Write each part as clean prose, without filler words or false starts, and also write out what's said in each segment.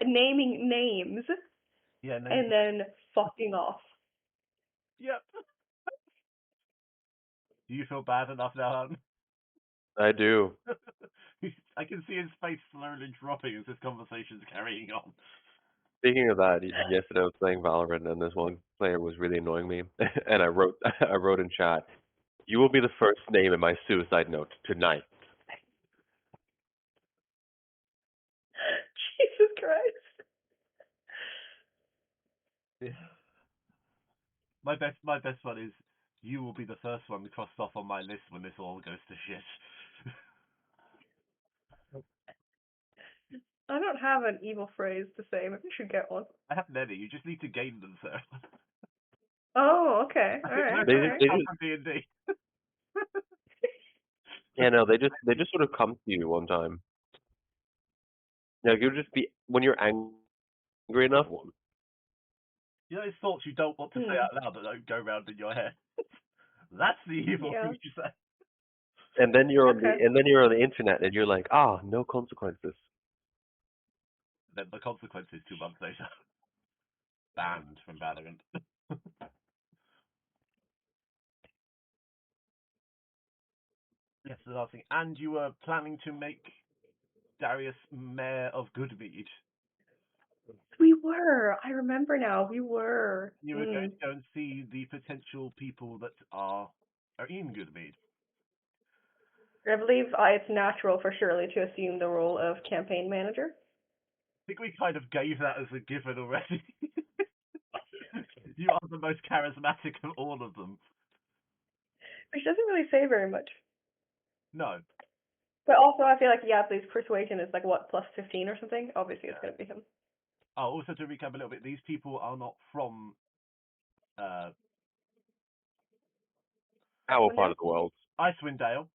naming names Yeah, no. and then fucking off. Yep. Do you feel bad enough now, I do. I can see his face slowly dropping as this conversation's carrying on. Speaking of that, yesterday I was playing Valorant and this one player was really annoying me, and I wrote in chat, "You will be the first name in my suicide note tonight." Jesus Christ. Yeah. My best one is you will be the first one crossed off on my list when this all goes to shit. I don't have an evil phrase to say. Maybe I should get one. I have many. You just need to gain them, sir. Oh, okay. I All think right. most They All of just, them right. they come just, from D&D. yeah, no, they just sort of come to you one time. Like you'll just be when you're angry enough. You know those thoughts you don't want to say Hmm. out loud that don't go round in your head. That's the evil Yeah. thing you say. And then you're on the Okay. internet and you're like, ah, no consequences. Then the consequences 2 months later. Banned from Valorant. Yes, the last thing. And you were planning to make Darius mayor of Goodmead. We were. I remember now. We were. You were going to go and see the potential people that are in Goodmead. I believe it's natural for Shirley to assume the role of campaign manager. I think we kind of gave that as a given already. You are the most charismatic of all of them. Which doesn't really say very much. No. But also, I feel like Yadley's persuasion is like what, plus 15 or something? Obviously, it's going to be him. Oh, also to recap a little bit, these people are not from uh, Our part Wendell? of the world. Icewind Dale.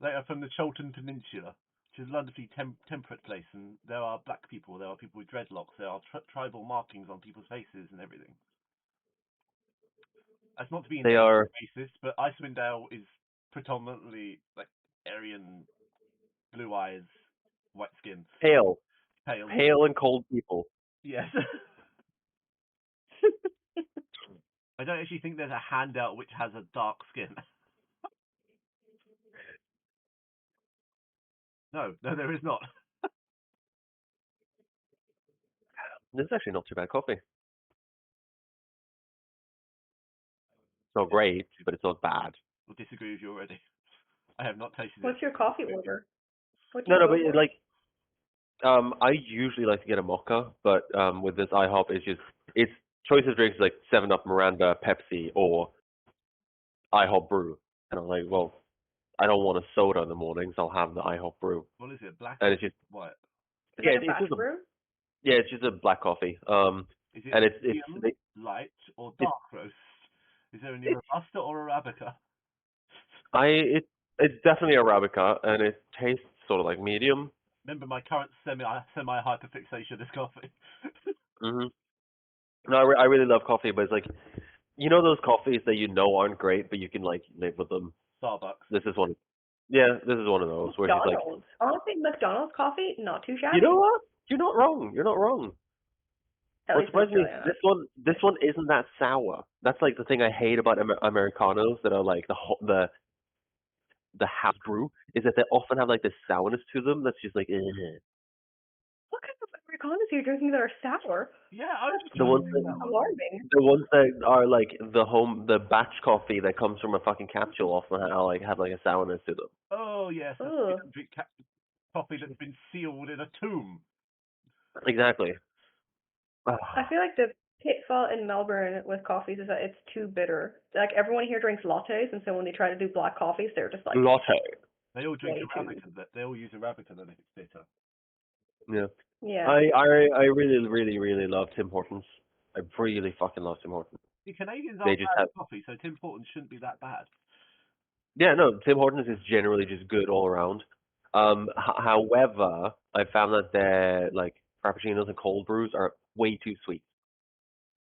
They are from the Cholton Peninsula, which is a wonderfully temperate place, and there are black people, there are people with dreadlocks, there are tribal markings on people's faces and everything. That's not to be They intentionally are racist, but Icewind Dale is predominantly like Aryan, blue eyes, white skin, pale, pale. pale and cold people. Yes. I don't actually think there's a handout which has a dark skin. No, there is not. This is actually not too bad coffee. It's not great, but it's not bad. I'll disagree with you already. I have not tasted it. What's your coffee order? What do No, you no, go but for? like, I usually like to get a mocha, but with this IHOP, it's choice of drinks like 7 Up, Miranda, Pepsi, or IHOP Brew, and I'm like, well, I don't want a soda in the morning, so I'll have the IHOP Brew, What is it? Black and or it's just white? yeah, Like a it's fast just a brew? yeah, it's just a black coffee. Is it And medium, light, or it, dark roast? Is there any it's Robusta or Arabica? I it it's definitely Arabica, and it tastes sort of like medium. Remember my current semi hyperfixation is coffee. hmm No, I really love coffee, but it's like those coffees that aren't great, but you can like live with them. Starbucks. This is one. Yeah, this is one of those where it's just like, McDonald's. Honestly, McDonald's coffee, not too you shabby. know what? You're not wrong. You're not wrong. At What least in surprised me is Australia. this one isn't that sour. That's like the thing I hate about Americanos that are like the half brew is that they often have like this sourness to them that's just like What kind of Americanos are you drinking that are sour? Yeah, I was That's just the ones wondering that that one. alarming. the ones that are like the batch coffee that comes from a fucking capsule often have like a sourness to them. Oh yes, that's why you Ugh. don't drink coffee that's been sealed in a tomb. Exactly. I feel like the pitfall in Melbourne with coffees is that it's too bitter. Like everyone here drinks lattes, and so when they try to do black coffees, they're just like Latte. They all drink way too. Arabica. They all use Arabica then if it's bitter. Yeah. Yeah. I really really really love Tim Hortons. I really fucking love Tim Hortons. The Canadians They aren't just bad have at coffee, so Tim Hortons shouldn't be that bad. yeah no Tim Hortons is generally just good all around. However, I found that their like frappuccinos and cold brews are way too sweet.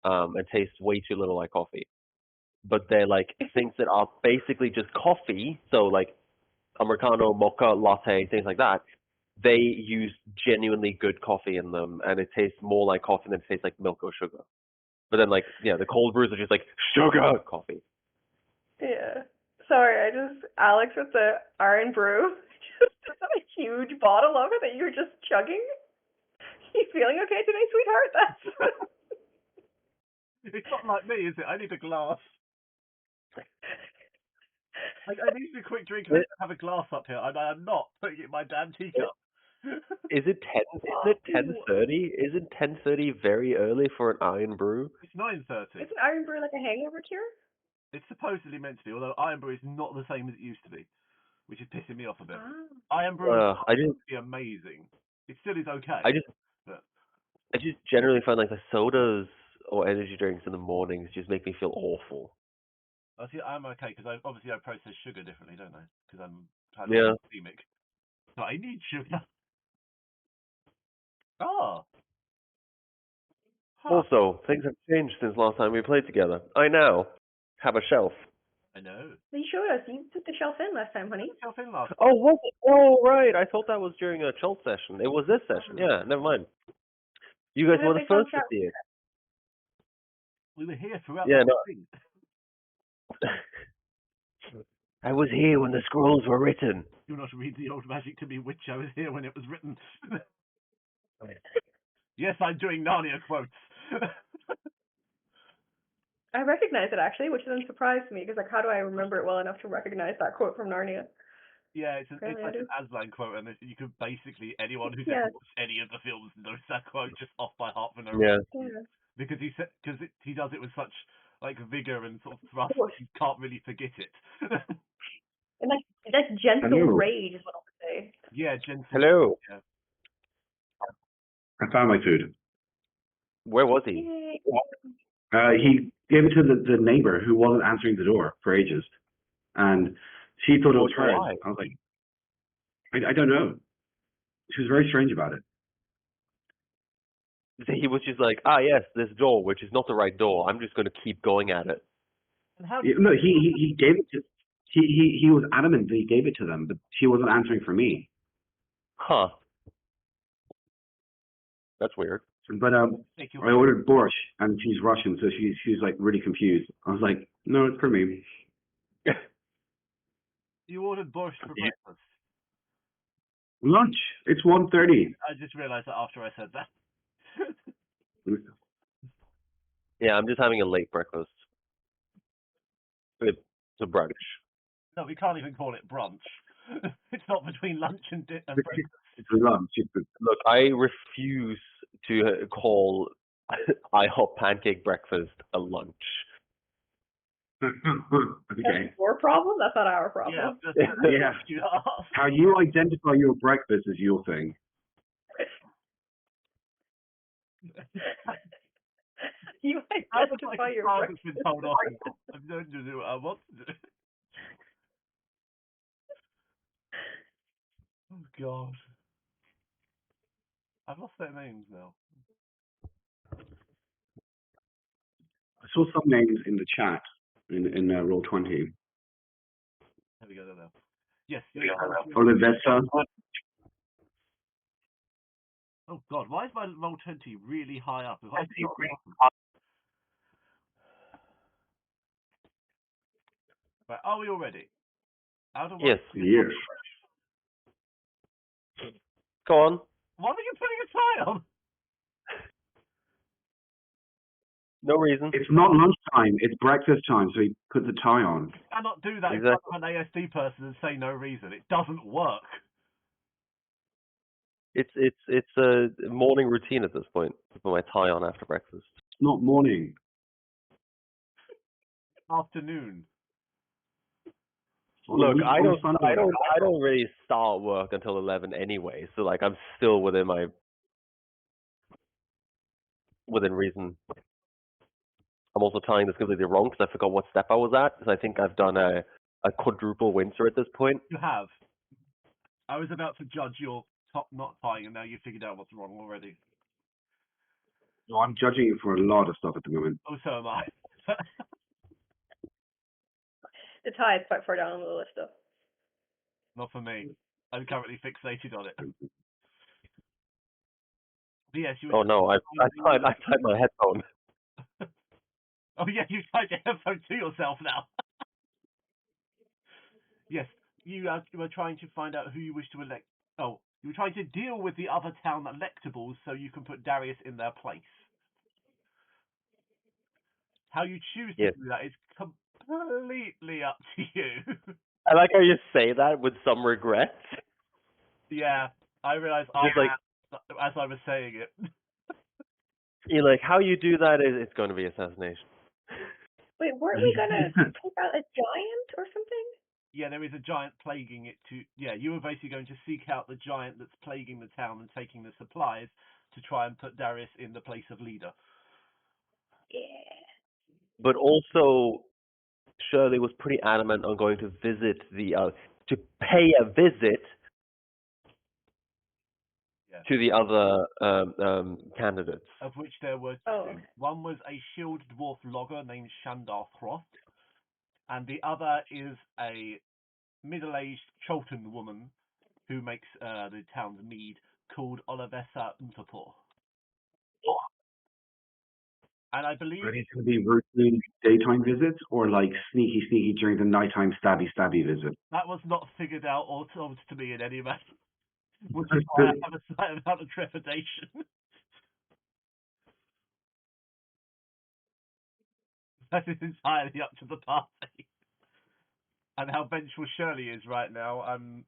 And taste way too little like coffee. But they're like things that are basically just coffee, so like americano, mocha, latte, things like that. they use genuinely good coffee in them, and it tastes more like coffee than it tastes like milk or sugar. But then, like, yeah, the cold brews are just like sugar coffee. Yeah. Sorry, Alex with the iron brew, just a huge bottle of it that you're just chugging. You feeling okay today, sweetheart? That's. It's not like me, is it? I need a glass. Like, I need a quick drink and I have a glass up here, and I am not putting it in my damn teacup. Is it 10? Isn't it 10:30? Isn't 10:30 very early for an iron brew? It's 9:30. Is an iron brew like a hangover cure? It's supposedly meant to be, although iron brew is not the same as it used to be, which is pissing me off a bit. Oh. Iron brew used to be amazing. It still is okay. But I just generally find like the sodas or energy drinks in the mornings just make me feel awful. I see, I'm okay because I process sugar differently, don't I? Because I'm kind Yeah. of anemic. So I need sugar. Ah. Huh. Also, things have changed since last time we played together. I now have a shelf. I know. You showed us. You took the shelf in last time, honey. Shelf in last. Oh, was it? Oh, right. I thought that was during a chill session. It was this session. Yeah, never mind. You guys were the first to see it. We were here throughout Yeah, the no. thing. I was here when the scrolls were written. Do not read the old magic to me, witch. I was here when it was written. Yes, I'm doing Narnia quotes. I recognize it actually, which then surprised me because like, how do I remember it well enough to recognize that quote from Narnia? Yeah, it's like an Aslan quote, and you could basically anyone who's ever watched any of the films knows that quote just off by heart for no reason. Yeah. Because he does it with such like vigor and sort of thrust, you can't really forget it. And that's gentle rage is what I would say. Yeah, gentle. Hello. Yeah. I found my food. Where was he? He gave it to the neighbor who wasn't answering the door for ages, and she thought it was hers. Why? I was like, I don't know. She was very strange about it. He was just like, yes, this door, which is not the right door. I'm just going to keep going at it. And how No, he gave it to. He was adamant that he gave it to them, but she wasn't answering for me. Huh. That's weird. But I ordered borscht, and she's Russian, so she's like really confused. I was like, no, it's for me. You ordered borscht for breakfast. Lunch. It's 1:30. I just realized that after I said that. Yeah, I'm just having a late breakfast. It's a brunch. No, we can't even call it brunch. It's not between lunch and breakfast. It's a lunch. Look, I refuse to call IHOP pancake breakfast a lunch. Okay. That's your problem? That's not our problem. Yeah. How you identify your breakfast is your thing. You identify your breakfast. Been told off. I'm going to do what I want to do. Oh God. I've lost their names now. I saw some names in the chat in Roll20. Here we go there. Yes. Olivetta. Oh God, why is my Roll20 really high up? Right, are we all ready? Yes. Yes. Go on. Why are you putting a tie on? No reason. It's not lunchtime. It's breakfast time, so he put the tie on. You cannot do that in front of an ASD person and say no reason. It doesn't work. It's a morning routine at this point. To put my tie on after breakfast. It's not morning. Afternoon. Look, I don't really start work until 11 anyway, so like I'm still within reason. I'm also tying this completely wrong because I forgot what step I was at. Because I think I've done a quadruple Windsor at this point. You have. I was about to judge your top knot tying, and now you figured out what's wrong already. No, I'm judging you for a lot of stuff at the moment. Oh, so am I. The tie is quite far down on the list, though. Not for me. I'm currently fixated on it. Yes, you. Oh no, I tied my headphone. Oh yeah, you tied your headphone to yourself now. Yes, you were trying to find out who you wish to elect. Oh, you were trying to deal with the other town electables so you can put Darius in their place. How you choose to Yes. do that is completely up to you. I like how you say that with some regret. Yeah, I realized Just like as I was saying it. you're like, how you do that is it's going to be assassination. Wait, weren't we gonna take out a giant or something? Yeah, there is a giant plaguing it to. Yeah, you were basically going to seek out the giant that's plaguing the town and taking the supplies to try and put Darius in the place of leader. Yeah. But also, Shirley was pretty adamant on going to visit to pay a visit to the other candidates. Of which there were two. Oh, okay. One was a shield dwarf logger named Shandar Throth, and the other is a middle-aged Cholton woman who makes the town's mead called Olivessa Unterpor. And I believe Are these going to be routine daytime visits or like sneaky during the nighttime stabby visit? that was not figured out or told to me in any manner, which is why I have a slight amount of trepidation. That is entirely up to the party. And how vengeful Shirley is right now, I'm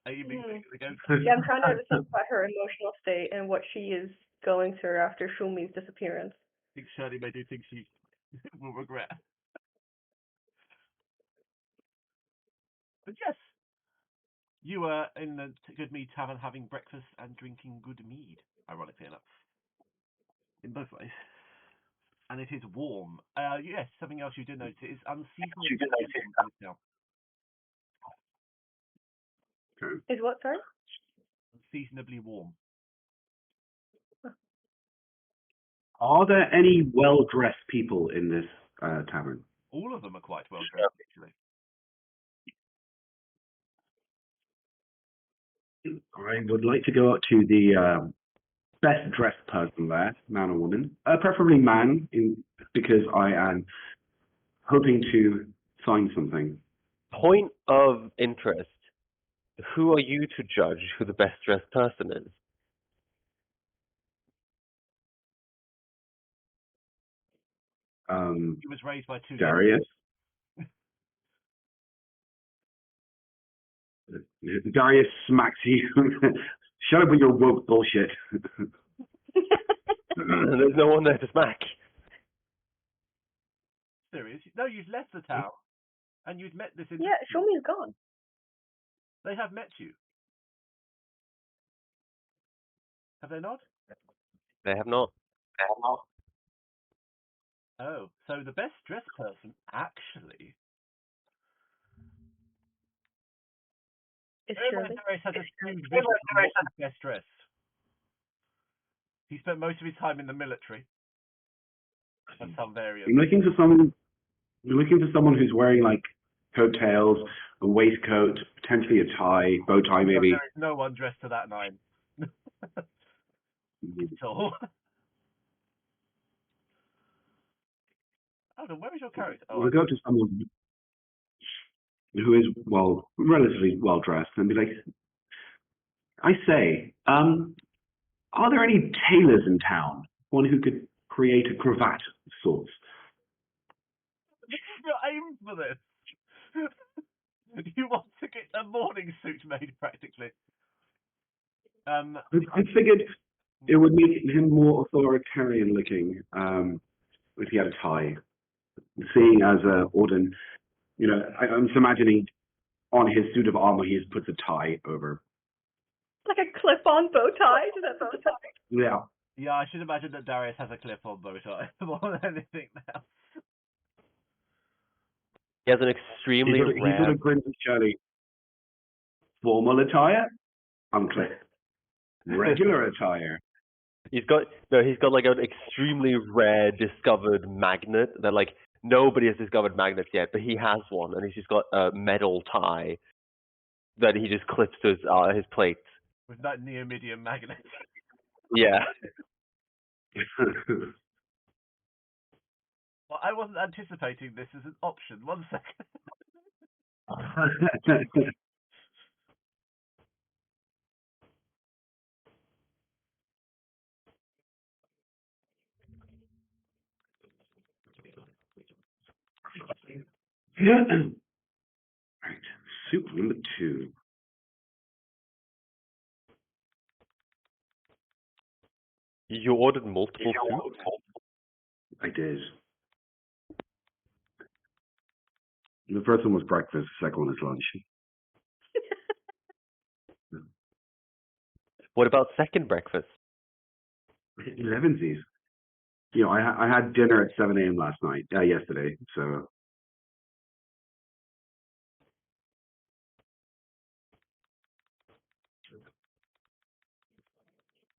aiming to go. Yeah, I'm trying to think about her emotional state and what she is going through after Shumi's disappearance. I think Shirley may do things she will regret. But yes, you were in the Good Mead Tavern having breakfast and drinking good mead, ironically enough. In both ways. And it is warm. Yes, something else you did notice is unseasonably warm now. Is what, sorry? Unseasonably warm. Are there any well-dressed people in this tavern? All of them are quite well dressed, actually. I would like to go up to the best dressed person there, man or woman, preferably man, because I am hoping to sign something. Point of interest. Who are you to judge who the best dressed person is? He was raised by two Darius. Darius smacks you. Shut up with your woke bullshit. There's no one there to smack. Serious? No, you've left the town, and you've met this. Yeah, Shumi's gone. They have met you. Have they not? They have not. Oh, so the best dressed person actually. Is Everyone Shirley? has a skewed vision of what's best dressed. He spent most of his time in the military. Of some variant. I'm looking for someone who's wearing like coattails, a waistcoat, potentially a tie, bow tie maybe. There is no one dressed to that nine. At all. Hold on, where is your character? Oh, We'll go to someone who is relatively well dressed and be like, I say, are there any tailors in town? One who could create a cravat of sorts. You're aiming for this. You want to get a morning suit made, practically. I figured it would make him more authoritarian looking if he had a tie. Seeing as Auden, I'm just imagining on his suit of armor he just puts a tie over. Like a clip-on bow tie? Does that sound like? Yeah. Yeah, I should imagine that Darius has a clip-on bow tie more than anything else. He has an extremely He sort of grins at Shirley. Formal attire? Unclear. Regular attire? He's got like an extremely rare discovered magnet that like nobody has discovered magnets yet, but he has one, and he's just got a metal tie that he just clips to his plates. With that neodymium magnet. Yeah. Well, I wasn't anticipating this as an option. 1 second. Right. Soup number 2. You ordered multiple soups? I did. The first one was breakfast. The second one is lunch. What about second breakfast? 11sies. You know, I had dinner at 7 a.m. last night. Yesterday. So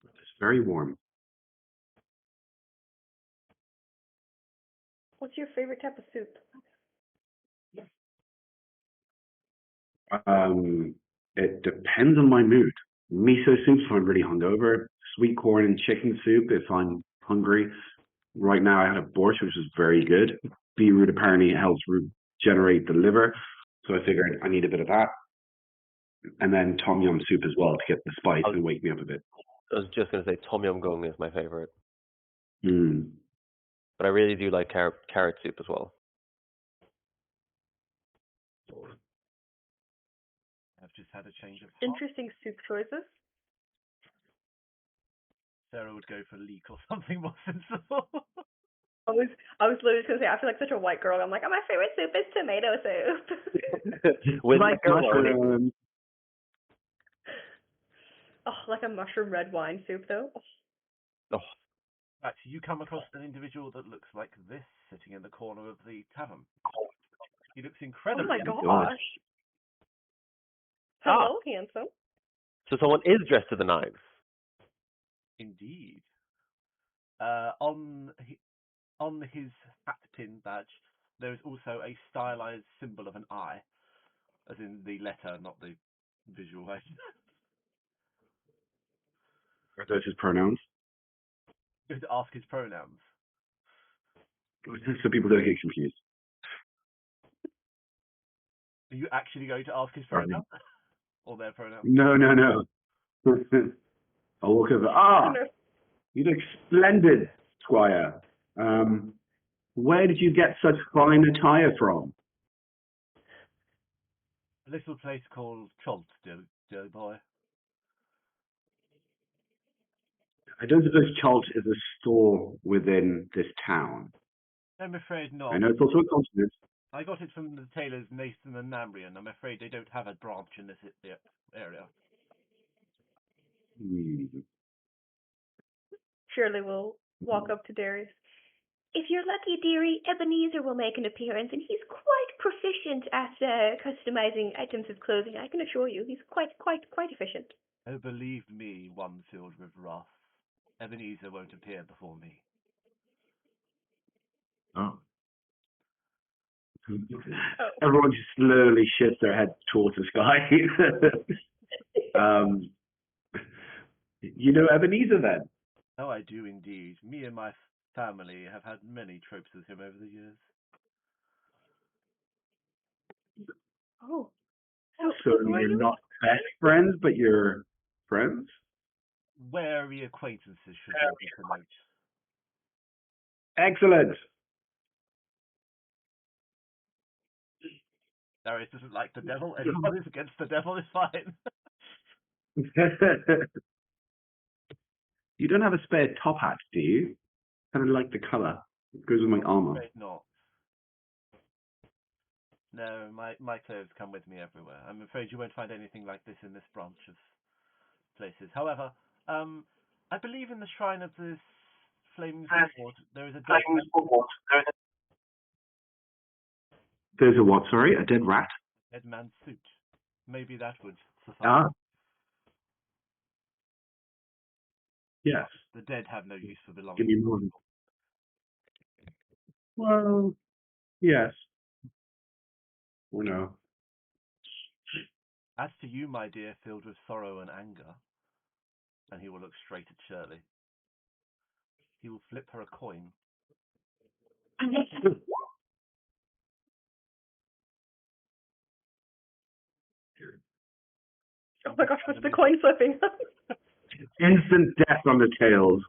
it's very warm. What's your favorite type of soup? It depends on my mood. Miso soup if I'm really hungover. Sweet corn and chicken soup if I'm hungry. Right now I had a borscht which was very good. Beetroot apparently helps regenerate the liver, so I figured I need a bit of that. And then tom yum soup as well to get the spice and wake me up a bit. I was just going to say tom yum goong is my favorite. Mm. But I really do like carrot soup as well. I've just had a change of heart. Interesting soup choices. Sarah would go for leek or something more sensible. I was literally just gonna say I feel like such a white girl. I'm like, oh, my favorite soup is tomato soup. With Like macaroni. mushrooms. Oh, like a mushroom red wine soup though. Oh, Right, you come across an individual that looks like this sitting in the corner of the tavern. He looks Oh incredibly my handsome. gosh. Hello, handsome. So someone is dressed to the nines. Indeed. On his hat pin badge, there is also a stylized symbol of an eye, as in the letter, not the visual version. Are those his pronouns? You have to ask his pronouns. So people don't get confused. Are you actually going to ask his Pardon. pronouns? Or their pronouns? No. I'll walk over. You look splendid, Squire. Where did you get such fine attire from? A little place called Cholt, dear boy. I don't suppose Chalt is a store within this town. I'm afraid not. I know it's also a continent. I got it from the tailors Nathan and Namrian. I'm afraid they don't have a branch in this area. Surely we'll walk up to Darius. If you're lucky, dearie, Ebenezer will make an appearance, and he's quite proficient at customizing items of clothing. I can assure you, he's quite efficient. Oh, believe me, one filled with wrath. Ebenezer won't appear before me. Oh. Everyone just slowly shifts their head towards the sky. You know Ebenezer then? Oh, I do indeed. Me and my family have had many tropes with him over the years. Oh. So you're not best friends, but you're friends? Wary acquaintances should be promoted. Excellent. Darius doesn't like the devil. Everyone is against the devil. It's fine. You don't have a spare top hat, do you? Kind of like the color. It goes with my armor. I'm afraid not. No, my clothes come with me everywhere. I'm afraid you won't find anything like this in this branch of places. However, I believe in the shrine of this flaming sword. There is a dead There's a what, sorry? A dead rat? man's suit. Maybe that would suffice. Ah. Yes. The dead have no use for Give belongings. me more. Well, yes. Or no. As to you, my dear, filled with sorrow and anger, and he will look straight at Shirley. He will flip her a coin. Oh my gosh, what's the coin flipping? Instant death on the tails.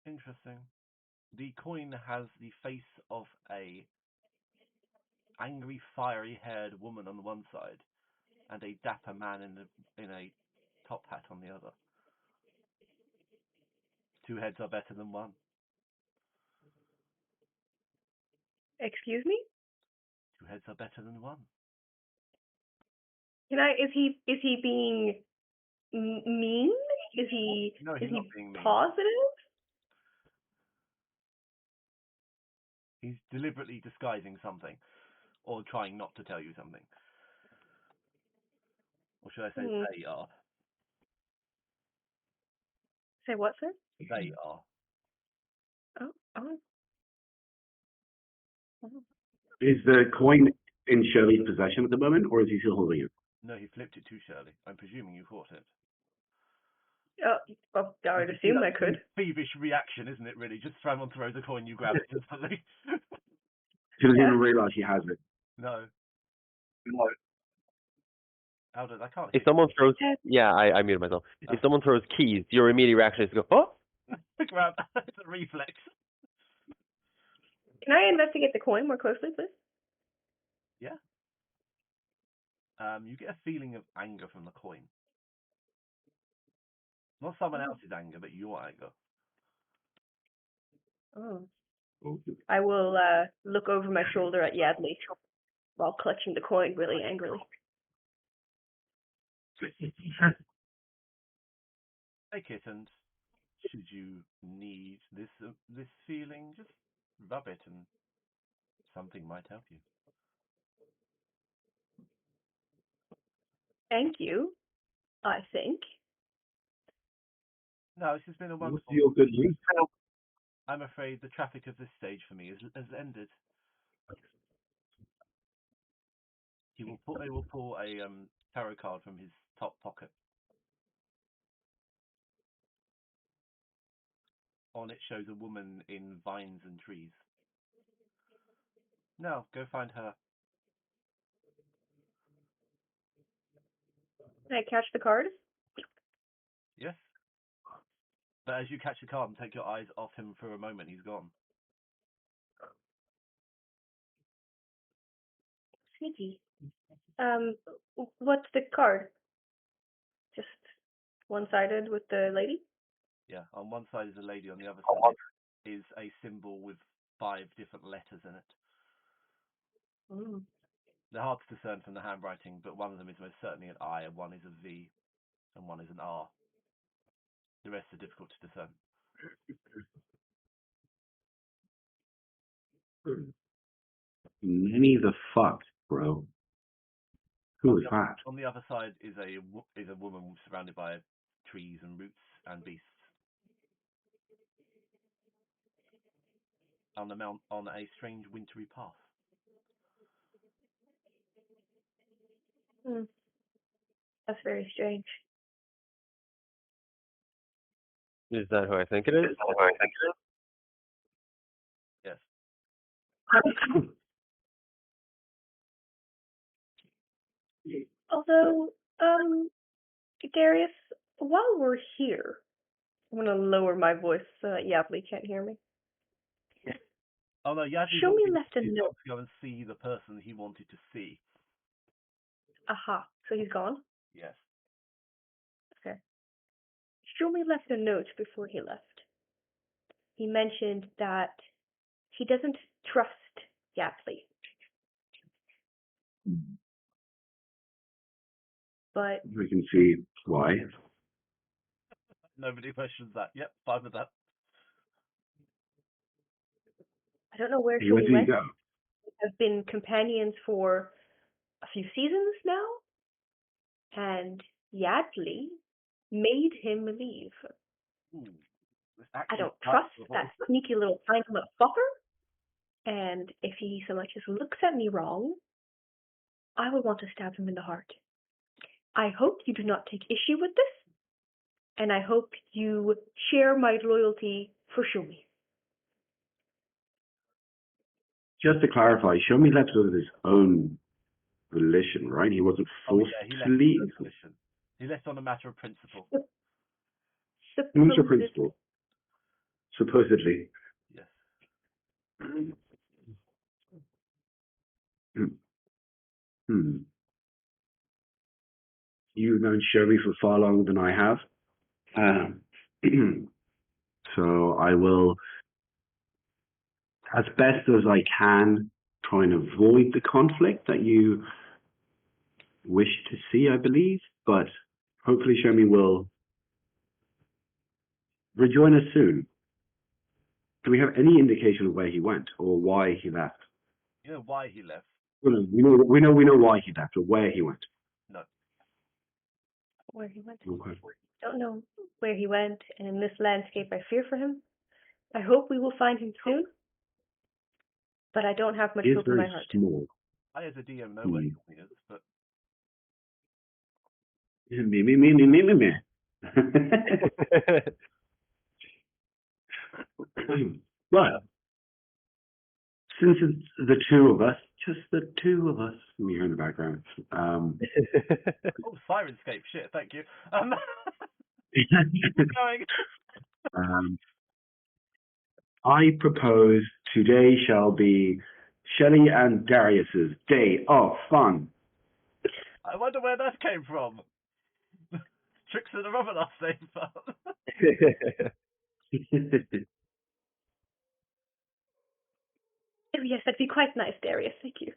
Interesting. The coin has the face of a angry, fiery-haired woman on the one side, and a dapper man in a top hat on the other. 2 heads are better than 1. Excuse me? 2 heads are better than 1. Is he being mean? Is he No, he's not being mean. positive? He's deliberately disguising something, or trying not to tell you something. Or should I say they are? Say what, sir? They are. Oh. Is the coin in Shirley's possession at the moment, or is he still holding it? No, he flipped it to Shirley. I'm presuming you caught it. Well, I would assume I could. Thievish reaction, isn't it, really? Just someone throws a coin, you grab it instantly. She doesn't even realize she has it. No. I can't. If someone throws, I muted myself. Oh. If someone throws keys, your immediate reaction is to go, oh. Grab. It's a reflex. Can I investigate the coin more closely, please? Yeah. You get a feeling of anger from the coin. Not someone else's anger, but your anger. Oh. I will look over my shoulder at Yadley while clutching the coin really angrily. Hey, kittens. Should you need this feeling, just rub it and something might help you. Thank you, I think. No, this has been a wonderful... What's your good news? I'm afraid the traffic of this stage for me has ended. They will pull a tarot card from his top pocket. On it shows a woman in vines and trees. Now, go find her. Can I catch the card? Yes. But as you catch the card and take your eyes off him for a moment, he's gone. Sneaky. What's the card? Just one-sided with the lady? Yeah, on one side is a lady, on the other side is a symbol with 5 different letters in it. Mm. They're hard to discern from the handwriting, but one of them is most certainly an I, and one is a V, and one is an R. The rest are difficult to discern. Nanny the fuck, bro. Who is that? On the other side is a woman surrounded by trees and roots and beasts. On a strange wintry path. That's very strange. Is that who I think it is? Yes. Although, Darius, while we're here, I'm gonna lower my voice so that Yadley can't hear me. Oh no, Yadley Show me left a to note. go and see the person he wanted to see. Aha, so he's gone? Yes. Okay. Shomi left a note before he left. He mentioned that he doesn't trust Yadley. But We can see why. Nobody questions that. Yep, fine with that. I don't know where Where Shomi did he went. go? We have been companions for a few seasons now, and Yadley made him leave. Ooh, I don't trust that sneaky little tiny motherfucker, and if he so much as looks at me wrong, I would want to stab him in the heart. I hope you do not take issue with this, and I hope you share my loyalty for Shumi. Just to clarify, Shomi left of his own volition, right? He wasn't forced he to left leave. on a volition. He left on a matter of principle. Matter of principle. Supposedly. Yes. Hmm. You've known Shomi for far longer than I have. So I will, as best as I can, try and avoid the conflict that you wish to see, I believe. But hopefully Shomi will rejoin us soon. Do we have any indication of where he went or why he left? You know why he left? Well, we know why he left or where he went. No. Where he went. Okay. Don't know where he went, and in this landscape I fear for him. I hope we will find him soon, but I don't have much He is hope in very my heart. small. I, as a DM, know where he is, but Me. But since it's the two of us, just the two of us, we hear in the background. oh, Sirenscape, shit, thank you. Going. I propose today shall be Shelley and Darius's day of fun. I wonder where that came from. Tricks of the Romanovs name fun. Oh yes, that'd be quite nice, Darius. Thank you.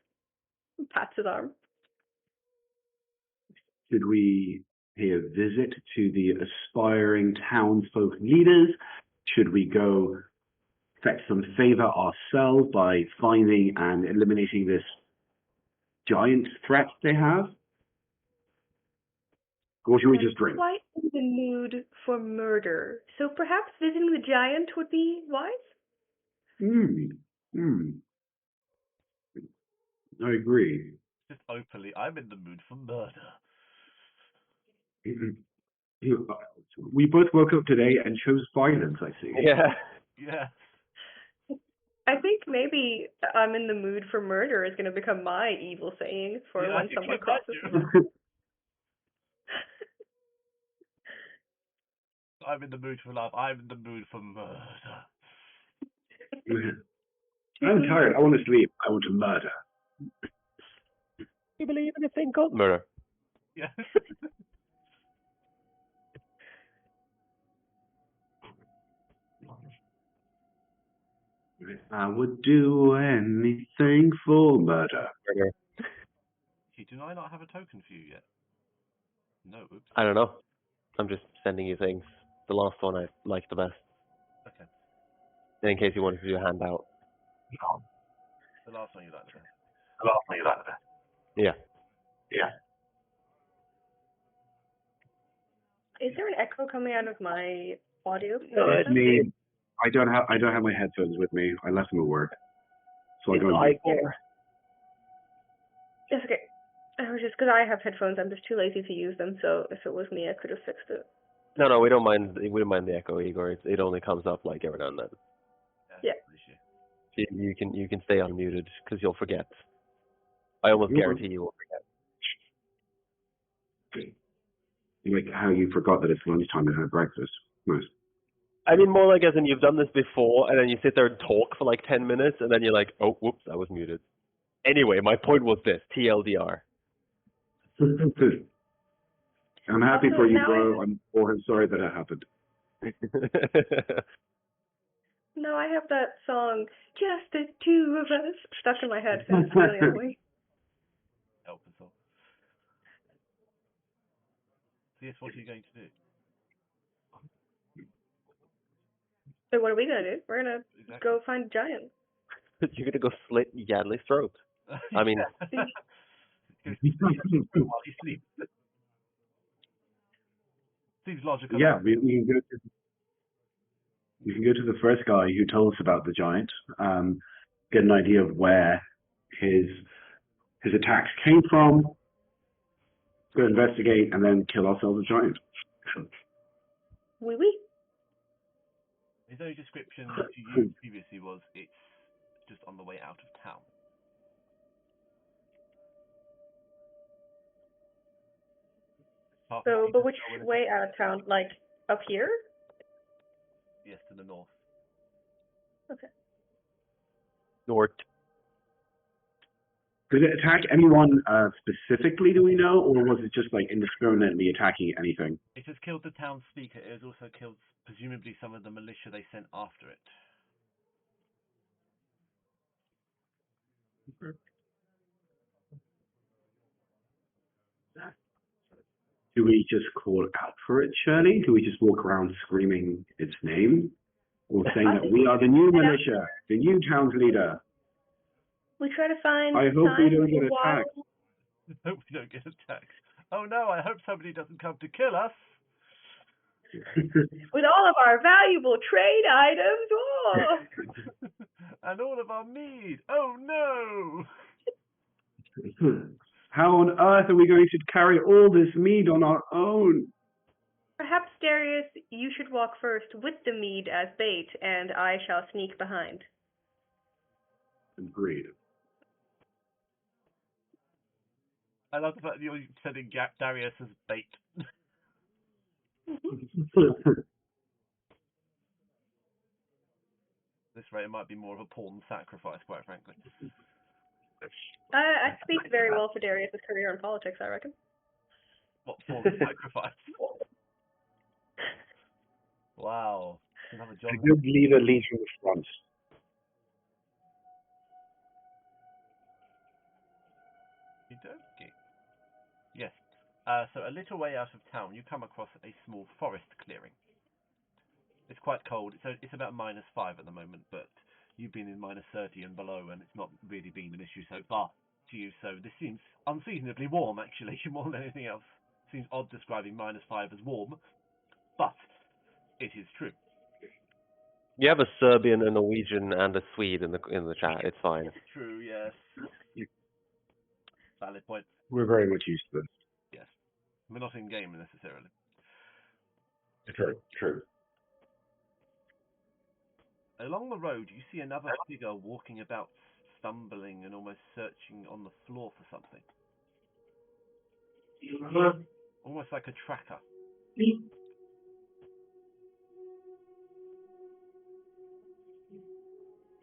Pats his arm. Should we pay a visit to the aspiring townsfolk leaders? Should we go fetch some favor ourselves by finding and eliminating this giant threat they have? Or should we just drink? Quite in the mood for murder, so perhaps visiting the giant would be wise? I agree. Just openly, I'm in the mood for murder. We both woke up today and chose violence, I see. Yeah. Yeah. I think maybe I'm in the mood for murder is going to become my evil saying for Yeah, when someone crosses me. I'm in the mood for love. I'm in the mood for murder. I'm tired. I want to sleep. I want to murder. You believe in a thing called murder? Yeah. I would do anything for murder. Murder. Do I not have a token for you yet? No, oops. I don't know. I'm just sending you things. The last one I liked the best. Okay. And in case you wanted to do a handout. The last one you liked the best. Yeah. Is there an echo coming out of my audio? It's me. I don't have my headphones with me. I left them at work. So I go and It's okay. I was just because I have headphones, I'm just too lazy to use them. So if it was me, I could have fixed it. No, we don't mind. We don't mind the echo, Igor. It only comes up like every now and then. Yeah. You can stay unmuted because you'll forget. I almost guarantee you will forget. like how you forgot that it's lunchtime and had breakfast. Nice. I mean, more like as in you've done this before, and then you sit there and talk for like 10 minutes, and then you're like, oh, whoops, I was muted. Anyway, my point was this: TLDR. I'm happy for you, bro. I'm sorry that it happened. No, I have that song, Just the Two of Us, stuck in my head, and it's really annoying. Help us all. So yes, what are you going to do? So what are we going to do? We're going to go find a giant. You're going to go slit Yadley's throat. I mean... While he sleeps. Seems logical. Yeah, we can go to the first guy who told us about the giant, get an idea of where his his attacks came from. Go investigate and then kill ourselves a giant. Oui, oui. His only description to you previously was it's just on the way out of town. Apart from So, he but doesn't which know where way out of town? Like, up here? Yes, to the north. Okay. Nort. Did it attack anyone specifically, do we know, or was it just like indiscriminately attacking anything? It has killed the town speaker. It has also killed, presumably, some of the militia they sent after it. Do we just call out for it, Shirley? Do we just walk around screaming its name? Or saying that we are the new militia, the new town's leader? We try to find I hope we signs don't of get a wild... attacked. I hope we don't get attacked. Oh no, I hope somebody doesn't come to kill us. With all of our valuable trade items. Oh! And all of our mead. Oh no! How on earth are we going to carry all this mead on our own? Perhaps, Darius, you should walk first with the mead as bait, and I shall sneak behind. Agreed. I love the fact that you're sending Darius as bait. This rate, it might be more of a pawn sacrifice, quite frankly. I speak very well for Darius's career in politics, I reckon. What pawn sacrifice? Wow. Another job. A good leader leads from the front. Okay. Yes. So a little way out of town, you come across a small forest clearing. It's quite cold. It's about -5 at the moment, but you've been in -30 and below, and it's not really been an issue so far to you. So this seems unseasonably warm, actually, more than anything else. Seems odd describing -5 as warm, but it is true. You have a Serbian, a Norwegian, and a Swede in the chat. It's fine. It's true, yes. Valid point. We're very much used to this. Yes. We're not in game necessarily. True. Along the road, you see another figure walking about, stumbling and almost searching on the floor for something. Almost like a tracker.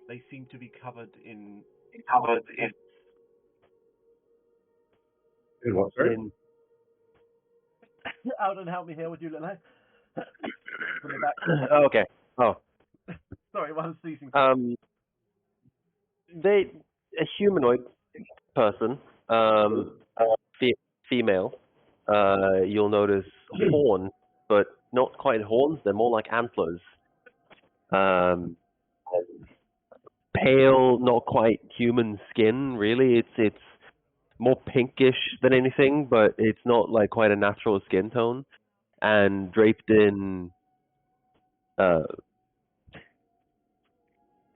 They seem to be covered in... In what, sir? Alden, help me here, would you, little From the back. Okay. Oh. Sorry, one sneezing. A humanoid person, female. You'll notice horns, but not quite horns. They're more like antlers. Pale, not quite human skin. Really, it's more pinkish than anything, but it's not like quite a natural skin tone. And draped in.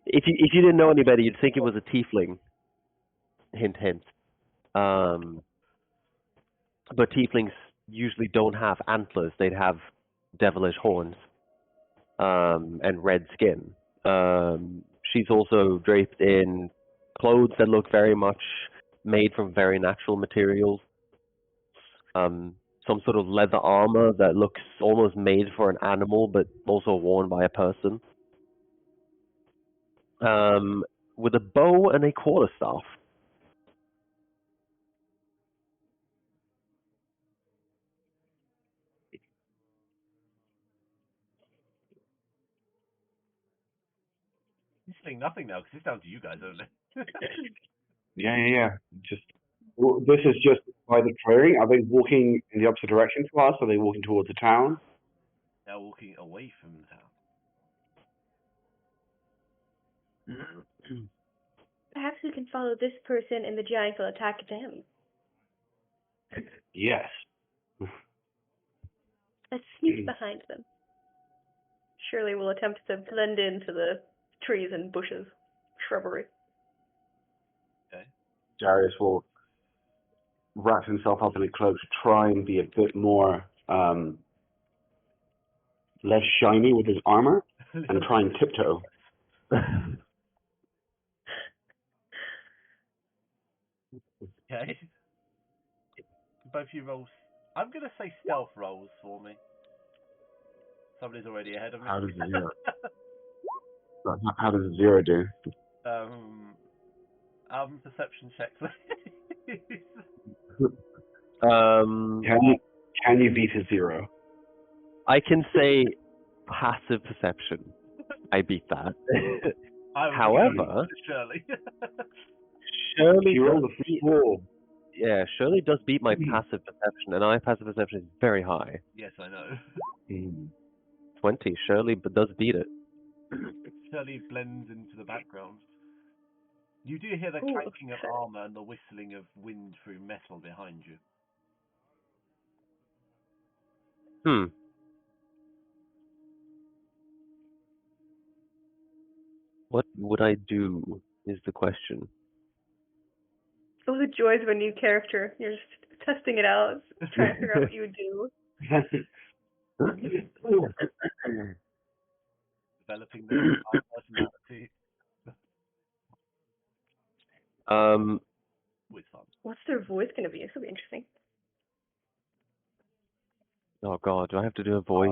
If you didn't know any better, you'd think it was a tiefling. Hint, hint. But tieflings usually don't have antlers. They'd have devilish horns and red skin. She's also draped in clothes that look very much made from very natural materials. Some sort of leather armor that looks almost made for an animal, but also worn by a person. With a bow and a quarterstaff. You're saying nothing now, because it's down to you guys only. Yeah. This is just by the clearing. Are they walking in the opposite direction to us? Are they walking towards the town? Now walking away from the town. Perhaps we can follow this person and the giant will attack them. Yes. Let's sneak behind them. Surely we'll attempt to blend into the trees and bushes, shrubbery. Okay. Darius will wrap himself up in a cloak to try and be a bit more less shiny with his armor and try and tiptoe. Okay. Both you rolls. I'm gonna say stealth rolls for me. Somebody's already ahead of me. How does zero? How does zero do? Perception check, please. Can you beat a zero? I can say passive perception. I beat that. However, Shirley. Shirley You rolled does a beat, 4. yeah, Shirley does beat my passive perception, and my passive perception is very high. Yes, I know. 20. Shirley does beat it. Shirley blends into the background. You do hear the Ooh, clanking of armor and the whistling of wind through metal behind you. What would I do is the question. those are the joys of a new character. You're just testing it out, trying to figure out what you would do. Developing their personality. With fun. What's their voice going to be? It's going to be interesting. Oh god, do I have to do a voice?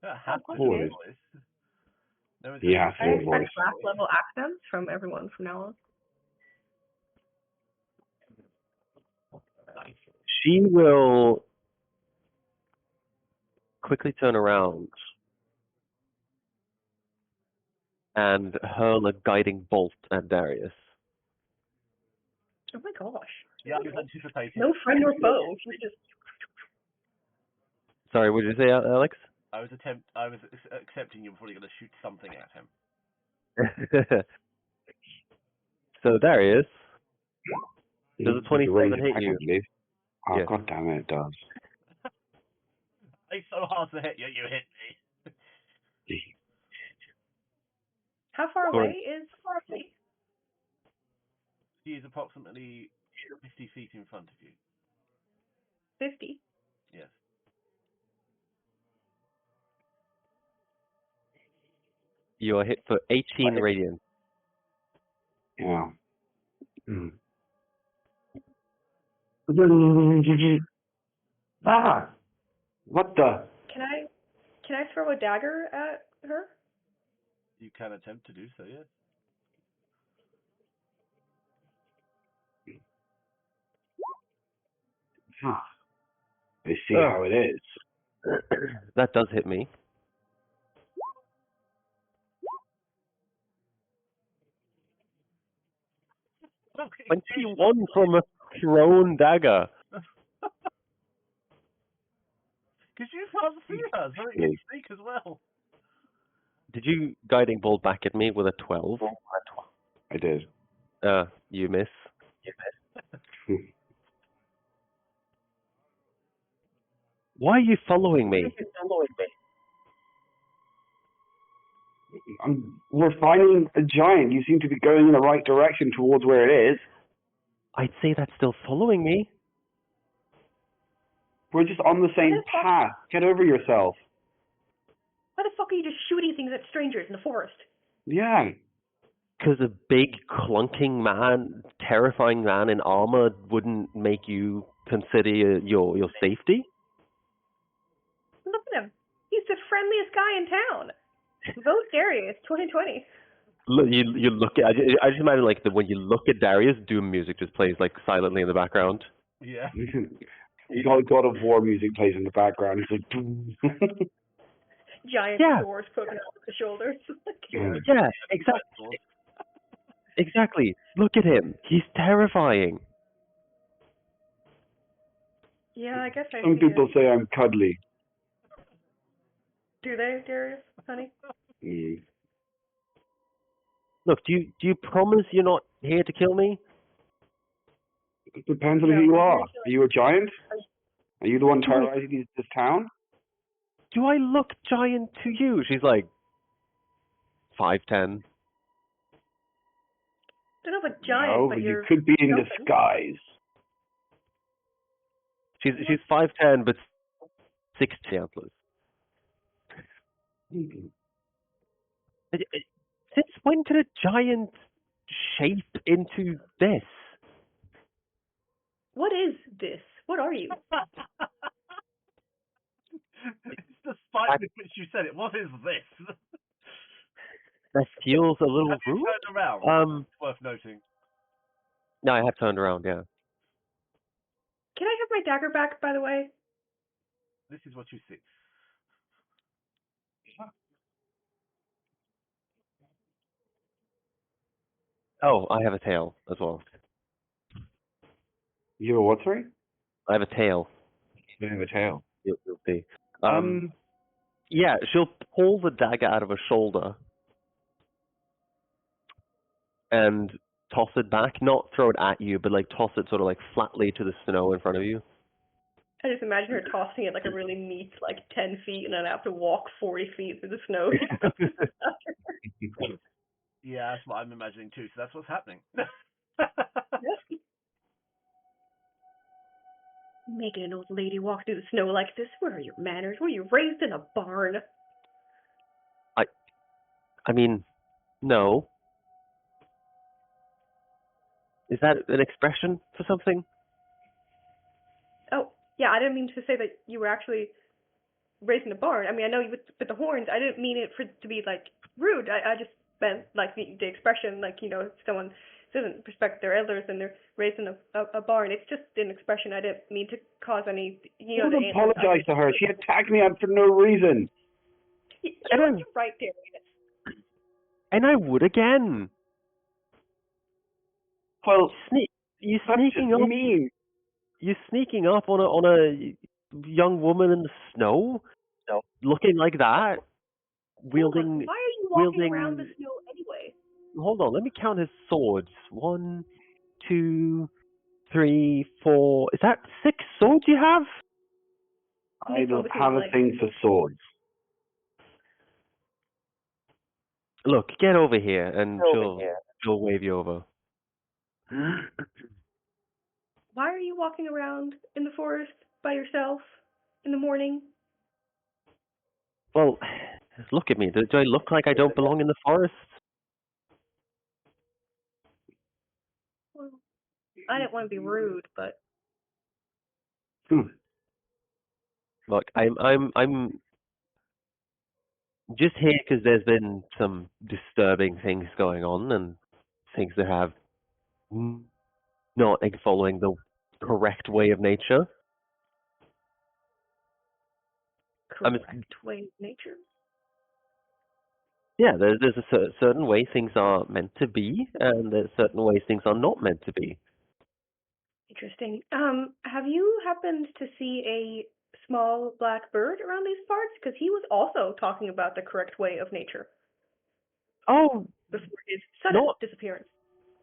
Have to Voice. voice. There is Yeah, I full expect voice. class level accents from everyone from now on. She will quickly turn around and hurl a guiding bolt at Darius. Oh my gosh. Yeah, I was anticipating. No friend or foe. She's just Sorry, what did you say, Alex? I was accepting you were probably going to shoot something at him. So Darius, does a It's a 27 range hit attack, you? I believe. Oh, Yes. god damn it, it does. It's so hard to hit you. You hit me. how far Or- away is Farley? He is approximately 50 feet in front of you. 50. Yes. You are hit for 18 radiant. Yeah. Ah! What the? Can I throw a dagger at her? You can attempt to do so, yes. Ah. I see how it is. That does hit me. Okay. 21 from a thrown dagger. Because you can't see her, so it can sneak as well. Did you guiding bolt back at me with a 12? I did. You miss. Why are you following me? We're finding a giant. You seem to be going in the right direction towards where it is. I'd say that's still following me. We're just on the same path. Get over yourself. Why the fuck are you just shooting things at strangers in the forest? Yeah. Because a big, clunking man, terrifying man in armor wouldn't make you consider your safety? Look at him. He's the friendliest guy in town. Vote Darius 2020. Look, you look at. I just imagine like when you look at Darius, Doom music just plays like silently in the background. Yeah. You got God of War music plays in the background. It's like, boom. Giant swords poking out the shoulders. Yeah, exactly. Exactly. Look at him. He's terrifying. Yeah, I guess I Some see people it. say I'm cuddly. Do they, Darius, honey? Look, do you promise you're not here to kill me? It depends on who you are. Are you a giant? Are you the one terrorizing this town? Do I look giant to you? She's like 5'10". Don't know if a giant, No, but but you you're could be in jumping. disguise. She's 5'10", but 60 antlers. Since when did a giant shape into this? What is this? What are you? It's the spite with which you said it. What is this? That feels a little Have you rude. turned around? It's worth noting. No, I have turned around. Yeah. Can I have my dagger back, by the way? This is what you see. Oh, I have a tail as well. You have a what, sorry? I have a tail. You have a tail. You'll see. Yeah, she'll pull the dagger out of her shoulder and toss it back. Not throw it at you, but like toss it sort of like flatly to the snow in front of you. I just imagine her tossing it like a really neat, like 10 feet, and then I have to walk 40 feet through the snow. Yeah, that's what I'm imagining too. So that's what's happening. Yep. Making an old lady walk through the snow like this? Where are your manners? Were you raised in a barn? I mean, no. Is that an expression for something? Oh, yeah, I didn't mean to say that you were actually raised in a barn. I mean, I know you with the horns. I didn't mean it to be, like, rude. I just meant, like, the expression, like, you know, if someone doesn't respect their elders and they're raised in a barn. It's just an expression. I didn't mean to cause any, you know. Don't apologize to her. She attacked me out for no reason. You're right there. And I would again. Well, you that's sneaking just up. mean. You sneaking up on a young woman in the snow, looking like that, wielding. Why are you walking around the snow anyway? Hold on, let me count his swords. 1, 2, 3, 4. Is that 6 swords you have? I don't have a thing for swords. Look, get over here, and she'll wave you over. Why are you walking around in the forest by yourself in the morning? Well, look at me. Do I look like I don't belong in the forest? Well, I didn't want to be rude, but Look, I'm just here because there's been some disturbing things going on and things that have not following the correct way of nature. correct way of nature. Yeah, there's a certain way things are meant to be, and there's certain ways things are not meant to be. Interesting. Have you happened to see a small black bird around these parts? Because he was also talking about the correct way of nature. Oh, before his sudden disappearance.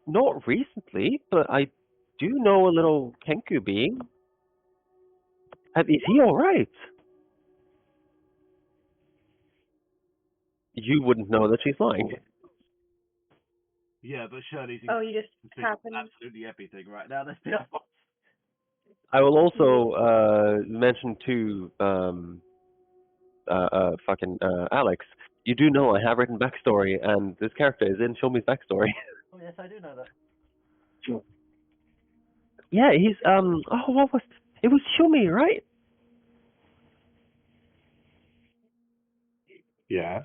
Not recently, but I do know a little Kenku being. Is he all right? You wouldn't know that she's lying. Yeah, but Shirley's you just happened. absolutely everything right now. Let's be honest. I will also mention to Alex. You do know I have written backstory, and this character is in Shomi's backstory. Oh yes, I do know that. Sure. Yeah, he's what was it? Was Shomi, right? Yes.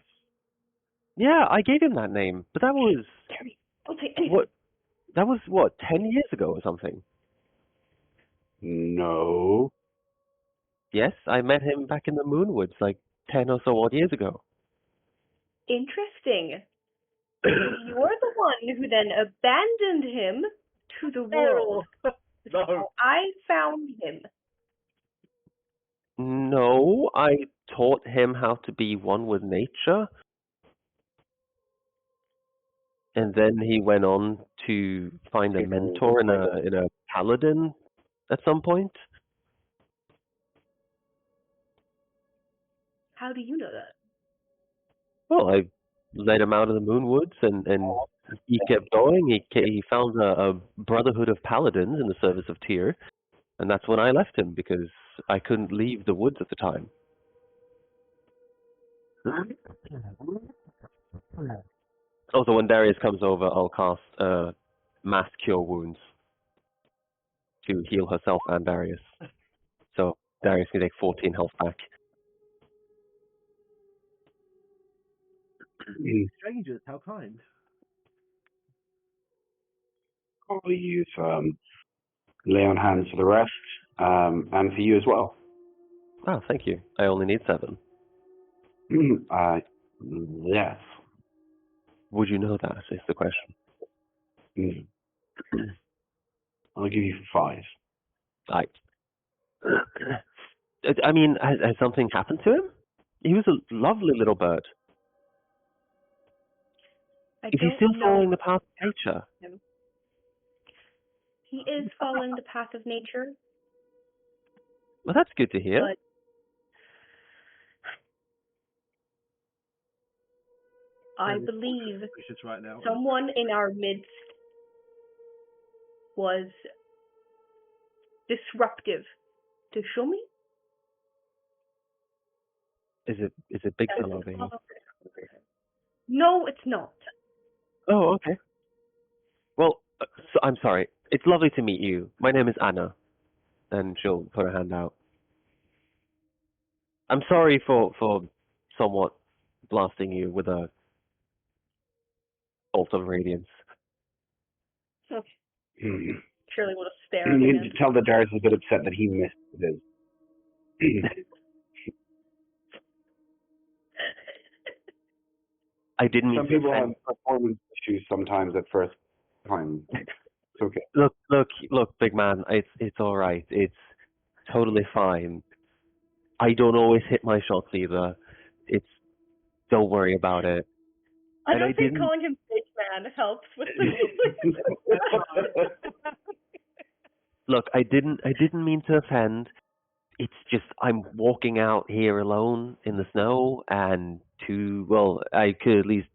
Yeah, I gave him that name, but that was I'll take anything. what? That was what 10 years ago or something. No. Yes, I met him back in the Moonwoods like 10 or so odd years ago. Interesting. You're the one who then abandoned him to the world. No. I found him. No, I taught him how to be one with nature. And then he went on to find a mentor in a paladin at some point. How do you know that? Well, I led him out of the Moonwoods, and he kept going. He found a brotherhood of paladins in the service of Tyr, And that's when I left him because I couldn't leave the woods at the time. Also, when Darius comes over, I'll cast Mass Cure Wounds to heal herself and Darius. So Darius can take 14 health back. Strangers, how kind. Probably use lay on hands for the rest, and for you as well. Oh, thank you. I only need 7. Yes. Would you know that, is the question. Mm. I'll give you 5. I mean, has something happened to him? He was a lovely little bird. Is he still following the path of nature? He is following the path of nature, Well, that's good to hear. but I believe Right now. someone in our midst was disruptive to Shumi. Is it big fellow over here? No, it's not. Oh, okay. Well, so I'm sorry. It's lovely to meet you. My name is Anna. And she'll put her hand out. I'm sorry for somewhat blasting you with a bolt of radiance. Okay. Mm. Surely would have stared You at need him. to tell that Darius is a bit upset that he missed his. I didn't mean Some to people have offend. performance issues sometimes at first time. It's okay. Look, big man. It's all right. It's totally fine. I don't always hit my shots either. Don't worry about it. I don't think calling him Big Man helps with the Look, I didn't mean to offend. It's just I'm walking out here alone in the snow, and I could at least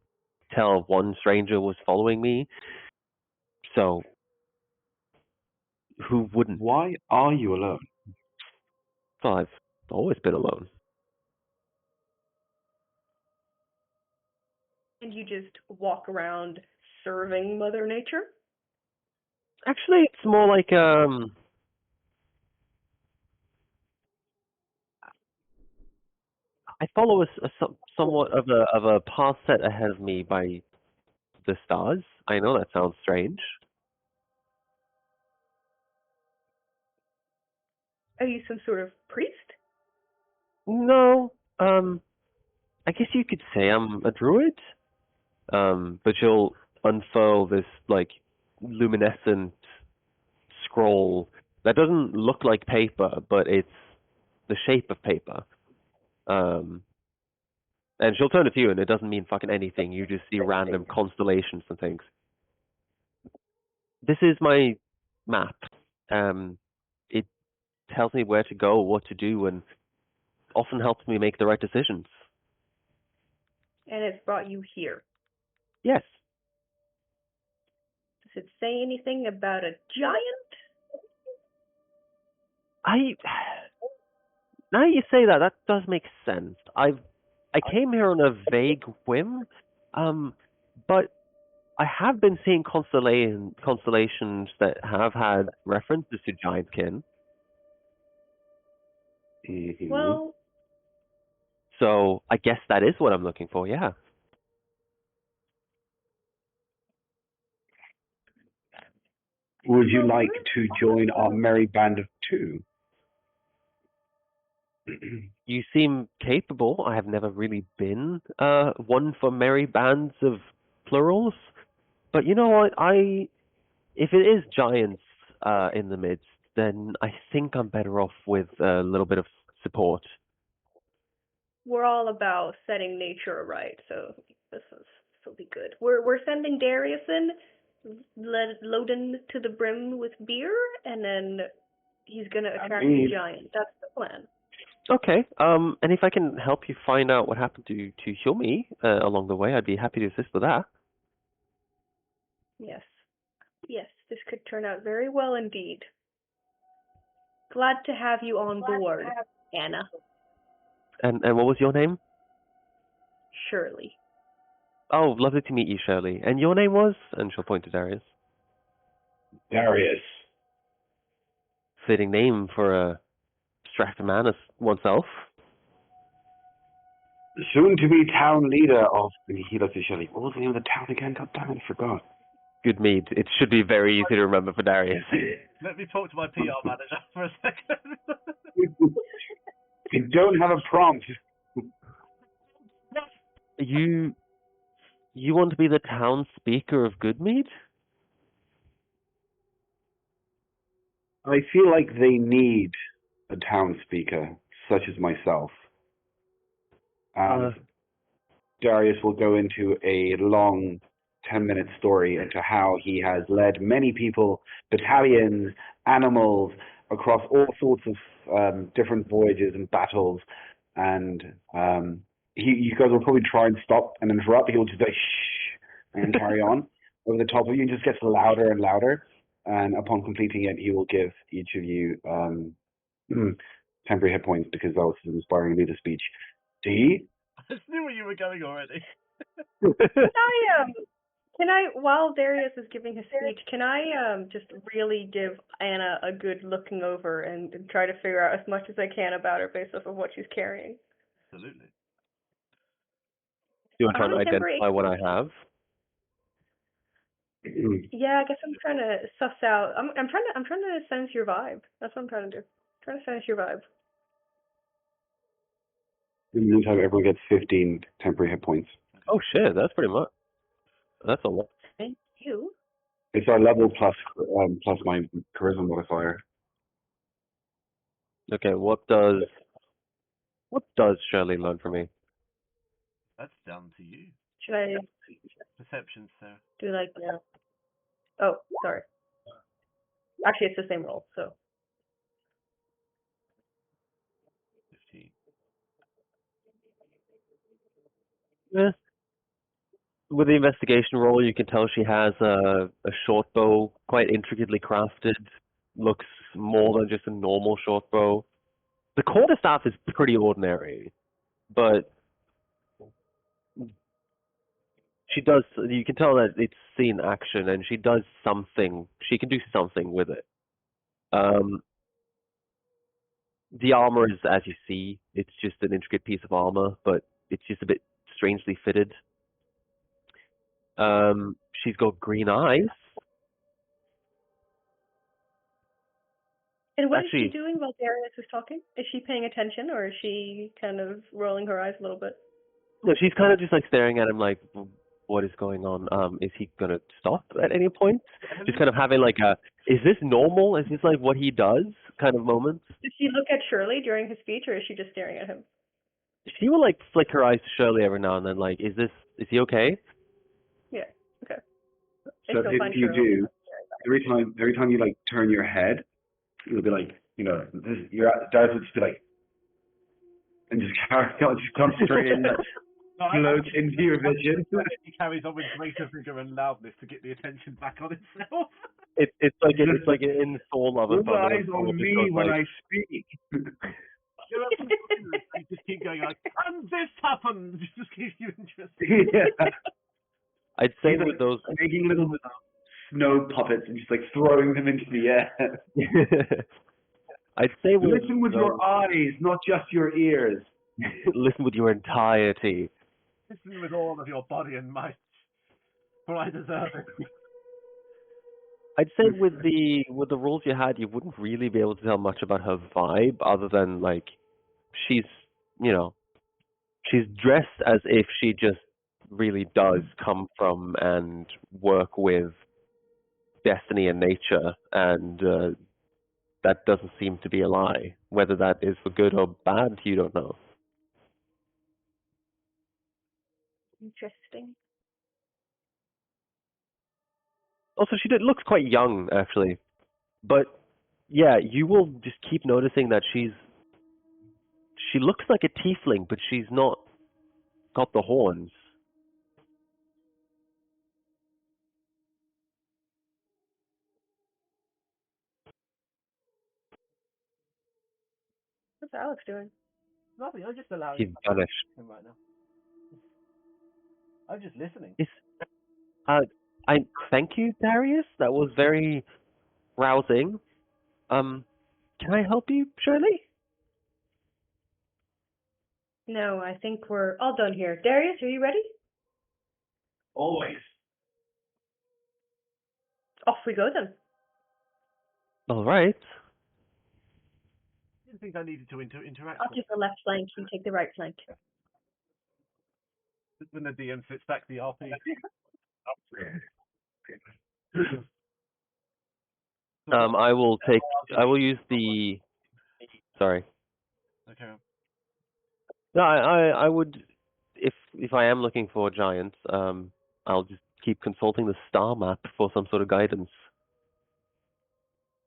tell one stranger was following me. So, who wouldn't? Why are you alone? Well, I've always been alone. And you just walk around serving Mother Nature? Actually, it's more like I follow somewhat of a path set ahead of me by the stars. I know that sounds strange. Are you some sort of priest? No, I guess you could say I'm a druid. But you'll unfurl this like luminescent scroll that doesn't look like paper, but it's the shape of paper. And she'll turn it to you, and it doesn't mean fucking anything. You just see random constellations and things. This is my map. It tells me where to go, what to do, and often helps me make the right decisions. And it's brought you here. Yes. Does it say anything about a giant? Now you say that, that does make sense. I came here on a vague whim, but I have been seeing constellations that have had references to giantkin. Mm-hmm. Well, So I guess that is what I'm looking for. Yeah. Would you like to join our merry band of 2? You seem capable. I have never really been one for merry bands of plurals, but you know what? If it is giants in the midst, then I think I'm better off with a little bit of support. we're all about setting nature right, so this will be good. We're sending Darius in, loading to the brim with beer, and then he's gonna attract the giant. That's the plan. Okay. And if I can help you find out what happened to Hyumi along the way, I'd be happy to assist with that. Yes. Yes, this could turn out very well indeed. Glad to have you on board, Anna. And what was your name? Shirley. Oh, lovely to meet you, Shirley. And your name was? And she'll point to Darius. Darius. Fitting name for a distracted man as oneself. Soon to be town leader of. He looks at Shelley. What was the name of the town again? God damn it, I forgot. Goodmead. It should be very easy to remember for Darius. Let me talk to my PR manager for a second. I don't have a prompt. You want to be the town speaker of Goodmead? I feel like they need a town speaker, such as myself. And Darius will go into a long 10-minute story into how he has led many people, battalions, animals, across all sorts of different voyages and battles. And you guys will probably try and stop and interrupt. He'll just like, shh, and carry on over the top of you, and just gets louder and louder. And upon completing it, he will give each of you temporary hit points, because that was his inspiring leader speech. See? I just knew where you were going already. Can I, while Darius is giving his speech, can I just really give Anna a good looking over and try to figure out as much as I can about her based off of what she's carrying? Absolutely. You want to try and identify what I have? Yeah, I guess I'm trying to suss out. I'm trying to sense your vibe. That's what I'm trying to do. I'm trying to sense your vibe. In the meantime, everyone gets 15 temporary hit points. Oh shit, that's pretty much. That's a lot. Thank you. It's our level plus my charisma modifier. Okay, what does Shirley learn from me? That's down to you. Should I Perception, Sarah. do like Oh, sorry. Actually, it's the same roll, so. 15. Yeah. With the investigation roll, you can tell she has a short bow, quite intricately crafted. Looks more than just a normal short bow. The quarterstaff is pretty ordinary, but she does. You can tell that it's seen action, and she does something. She can do something with it. The armor is, as you see, it's just an intricate piece of armor, but it's just a bit strangely fitted. She's got green eyes. And what is she doing while Darius is talking? Is she paying attention, or is she kind of rolling her eyes a little bit? No, she's kind of just like staring at him like, what is going on? Is he going to stop at any point? Just kind of having like a, is this normal? Is this like what he does kind of moment? Did she look at Shirley during his speech, or is she just staring at him? She will like flick her eyes to Shirley every now and then, like, is he okay? Yeah, okay. So if you do, every time you like turn your head, it'll be like, Darius would just be like, and just carry on, just come straight in, float into your vision. He carries on with greater vigor and loudness to get the attention back on himself. It's like in Soul Love and Thunder. Eyes on me when I speak. I just keep going like, and this happened. Just keeps you interested. Yeah. I'd say that with those making little snow puppets and just like throwing them into the air. I'd say listen with your eyes, not just your ears. Listen with your entirety. Listen with all of your body and might, for I deserve it. I'd say with the roles you had, you wouldn't really be able to tell much about her vibe, other than like she's dressed as if she just really does come from and work with destiny and nature, and that doesn't seem to be a lie. Whether that is for good or bad, you don't know. Interesting. Also, she looks quite young, actually. But, yeah, you will just keep noticing that she looks like a tiefling, but she's not got the horns. What's Alex doing? Nothing. I'm just allowing He's him vanished. right now. I'm just listening. Yes. I thank you, Darius. That was very rousing. Can I help you, Shirley? No, I think we're all done here. Darius, are you ready? Always. Off we go then. All right. I didn't think I needed to interact. I'll take the left flank, you take the right flank. When the DM sits back the RP. I will use the. Sorry. Okay. No, I would, if I am looking for giants, I'll just keep consulting the star map for some sort of guidance.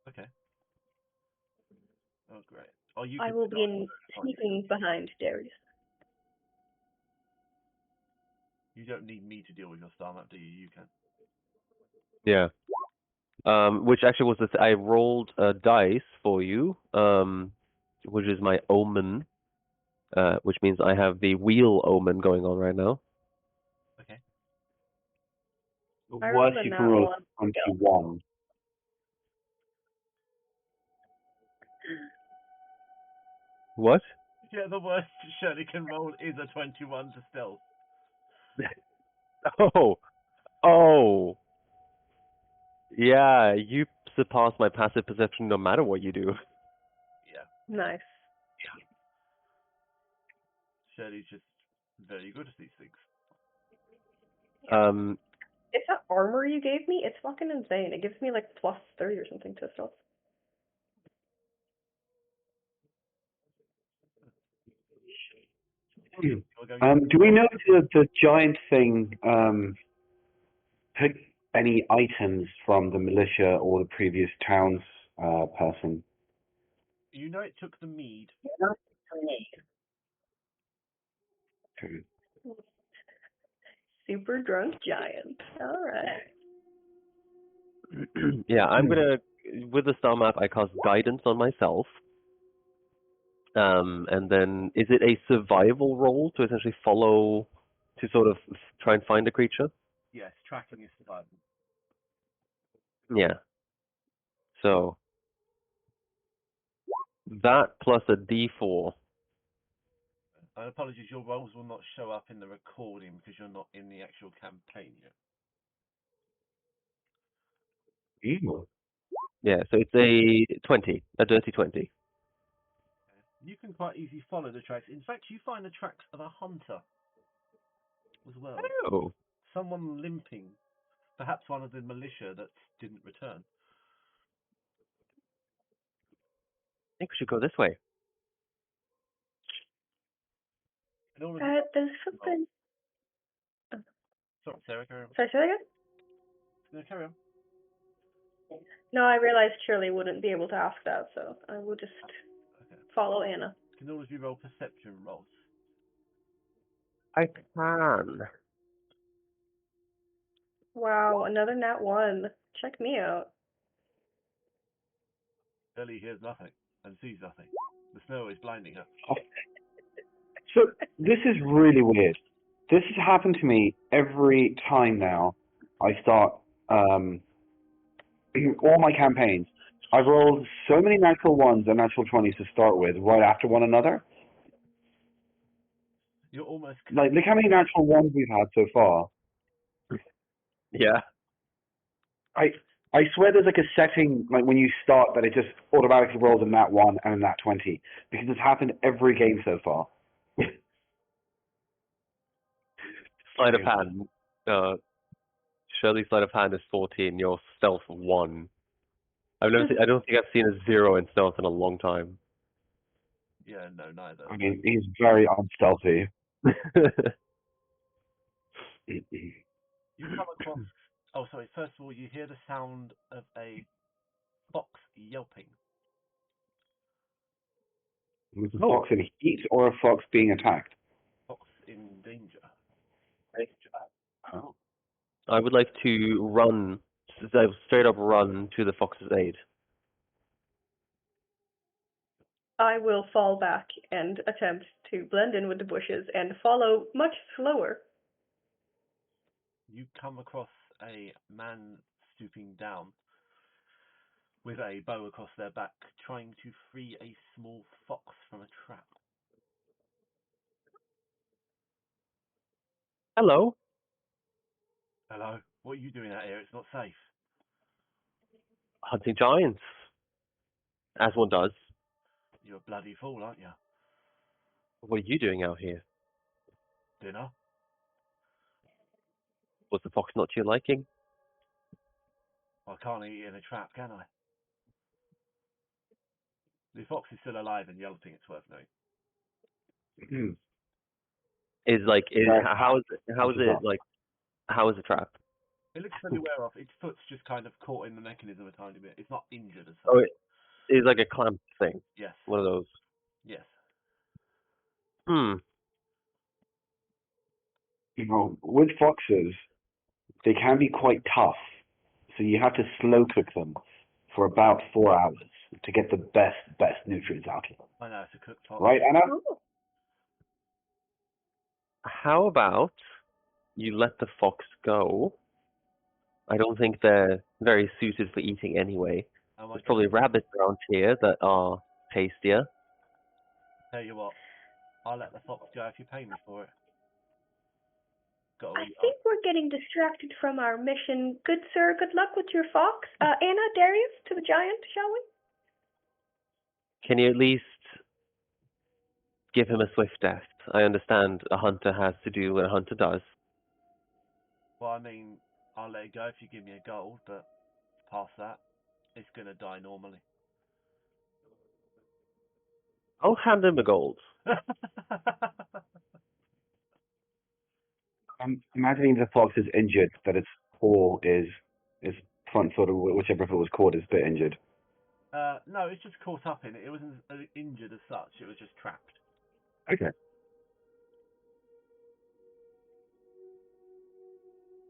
Okay. Oh, great. Oh, you I can will start. begin sneaking behind Darius. You don't need me to deal with your star map, do you? You can. Yeah. Which actually was I rolled a dice for you, which is my omen, which means I have the wheel omen going on right now. Okay. The I worst rolled a you nat can roll one. is 21. What? Yeah, the worst Shirley can roll is a 21 to stealth. Oh. Yeah, you surpass my passive perception no matter what you do. Yeah. Nice. Shirley's just very good at these things. It's that armor you gave me, it's fucking insane. It gives me like plus 30 or something to stealth. Do we know if the giant thing pick any items from the militia or the previous town's person? You know it took the mead. Okay. Super drunk giant. Alright. Yeah, I'm gonna, with the star map, I cast guidance on myself. And then, is it a survival roll to essentially follow, to sort of try and find a creature? Yes, tracking is survival. Yeah. So, that plus a d4. Apologies, your rolls will not show up in the recording because you're not in the actual campaign yet. Evil. Yeah, so it's a 20, a dirty 20. You can quite easily follow the tracks. In fact, you find the tracks of a hunter as well. Oh. Someone limping. Perhaps one of the militia that didn't return. I think we should go this way. There's something. Sorry, Sarah, carry on. Sorry, say that again? No, carry on. No, I realized Shirley wouldn't be able to ask that, so I will just follow Anna. Can all of you roll perception rolls? I can. Wow, another nat 1. Check me out. Ellie hears nothing and sees nothing. The snow is blinding her. So this is really weird. This has happened to me every time now. I start all my campaigns. I've rolled so many natural ones and natural 20s to start with, right after one another. You're almost Like, look how many natural ones we've had so far. Yeah. I swear there's like a setting, like when you start, that it just automatically rolls a nat 1 and a nat 20, because it's happened every game so far. Sleight of hand. Shirley's sleight of hand is 14. Your stealth 1. I don't think I've seen a 0 in stealth in a long time. Yeah, no, neither. I mean, he's very unstealthy. You come across. Oh, sorry. First of all, you hear the sound of a fox yelping. Was a fox in heat or a fox being attacked? Fox in danger. Oh. I would like to run, straight up run to the fox's aid. I will fall back and attempt to blend in with the bushes and follow much slower. You come across a man stooping down with a bow across their back, trying to free a small fox from a trap. Hello. Hello, what are you doing out here? It's not safe. Hunting giants. As one does. You're a bloody fool, aren't you? What are you doing out here? Dinner? Was the fox not to your liking? I can't eat it in a trap, can I? The fox is still alive and yelping, it's worth knowing. How is the trap? It looks fairly well off. Its foot's just kind of caught in the mechanism a tiny bit. It's not injured as such. Oh, it is like a clamp thing. Yes. One of those. Yes. With foxes, they can be quite tough, so you have to slow cook them for about 4 hours to get the best nutrients out of them. I know, it's a cooked fox. Right, Anna? How about you let the fox go? I don't think they're very suited for eating anyway. There's probably rabbits around here that are tastier. Tell you what, I'll let the fox go if you pay me for it. I think we're getting distracted from our mission. Good sir, good luck with your fox. Anna, Darius, to the giant, shall we? Can you at least give him a swift death? I understand a hunter has to do what a hunter does. Well, I mean, I'll let it go if you give me a gold, but past that, it's going to die normally. I'll hand him a gold. I'm imagining the fox is injured, that its paw is front foot, or whichever foot was caught, is a bit injured. No, it's just caught up in it. It wasn't injured as such. It was just trapped. Okay.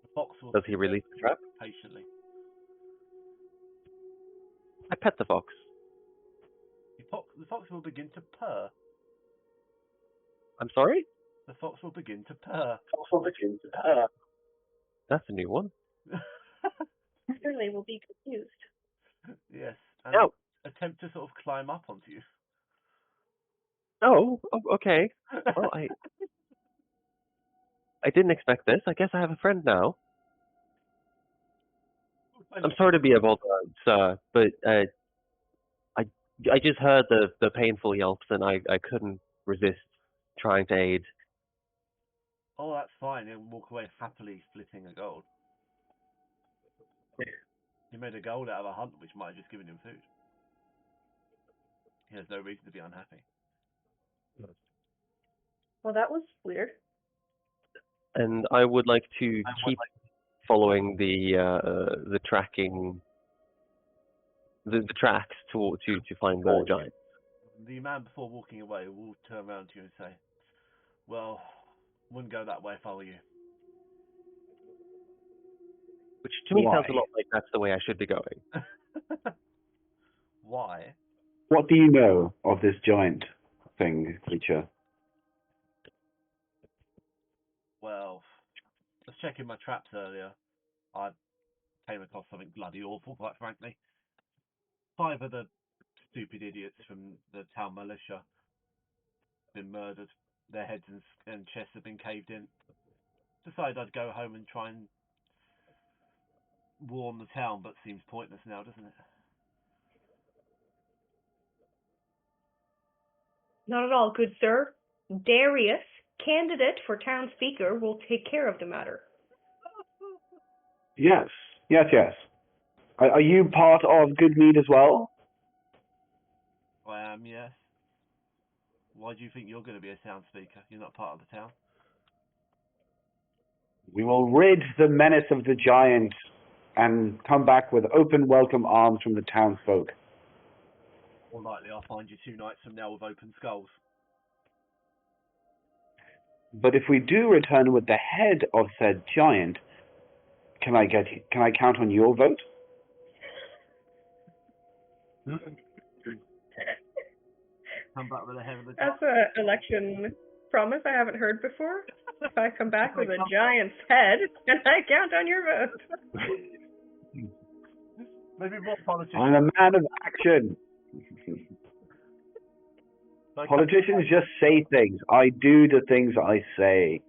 The fox will Does he release the trap? patiently. I pet the fox. The fox will begin to purr. I'm sorry? The fox will begin to purr. That's a new one. Surely we'll be confused. Yes, and No. attempt to sort of climb up onto you. Oh, okay. Well, I didn't expect this. I guess I have a friend now. I'm sorry to be a bother, sir, but I just heard the painful yelps and I couldn't resist trying to aid. Oh, that's fine. He'll walk away happily splitting a gold. He made a gold out of a hunt which might have just given him food. He has no reason to be unhappy. Well, that was weird. And I would like to keep following the tracking the tracks to find the giant. The man, before walking away, will turn around to you and say, "Well, wouldn't go that way if I were you." Which to me sounds a Why? lot like that's the way I should be going. Why? What do you know of this giant creature? Well, I was checking my traps earlier. I came across something bloody awful, quite frankly. 5 of the stupid idiots from the town militia been murdered. Their heads and chests have been caved in. Decided I'd go home and try and warm the town, but seems pointless now, doesn't it? Not at all, good sir. Darius, candidate for town speaker, will take care of the matter. Yes. Are you part of Good Mead as well? I am, yes. Why do you think you're going to be a town speaker? You're not part of the town. We will rid the menace of the giant and come back with open welcome arms from the townsfolk. More likely I'll find you 2 nights from now with open skulls. But if we do return with the head of said giant, can I count on your vote? Come back with a head of the That's an election promise I haven't heard before. If I come back with a giant's head, and I count on your vote. Maybe more politicians. I'm a man of action. Politicians just say things. I do the things I say.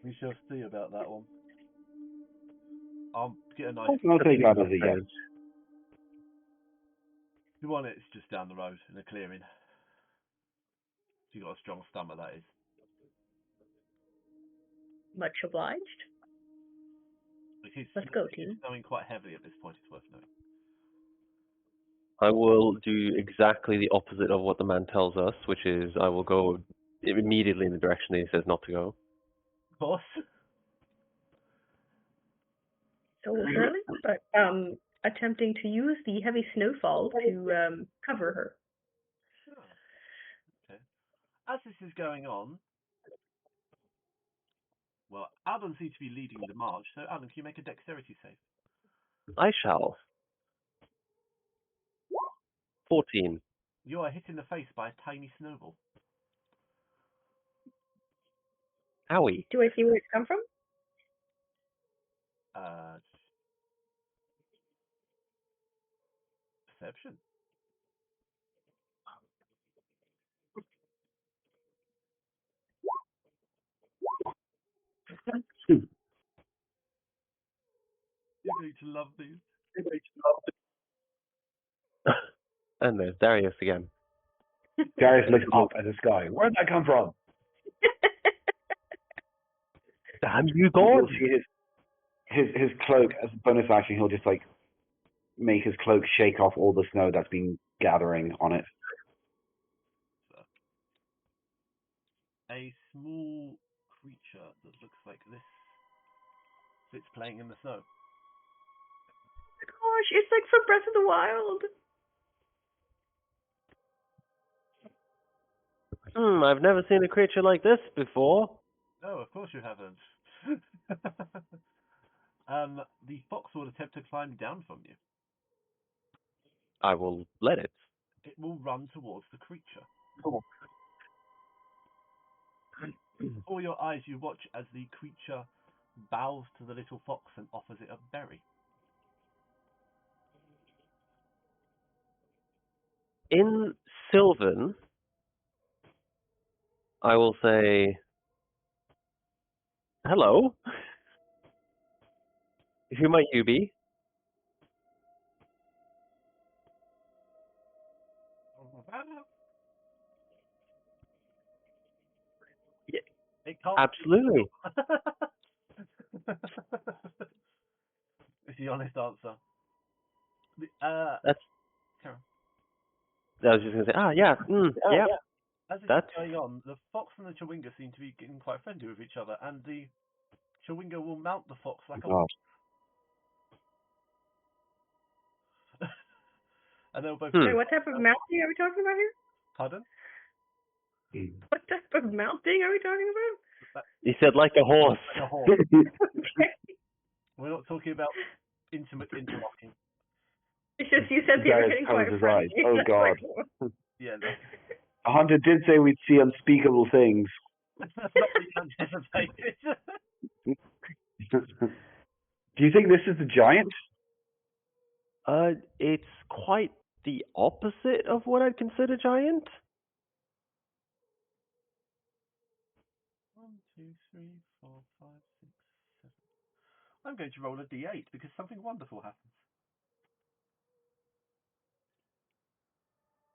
We shall see about that one. I'll get a nice. I'll take that as a yes. You want it? It's just down the road in a clearing. You got a strong stomach, that is. Much obliged. Let's go, team. It's snowing quite heavily at this point. It's worth noting. I will do exactly the opposite of what the man tells us, which is I will go immediately in the direction that he says not to go. Of course. So will Shirley, but attempting to use the heavy snowfall to cover her. Oh, okay. As this is going on, well, Adam seems to be leading the march, so Adam, can you make a dexterity save? I shall. 14. You are hit in the face by a tiny snowball. Owie. Do I see where it's come from? Perception. You're going to love these. And there's Darius again. Darius looks up at the sky. Where'd that come from? Damn you, You'll God! see his cloak as a bonus action. He'll just like make his cloak shake off all the snow that's been gathering on it. A small creature that looks like this sits playing in the snow. Gosh, it's like from Breath of the Wild. I've never seen a creature like this before. No, of course you haven't. The fox will attempt to climb down from you. I will let it. It will run towards the creature. Before your eyes, you watch as the creature bows to the little fox and offers it a berry. In Sylvan, I will say, hello. Who might you be? It can't. Absolutely. It's the honest answer. That's. Karen. I was just going to say, yeah, yeah. As it's going on, the fox and the Chewinga seem to be getting quite friendly with each other, and the Chewinga will mount the fox like a wolf. And they'll both. Wait, what type of mounting are we talking about here? Pardon? What type of mounting are we talking about? He said like a horse. Like a horse. Okay. We're not talking about intimate interlocking. It's just you said they were getting quite friendly. Oh God. Yeah. No. A hunter did say we'd see unspeakable things. That's not what you anticipated. Do you think this is the giant? It's quite the opposite of what I'd consider giant. 1, 2, 3, 4, 5, 6, 7. I'm going to roll a d8 because something wonderful happens.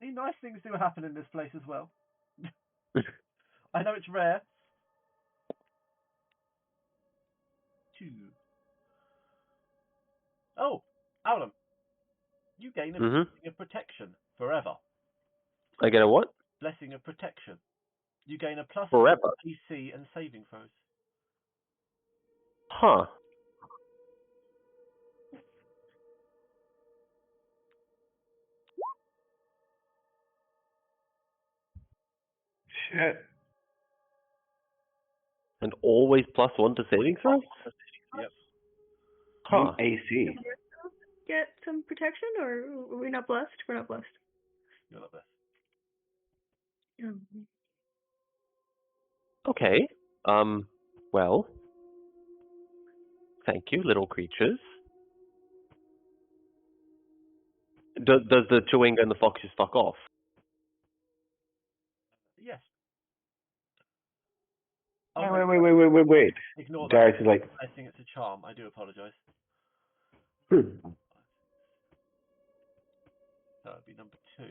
See, nice things do happen in this place as well. I know it's rare. 2. Oh, Alan, you gain a blessing of protection forever. I get a what? Blessing of protection. You gain a plus Forever. DC and saving throws. Huh. Shit. And always +1 to saving throw? Yep. Huh. AC. Get some protection, or are we not blessed? We're not blessed. You're not blessed. Okay. Well, thank you, little creatures. Does the chewinga and the foxes fuck off? Yes. Oh, Wait, no, wait, wait, wait, wait, wait. ignore that. Darius is like, I think it's a charm. I do apologise. hmm. That would be number 2.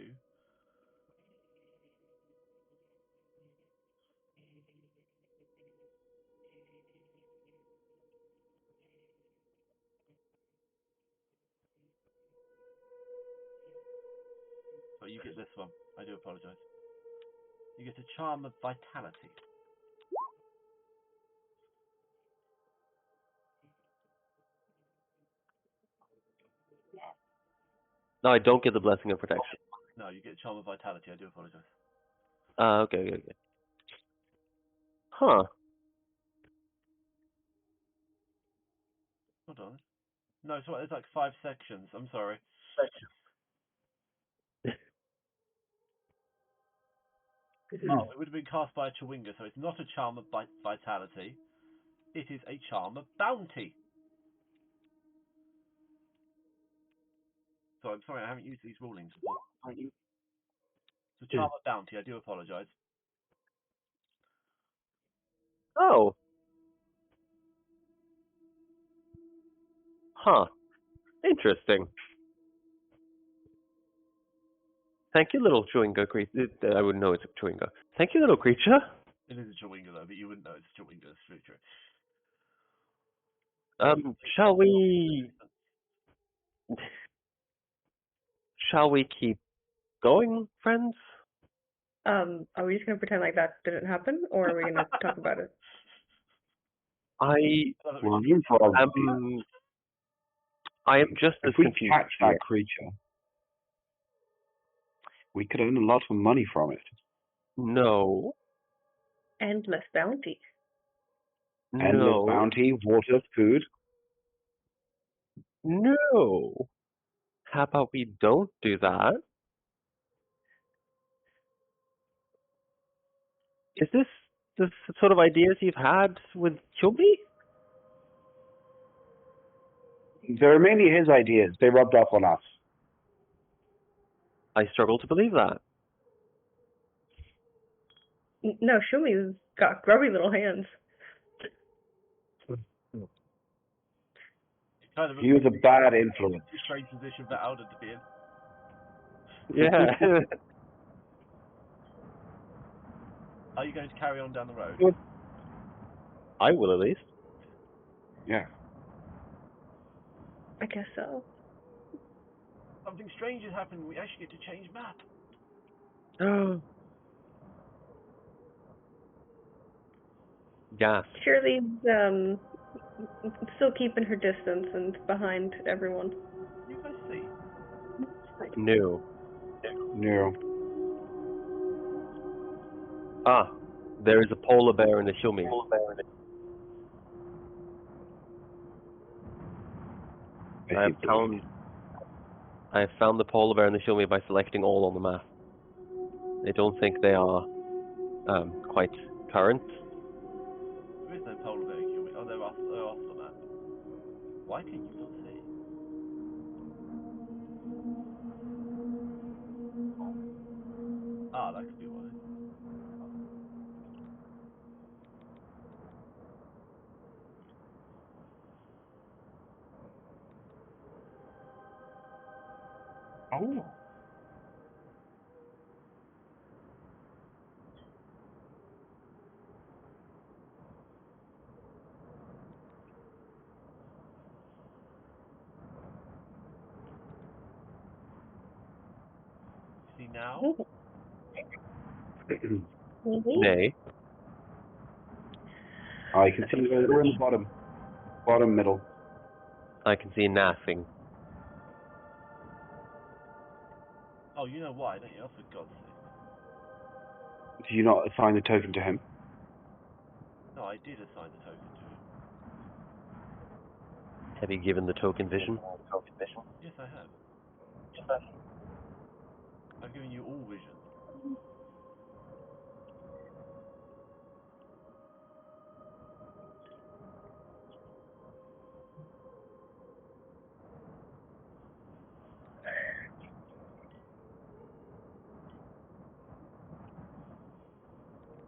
But you get this one. I do apologise. You get a charm of vitality. No, I don't get the blessing of protection. No, you get a charm of vitality. I do apologise. Okay. Huh. Hold on. No, it's like 5 sections. I'm sorry. Oh, it would have been cast by a chewinga, so it's not a charm of vitality. It is a charm of bounty. So I'm sorry, I haven't used these rulings before. It's a charm of bounty. I do apologise. Oh. Huh. Interesting. Thank you, little chewinga creature. I wouldn't know it's a chewinga. Thank you, little creature. It is a chewinga though, but you wouldn't know it's a chewinga. It's very true. Shall we? Shall we keep going, friends? Are we just gonna pretend like that didn't happen, or are we gonna talk about it? I Well, you I am just as if we confused. catch that creature, we could earn a lot of money from it. No. Endless bounty. Endless bounty, water, food. No. How about we don't do that? Is this the sort of ideas you've had with Chubby? They're mainly his ideas. They rubbed off on us. I struggle to believe that. No, Shumi's got grubby little hands. Kind of He was a bad influence. a strange position for Alden to be in. Yeah. Are you going to carry on down the road? I will at least. Yeah. I guess so. Something strange has happened. We actually get to change map. Gas. Shirley's still keeping her distance and behind everyone. You guys see? No. No. Ah, there is a polar bear in the Shumi. I have found the polar bear in the Shumi by selecting all on the map. I don't think they are quite current. There is no polar bear here. Oh, they're off the map. Why can you not see? Ah, that could be why. Oh. See now? Nay. I can see we're in the bottom middle. I can see nothing. Oh, you know why, don't you? Oh, for God's sake. Do you not assign the token to him? No, I did assign the token to him. Have you given the token vision? Yes, I have. I've given you all vision.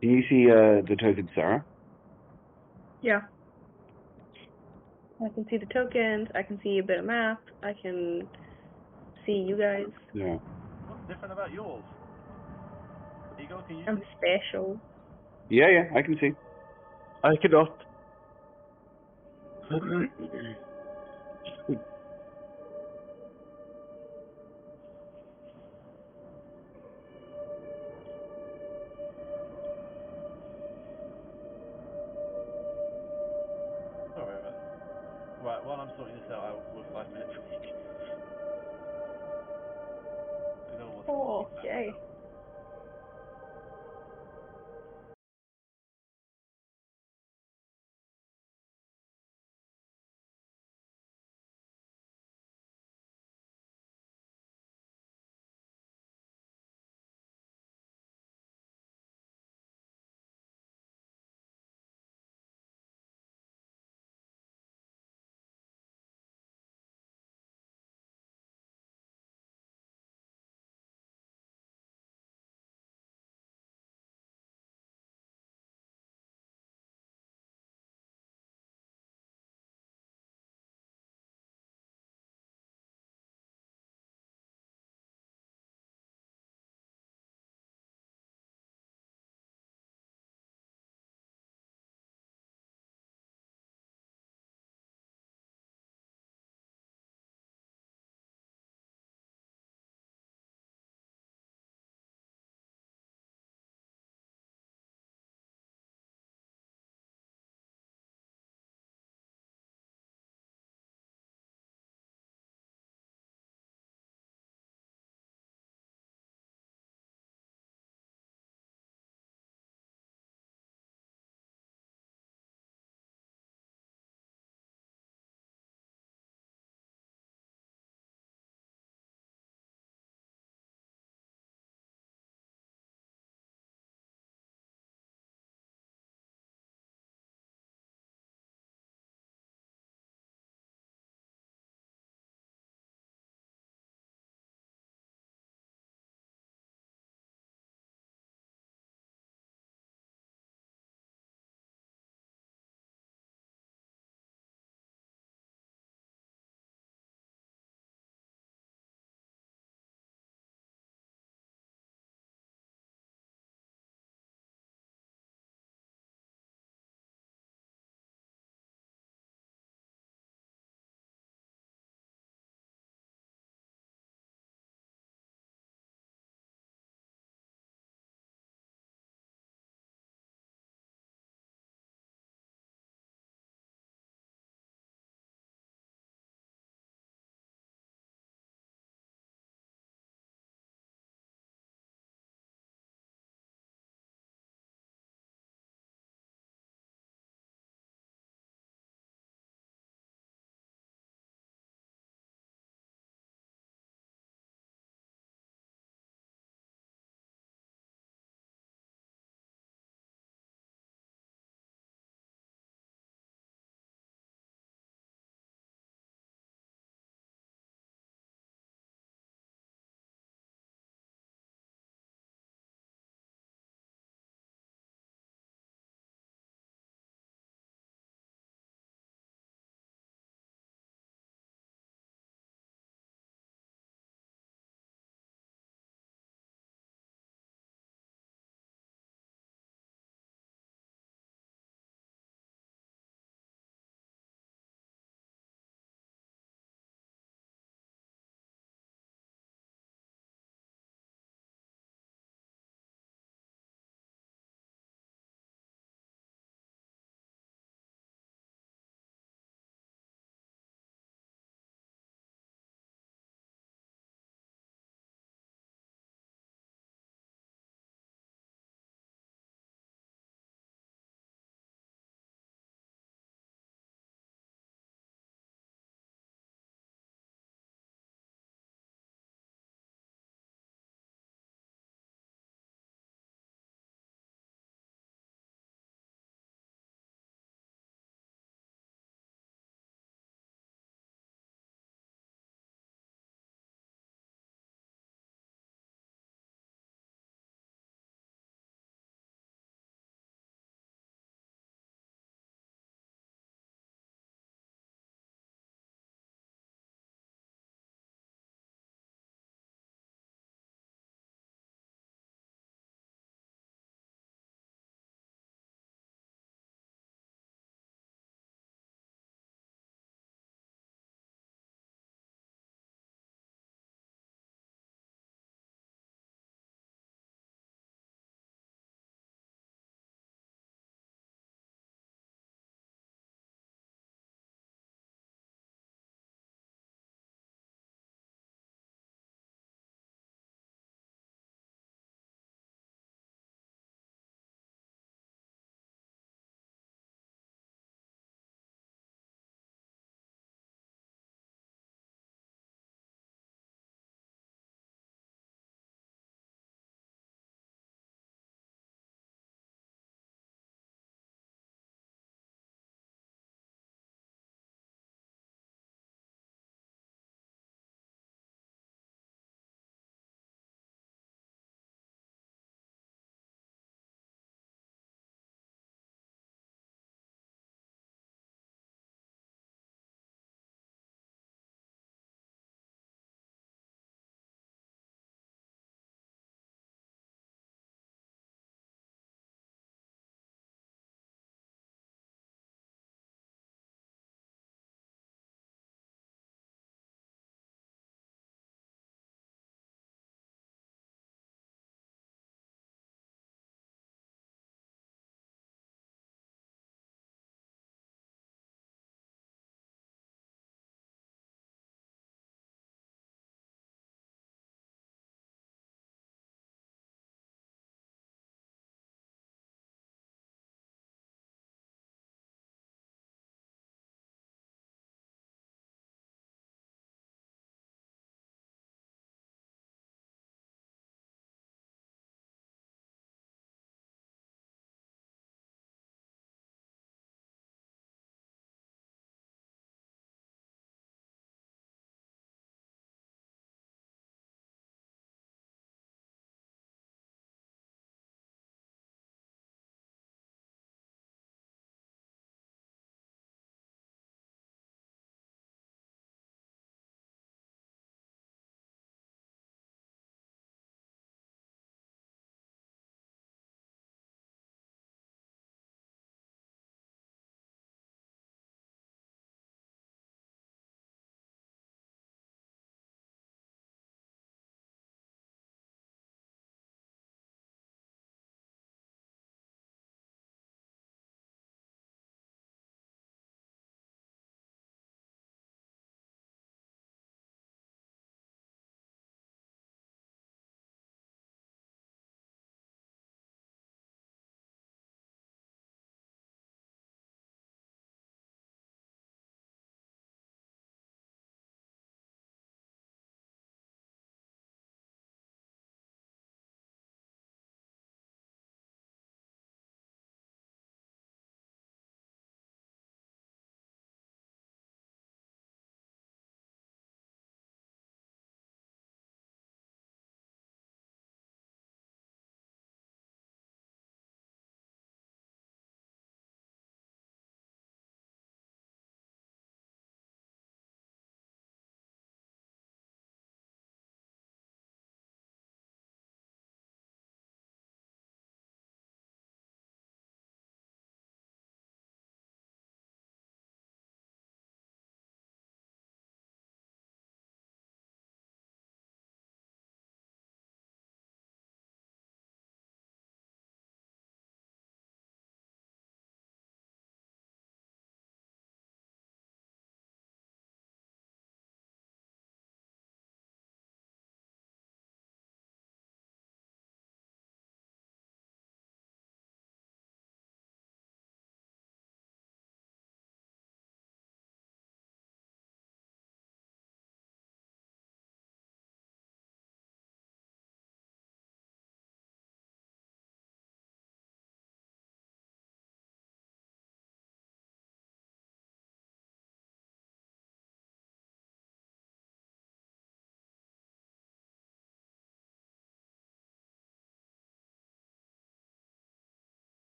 Can you see the token Sarah? Yeah. I can see the tokens. I can see a bit of map. I can see you guys. Yeah. What's different about yours? Eagle, can you I'm see? special. Yeah, I can see. I cannot. Sorry about that. Right, while I'm sorting this out, we're 5 minutes from each. No one wants to Oh, keep that yay. up.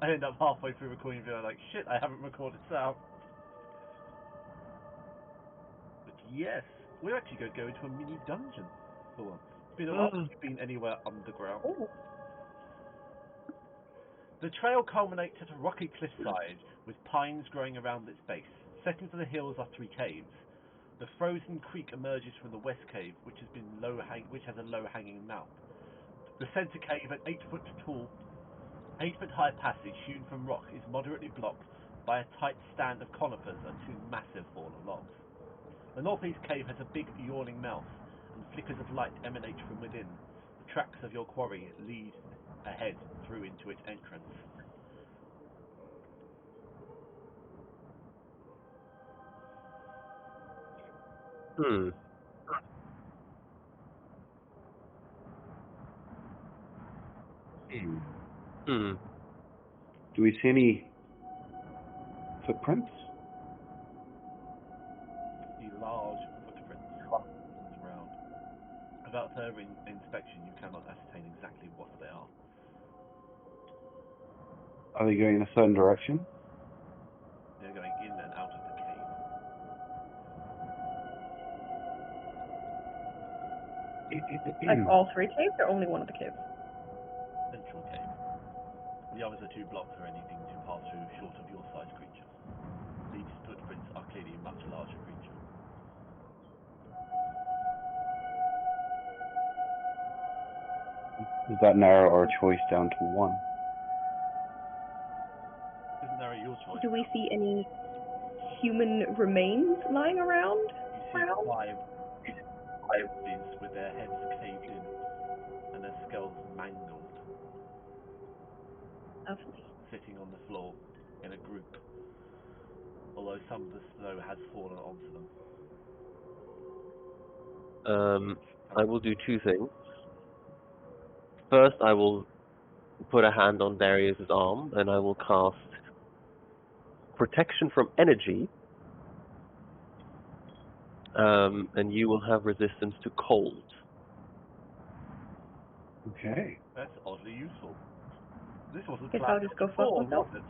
I end up halfway through recording a video like, shit, I haven't recorded sound. But yes, we're actually going to go into a mini dungeon for once. It's been a while since you've been anywhere underground. Oh. The trail culminates at a rocky cliffside with pines growing around its base. Set into the hills are 3 caves. The frozen creek emerges from the west cave, which has a low-hanging mouth. The center cave, an 8-foot-high passage hewn from rock, is moderately blocked by a tight stand of conifers and 2 massive fallen logs. The northeast cave has a big yawning mouth, and flickers of light emanate from within. The tracks of your quarry lead ahead through into its entrance. Do we see any footprints? The large footprints around. Without further inspection, you cannot ascertain exactly what they are. Are they going in a certain direction? They're going in and out of the cave. Like all 3 caves or only one of the caves? Central cave. The others are 2 blocks or anything to pass through short of your size creature. These footprints are clearly a much larger creature. Does that narrow our choice down to 1? Doesn't narrow your choice. Do we see any human remains lying around? You see 5 beings with their heads caved in and their skulls mangled, Lovely. sitting on the floor in a group, although some of the snow has fallen onto them. I will do 2 things. First, I will put a hand on Darius's arm, and I will cast protection from energy, and you will have resistance to cold. Okay. That's oddly useful. This wasn't Guess planned I'll just go at fuck all, myself. was it?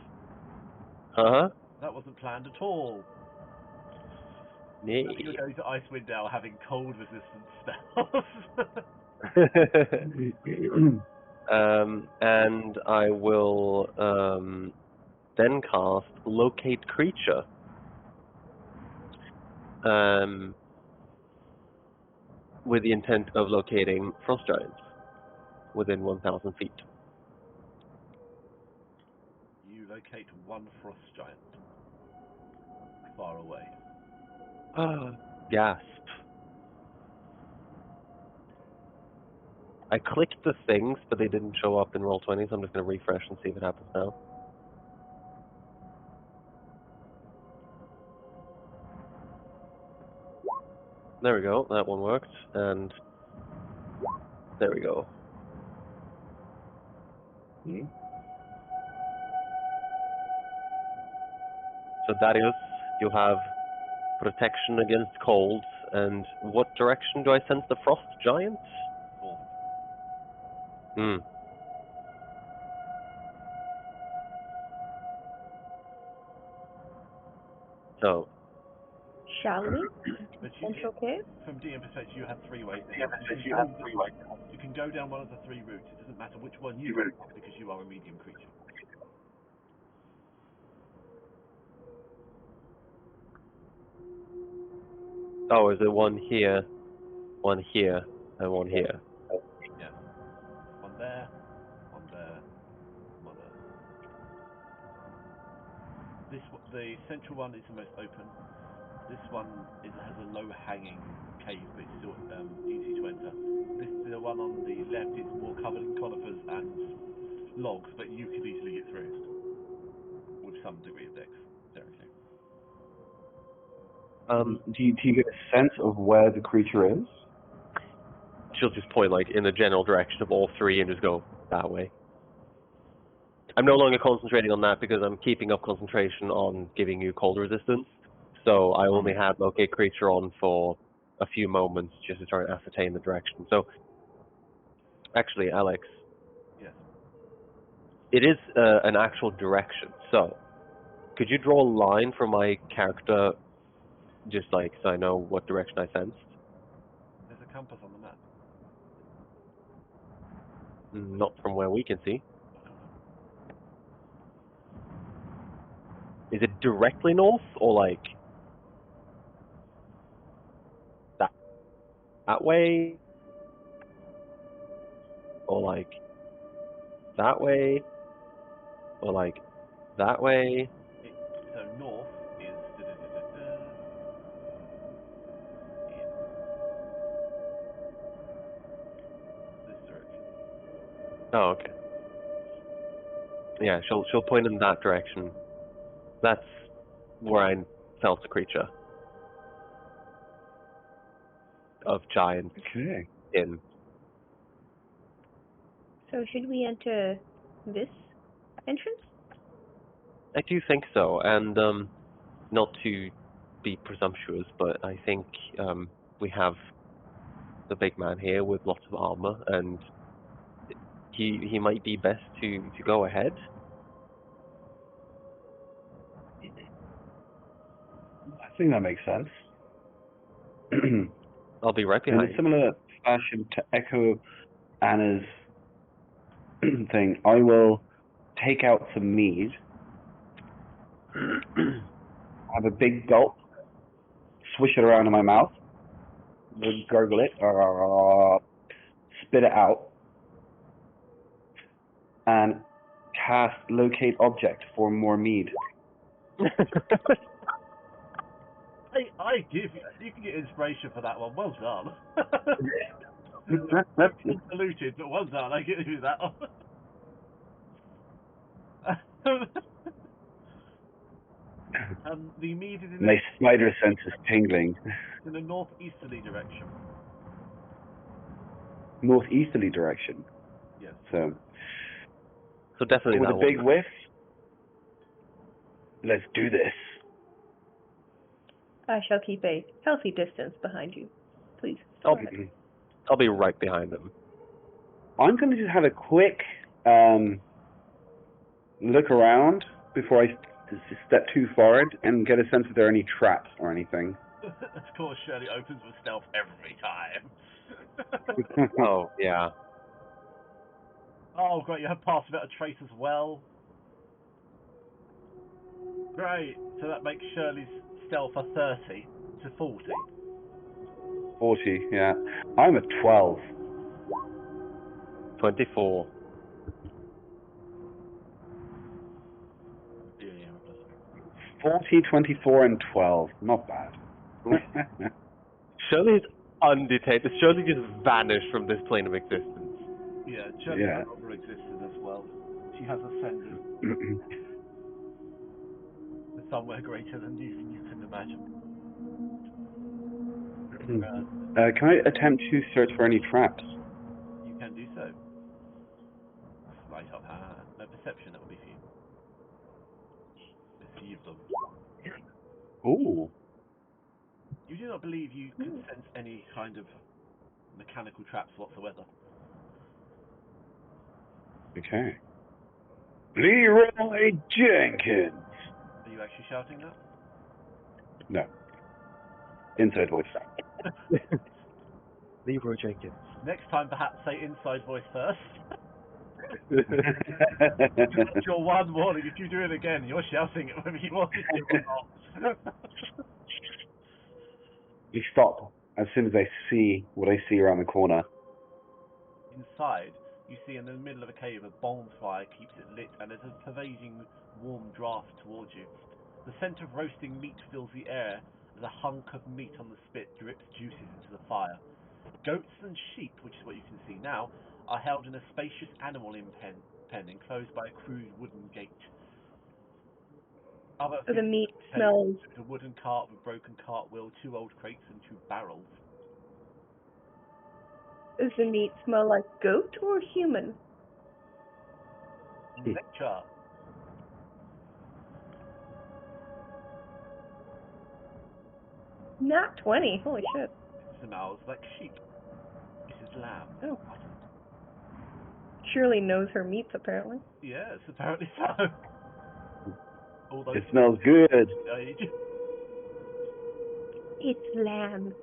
Uh-huh. That wasn't planned at all. Nee. You're going to Icewind Dale having cold resistance spells. And I will then cast Locate Creature. With the intent of locating frost giants within 1,000 feet. You locate 1 frost giant far away. Gasp. I clicked the things, but they didn't show up in Roll20, so I'm just going to refresh and see if it happens now. There we go, that one worked, and there we go. So Darius, you have protection against cold, and what direction do I sense the frost giant? North. So. Shall we? Central cave? From DM perspective, you have 3 ways. You can go down one of the 3 routes. It doesn't matter which one you go, because you are a medium creature. Oh, is it one here, and one here? Yeah. One there, one there, one there. The central one is the most open. This one has a low-hanging cave, but it's still easy to enter. The one on the left is more covered in conifers and logs, but you could easily get through with some degree of dexterity. Do you get a sense of where the creature is? She'll just point like in the general direction of all 3 and just go that way. I'm no longer concentrating on that because I'm keeping up concentration on giving you cold resistance. So I only had Locate Creature on for a few moments just to try and ascertain the direction. So, actually, Alex. Yes. it is an actual direction. So, could you draw a line from my character, just like so I know what direction I sensed? There's a compass on the map. Not from where we can see. Is it directly north or like that way? Or like that way? Or like that way? So north is in this direction. Oh, okay. Yeah, she'll point in that direction. That's where I felt the creature of giant Okay. in. So should we enter this entrance? I do think so, and not to be presumptuous, but I think we have the big man here with lots of armor, and he might be best to go ahead. I think that makes sense. In I'll be right a behind. similar fashion to echo Anna's thing, I will take out some mead, have a big gulp, swish it around in my mouth, gargle it, spit it out, and cast locate object for more mead. I give you can get inspiration for that one. Well done. Polluted, but well done. I give you that one. The mead is My spider sense is tingling. in a northeasterly direction. Northeasterly direction. Yes. So definitely with that a big one. whiff, let's do this. I shall keep a healthy distance behind you. Please. I'll be right behind him. I'm going to just have a quick look around before I step too forward and get a sense if there are any traps or anything. Of course, Shirley opens with stealth every time. Oh yeah. Oh, great, you have passed without a trace as well. Great, so that makes Shirley's stealth a 30 to 40. 40, yeah. I'm at 12. 24. Yeah, 40, 24, and 12. Not bad. Shirley's undetected. Shirley just vanished from this plane of existence. yeah, Shirley Yeah. no longer existed as well. She has ascended to somewhere greater than even you can imagine. Can I attempt to search for any traps? You can do so. Sleight of hand. No perception, that will be for you. Deceive them. Ooh. You do not believe you can sense any kind of mechanical traps whatsoever. Okay. Leroy Jenkins. Are you actually shouting that? No. Inside voice. Leroy Jenkins. Next time, perhaps say inside voice first. That's your one warning. If you do it again, you're shouting it whether you want to or not. You stop as soon as I see what I see around the corner. Inside, you see in the middle of a cave a bonfire keeps it lit, and there's a pervading warm draft towards you. The scent of roasting meat fills the air as a hunk of meat on the spit drips juices into the fire. Goats and sheep, which is what you can see now, are held in a spacious animal pen enclosed by a crude wooden gate. Other So the things meat pen smells. include a wooden cart with broken cartwheel, 2 old crates, and 2 barrels. Does the meat smell like goat or human? Nature. Not 20. Holy shit. It smells like sheep. This is lamb. Oh. Surely knows her meats, apparently. Yes, apparently so. All those It smells good. age. It's lamb.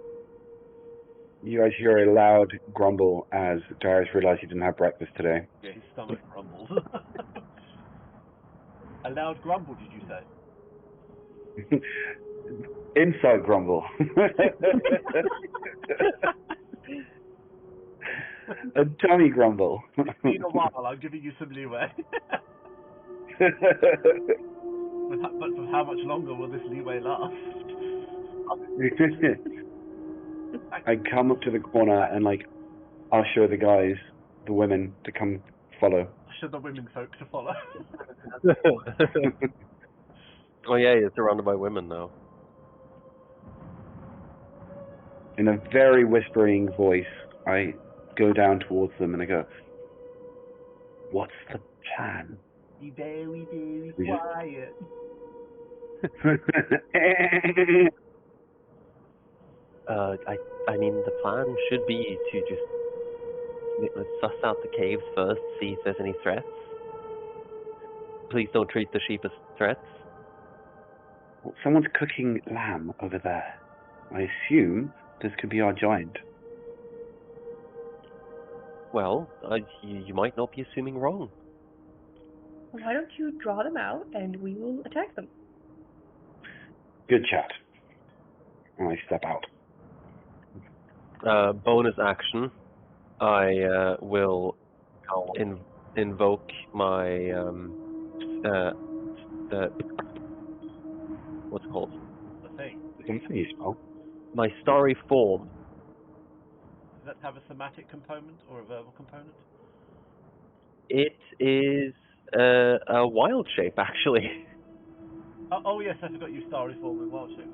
You guys hear a loud grumble as Darius realized he didn't have breakfast today. Yeah, his stomach grumbles. A loud grumble, did you say? Inside grumble. A tummy grumble. It's been a while, I'm giving you some leeway. But for how much longer will this leeway last? I come up to the corner and like usher the guys, the women, to come follow. Should the women folk to follow? Oh yeah, you're surrounded by women now. In a very whispering voice, I go down towards them and I go, "What's the plan?" Be very, very We just- quiet. I mean, the plan should be to just suss out the caves first, see if there's any threats. Please don't treat the sheep as threats. Well, someone's cooking lamb over there. I assume this could be our giant. Well, you might not be assuming wrong. Why don't you draw them out and we will attack them? Good chat. And I step out. Bonus action, I will invoke my what's it called? The thing. Something you spell. My starry form. Does that have a somatic component or a verbal component? It is a wild shape, actually. Oh yes, I forgot you starry form in wild shape.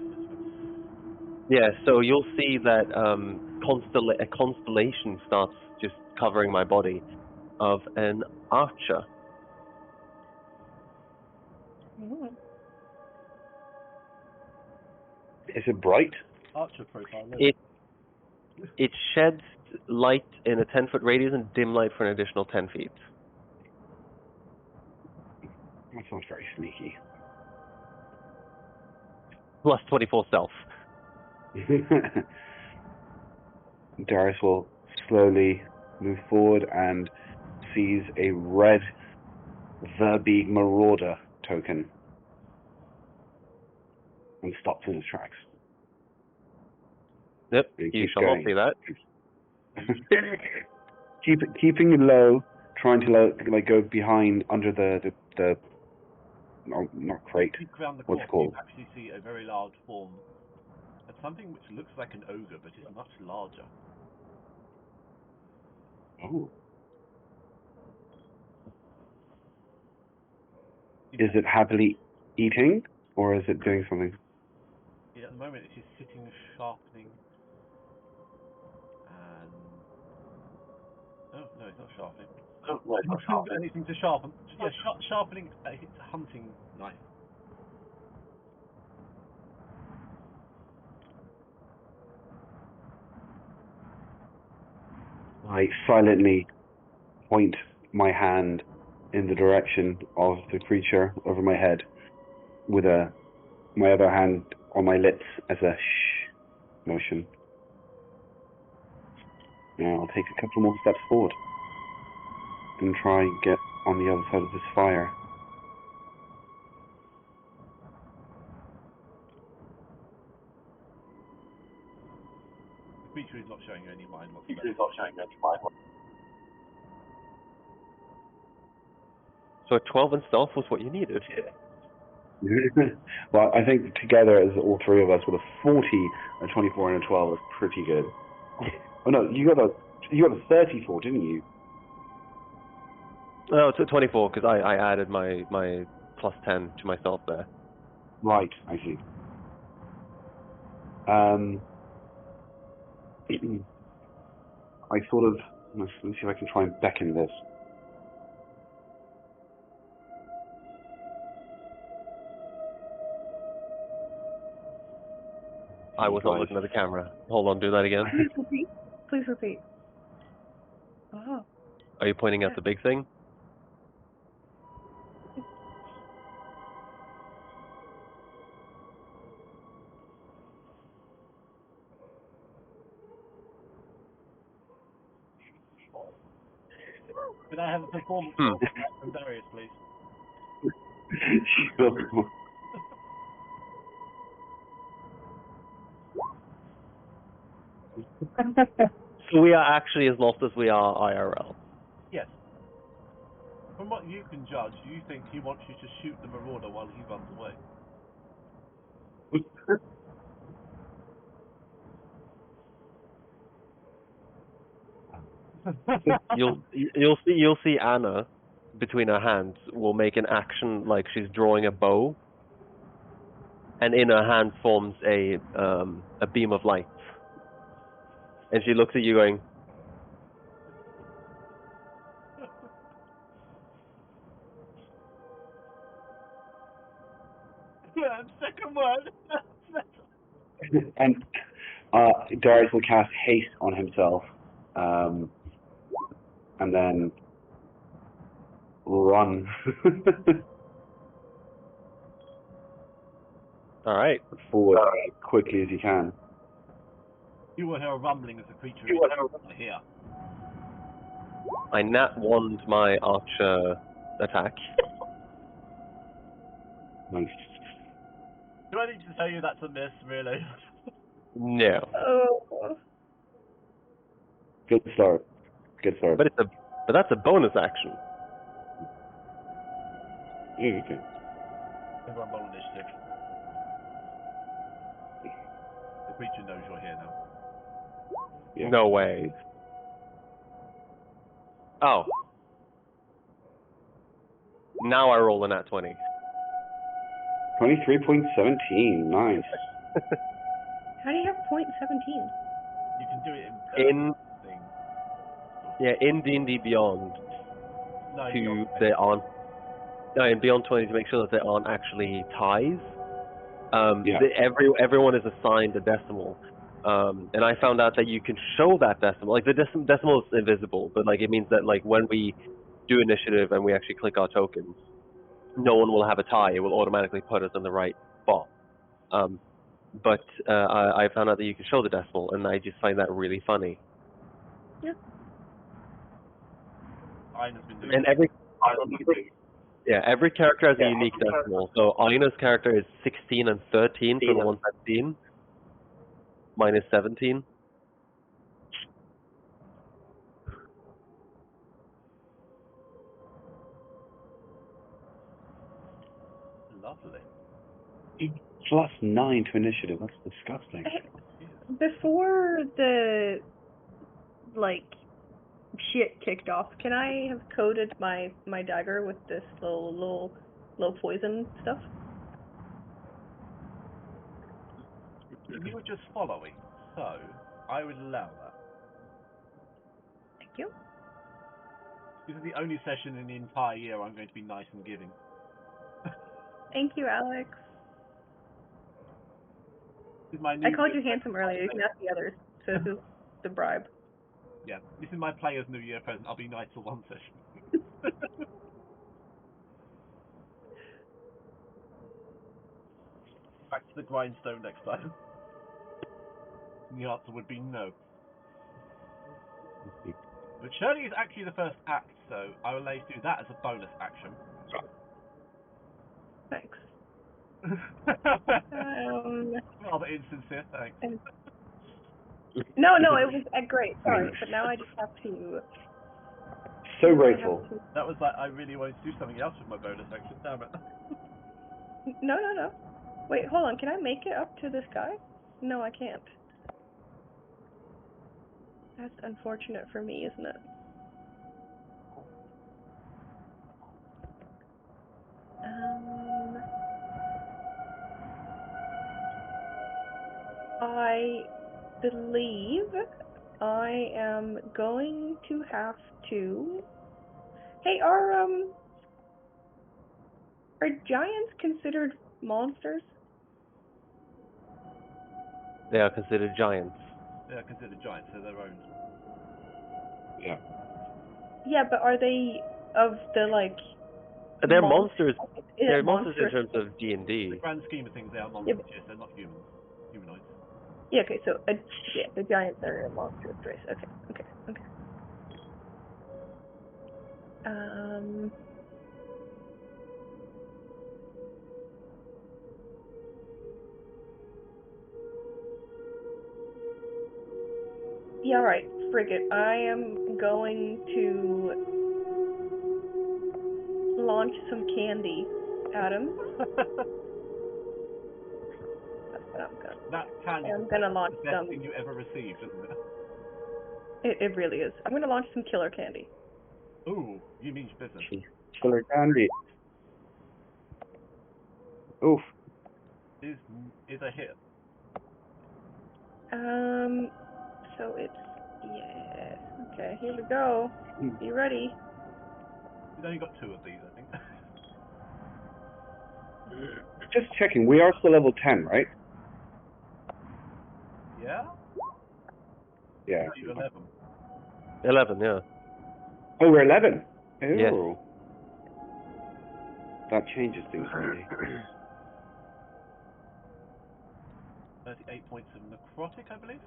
Yeah, so you'll see that a constellation starts just covering my body of an archer. Mm. Is it bright? Archer profile. No. It sheds light in a 10-foot radius and dim light for an additional 10 feet. That sounds very sneaky. Plus 24 stealth. Darius will slowly move forward and sees a red Verbeeg Marauder token and stops in his tracks. Yep, And you keeps shall not going. see that. Keeping it low, trying to like go behind under the not crate. Peek around the What's corner, it called? you actually see a very large form of something which looks like an ogre, but is much larger. Oh. Is it happily eating, or is it doing something? Yeah, at the moment, it's just sitting sharpening. And oh no, it's not sharpening. Oh, no, it's not sharpening. Anything to sharpen? Yeah, sharpening. It's a hunting knife. I silently point my hand in the direction of the creature over my head, with my other hand on my lips as a shh motion. Now I'll take a couple more steps forward and try and get on the other side of this fire. The creature is not showing you any mind whatsoever. So a 12 in stealth was what you needed. Well, I think together as all three of us with a 40, a 24, and a 12 is pretty good. Oh no, you got a 34, didn't you? No, it's a 24 because I added my plus 10 to myself there. Right, I see. I sort of let's see if I can try and beckon this. I was not looking at the camera. Hold on, do that again. Please repeat. Please repeat. Oh. Are you pointing at the big thing? Could I have a performance Hmm. roll from Darius, please? So we are actually as lost as we are IRL. Yes. From what you can judge, you think he wants you to shoot the marauder while he runs away. You'll see Anna between her hands will make an action like she's drawing a bow, and in her hand forms a beam of light, and she looks at you going, Yeah, second word. And Darius will cast haste on himself, and then run "All right." forward as quickly as you can. You will hear a rumbling as the creature is here. I nat wand my archer attack. Nice. Do I need to tell you that's a miss, really? No, Oh. Good start. Good start. but that's a bonus action. Yeah, okay. Everyone roll initiative. The creature knows you're here now. Yeah. No way. Oh. Now I roll a nat 20. 23.17. Nice. How do you have .17? You can do it In thing. in D&D Beyond No, to there aren't in Beyond 20 to make sure that there aren't actually ties. Yeah. Everyone is assigned a decimal. And I found out that you can show that decimal. Like the decimal is invisible, but like it means that like when we do initiative and we actually click our tokens, no one will have a tie. It will automatically put us in the right spot. But I found out that you can show the decimal, and I just find that really funny. Yeah. Aina's been doing And every character has a unique decimal. So Aina's character is 16 and 13 for the 117, minus 17. lovely. +9 to initiative. That's disgusting. Before the shit kicked off, can I have coated my dagger with this little poison stuff? You were just following, so I would allow that. Thank you. This is the only session in the entire year I'm going to be nice and giving. Thank you, Alex. This is my I called you handsome earlier. You can ask the others. So this is the bribe. Yeah, this is my player's New Year present. I'll be nice for one session. Back to the grindstone next time. And the answer would be no. But Shirley is actually the first act, so I will let you do that as a bonus action. Thanks. Rather insincere, thanks. No, it was great. Sorry, but now I just have to. So grateful. That was like I really wanted to do something else with my bonus action. Damn it. No. Wait, hold on. Can I make it up to this guy? No, I can't. That's unfortunate for me, isn't it? I believe I am going to have to. Hey, are giants considered monsters? They are considered giants. They are considered giants, they're their own. Yeah. Yeah, but are they of the like? They're monsters. Yeah, They're monsters in terms of In D&D. the grand scheme of things, they are monsters. Yes, they're not humans. Humanoids. Yeah. Okay. So the giants are a monstrous race. Okay. Yeah, alright, frigate. I am going to launch some candy at him. That's what I'm gonna. That candy I'm is gonna launch the best some. thing you ever received, isn't it? It really is. I'm gonna launch some killer candy. Ooh, you mean business. Killer candy. Oof. Is a hit. So it's Okay, here we go. Be ready. You've only got 2 of these, I think. Just checking. We are still level 10, right? Yeah? Yeah. You're 11. 11, yeah. Oh, we're 11. Oh. Yes. That changes things slightly. 38 points of necrotic, I believe.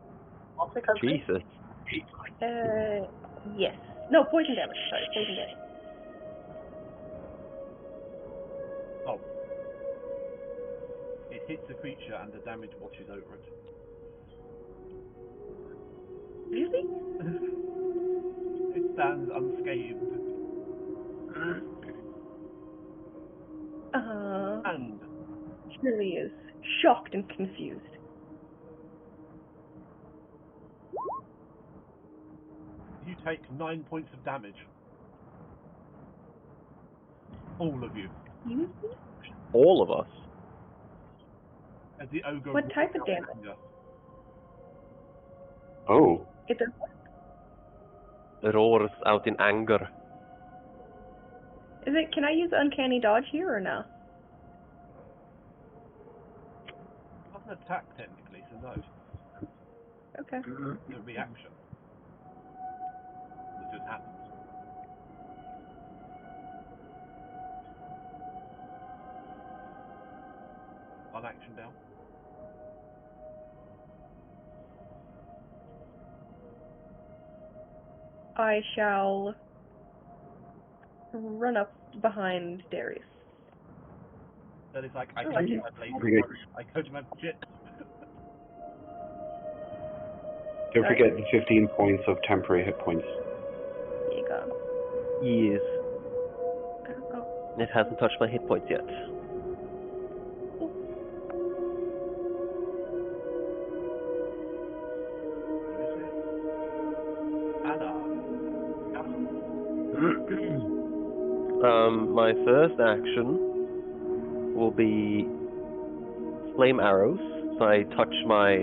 Jesus. Yes. No, poison damage. Sorry, poison damage. Oh. It hits the creature and the damage washes over it. Really? It stands unscathed. And Shirley is shocked and confused. you take 9 points of damage. All of you. All of us. As the ogre. What type of damage? Oh. It's a It roars out in anger. Is it? Can I use uncanny dodge here or no? It's not an attack technically, so no. Okay. It's a reaction. It just happens. One action down. I shall run up behind Darius. That is like, I Oh, go I to do. my blade. Okay. I go to my shit. Don't forget the 15 points of temporary hit points. There you go. Yes. Oh. It hasn't touched my hit points yet. Anna. My first action will be flame arrows. So I touch my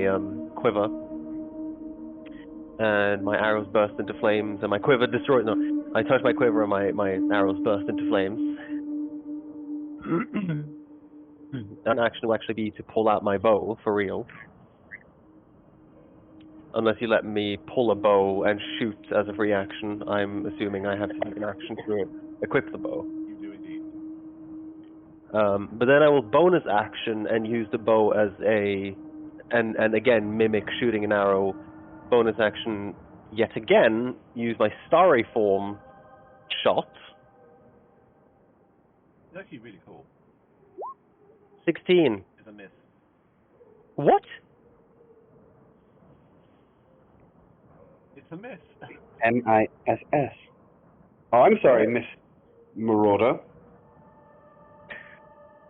quiver, and my arrows burst into flames, and my quiver destroys. No, I touch my quiver, and my arrows burst into flames. An action will actually be to pull out my bow for real. Unless you let me pull a bow and shoot as a free action, I'm assuming I have to take an action to equip the bow. You do indeed. But then I will bonus action and use the bow as and again mimic shooting an arrow. Bonus action yet again use my starry form shot. It's actually really cool. 16. It's a miss. What? It's a miss. MISS. Oh, I'm sorry, Miss Marauder.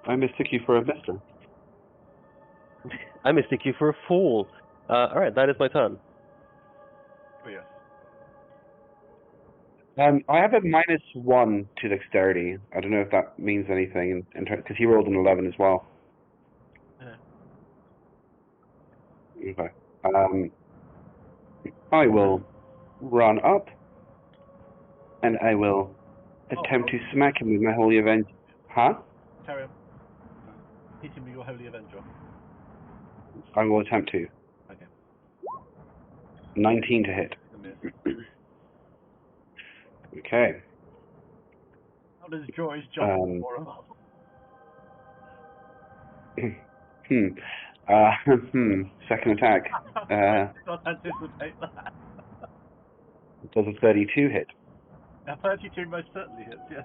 I mistook you for a mister. I mistake you for a fool. Alright, that is my turn. Oh, yes. I have a -1 to dexterity. I don't know if that means anything, because he rolled an 11 as well. Okay. I will run up, and I will attempt to smack him with my Holy Avenger. Huh? Carry on. Hit him with your Holy Avenger. I will attempt to. Okay. 19 to hit. It's a miss. Okay. How does Joy's jump for him? Second attack. Not anticipate that. Does a 32 hit? Now 32 most certainly hits, yes.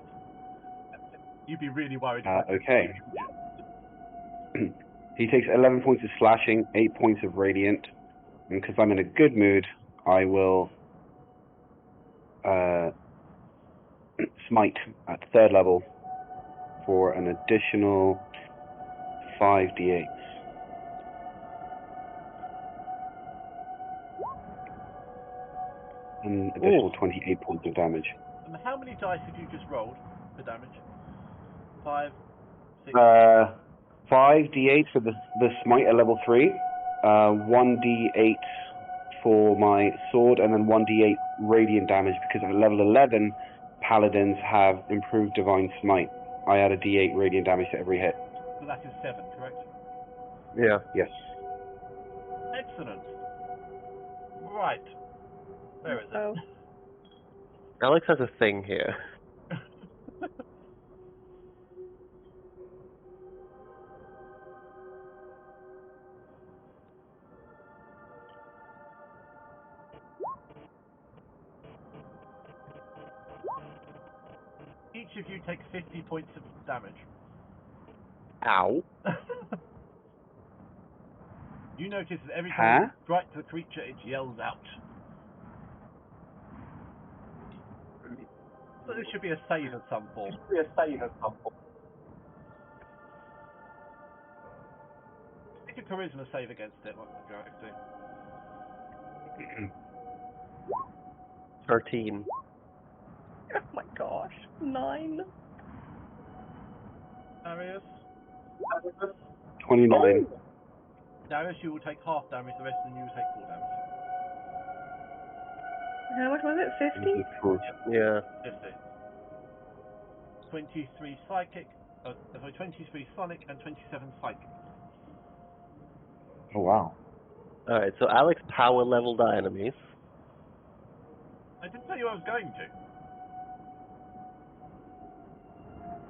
You'd be really worried. Okay. He takes 11 points of slashing, 8 points of radiant, and because I'm in a good mood, I will smite at 3rd level for an additional 5d8s. An additional 28 points of damage. And how many dice have you just rolled for damage? 5, 6. 5d8 for the smite at level 3, 1d8 for my sword, and then 1d8 radiant damage because at level 11, paladins have improved divine smite. I add a d8 radiant damage to every hit. So that is 7, correct? Yeah. Yes. Excellent. Right. Where is it? Oh. Alex has a thing here. Each of you take 50 points of damage. Ow. You notice that every time Huh? you strike the creature, it yells out. So this should be a save of some form. Make a charisma save against it, what would you like to do? 13. Oh my gosh. 9. Darius? 29. Darius, you will take half damage, the rest of you will take full damage. How much was it? 50? Yeah. 50. 23 psychic, sorry, 23 sonic and 27 psychic. Oh wow. Alright, so Alex power leveled our enemies. I didn't tell you I was going to.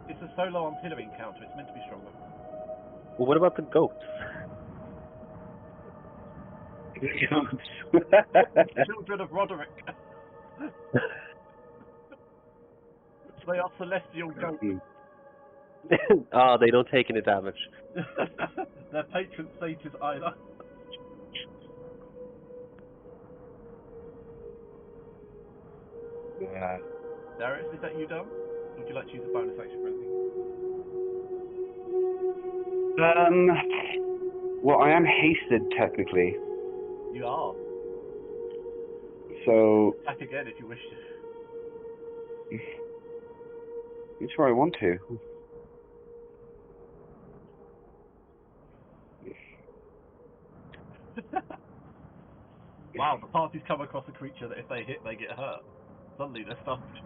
It's a solo artillery encounter, it's meant to be stronger. Well, what about the goats? Children of Roderick. They are celestial goats. They don't take any damage. Their patron saint is Isla. Darius, is that you done? Or would you like to use a bonus action for anything? Well, I am hasted technically, You are. so Attack again if you wish to. it's where I want to. Wow, the party's come across a creature that if they hit, they get hurt. Suddenly they're stumped.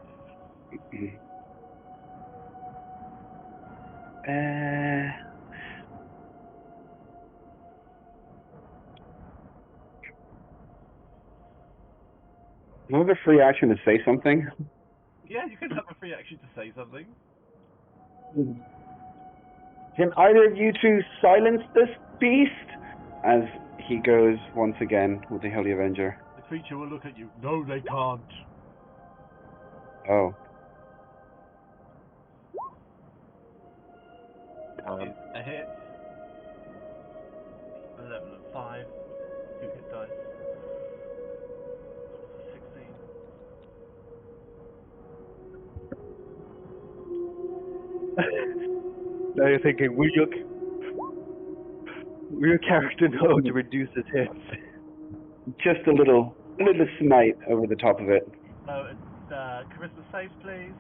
Another free action to say something. Yeah, you can have a free action to say something. Can either of you two silence this beast? As he goes once again with the Holy Avenger. The creature will look at you. No, they can't. Oh. It's a hit. 11 and 5. 2 hit dice. 16. Now you're thinking, will your character know to reduce his hits? Just a little smite over the top of it. So it's charisma saves, please.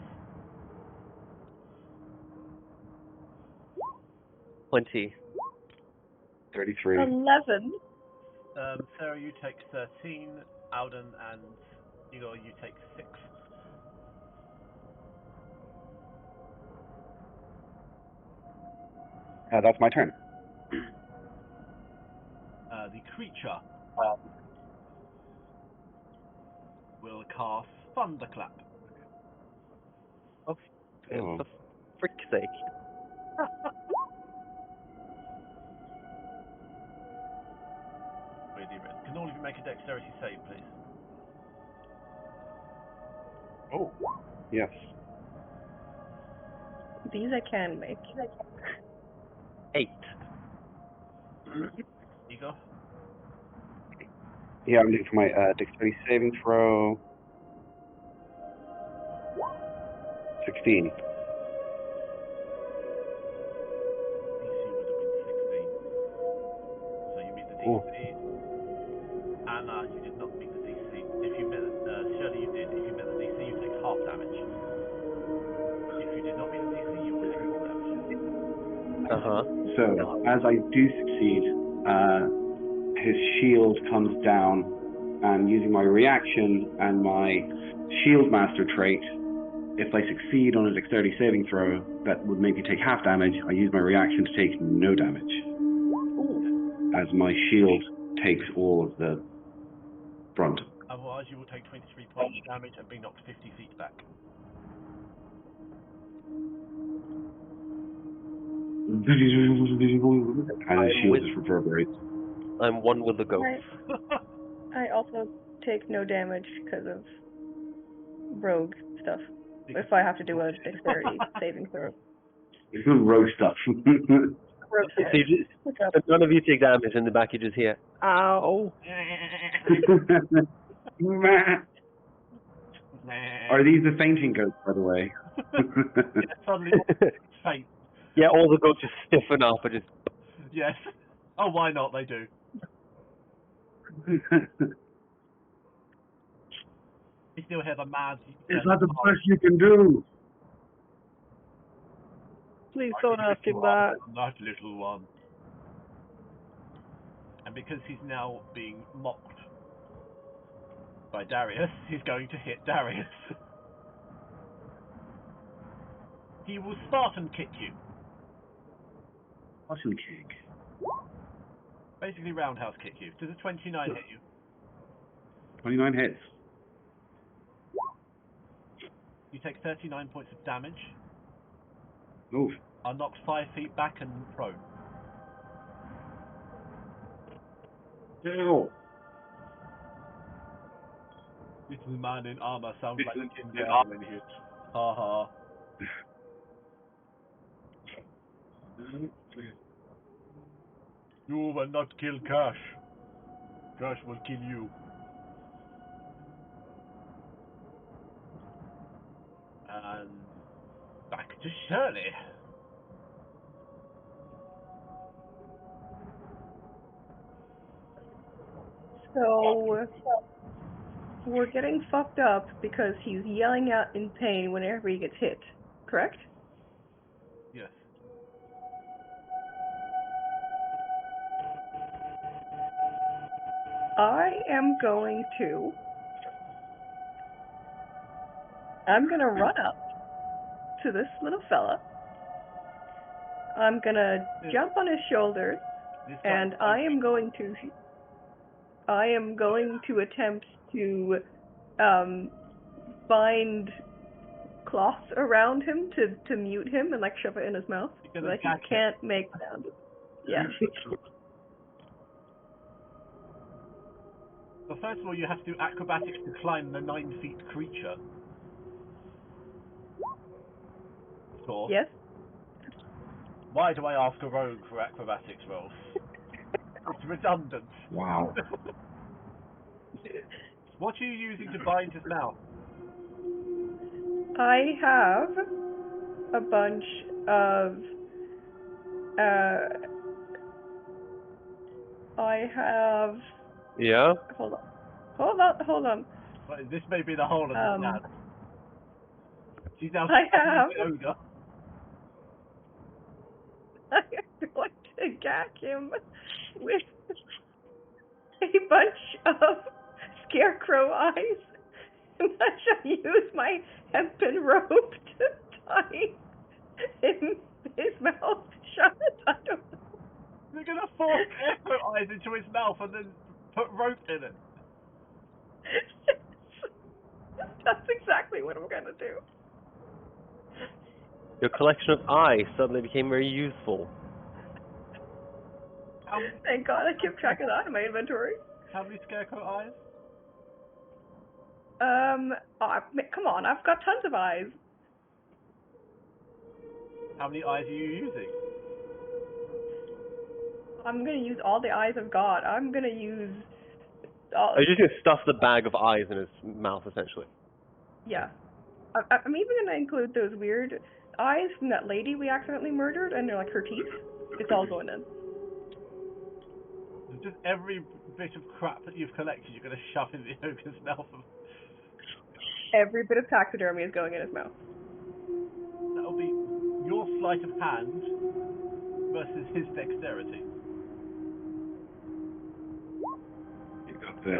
20. 33. 11. Sarah, you take 13. Alden and Igor, you take 6. That's my turn. The creature will cast Thunderclap. Oh, Oh. for frick's sake. Really, can all of you make a dexterity save, please? Oh. Yes. These I can make. 8. Igor? Yeah, I'm looking for my dexterity saving throw. 16. DC would have been 16. So you meet the DC. Oh. Anna, you did not meet the DC. If you met, Shirley, you did. If you met the DC, you take half damage. If you did not meet the DC, you will take full damage. So, as I do succeed, his shield comes down, and using my reaction and my shield master trait, if I succeed on a dexterity saving throw that would make me take half damage, I use my reaction to take no damage. As my shield takes all of the brunt. Otherwise, you will take 23 points of damage and be knocked 50 feet back. And his shield just reverberates. I'm one with the ghost. I also take no damage because of rogue stuff. If I have to do a dexterity saving throw. Rogue stuff. Rogue So stuff. What's up? none of you take damage, in the back you just hear, ow. Are these the fainting ghosts, by the way? Suddenly, faint. Yeah, all the ghosts just stiffen up and just... Yes. Oh, why not? They do. You still hear the mad... Is that the best you can do? Please don't ask him that. That little one. And because he's now being mocked by Darius, he's going to hit Darius. He will Spartan kick you. Spartan kick. Basically roundhouse kick you. Does a 29 hit you? 29 hits. You take 39 points of damage. Oof. Are knocked 5 feet back and prone. Ew. Little man in armor sounds like Little Kim in Jong when he hits. Ha ha. You will not kill Cash. Cash will kill you. And back to Shirley. So we're getting fucked up because he's yelling out in pain whenever he gets hit, correct? Yes. I'm gonna run up to this little fella. I'm gonna jump on his shoulders, and I am going to attempt to bind cloth around him to mute him and like shove it in his mouth so that he can't make sound. Yes. Well, first of all, you have to do acrobatics to climb the 9 feet creature. Of course. Yes. Why do I ask a rogue for acrobatics rolls? It's redundant. Wow. What are you using to bind his mouth? I have a bunch of Yeah? Hold on. Well, this may be the whole of the plan. She's now I have ogre. I am going to gag him with a bunch of scarecrow eyes, and I shall use my hempen rope to tie his mouth shut. I don't know. You're gonna force scarecrow eyes into his mouth and then put rope in it. That's exactly what I'm gonna do. Your collection of eyes suddenly became very useful. Thank God I kept track of that in my inventory. How many scarecrow eyes? Come on, I've got tons of eyes. How many eyes are you using? I'm gonna use all the eyes I've got. I'm gonna use all. I just gonna stuff the bag of eyes in his mouth, essentially. Yeah. I'm even gonna include those weird eyes from that lady we accidentally murdered, and they're like her teeth. It's all going in. Just every bit of crap that you've collected, you're going to shove in the ogre's mouth. Every bit of taxidermy is going in his mouth. That'll be your sleight of hand versus his dexterity. You got this.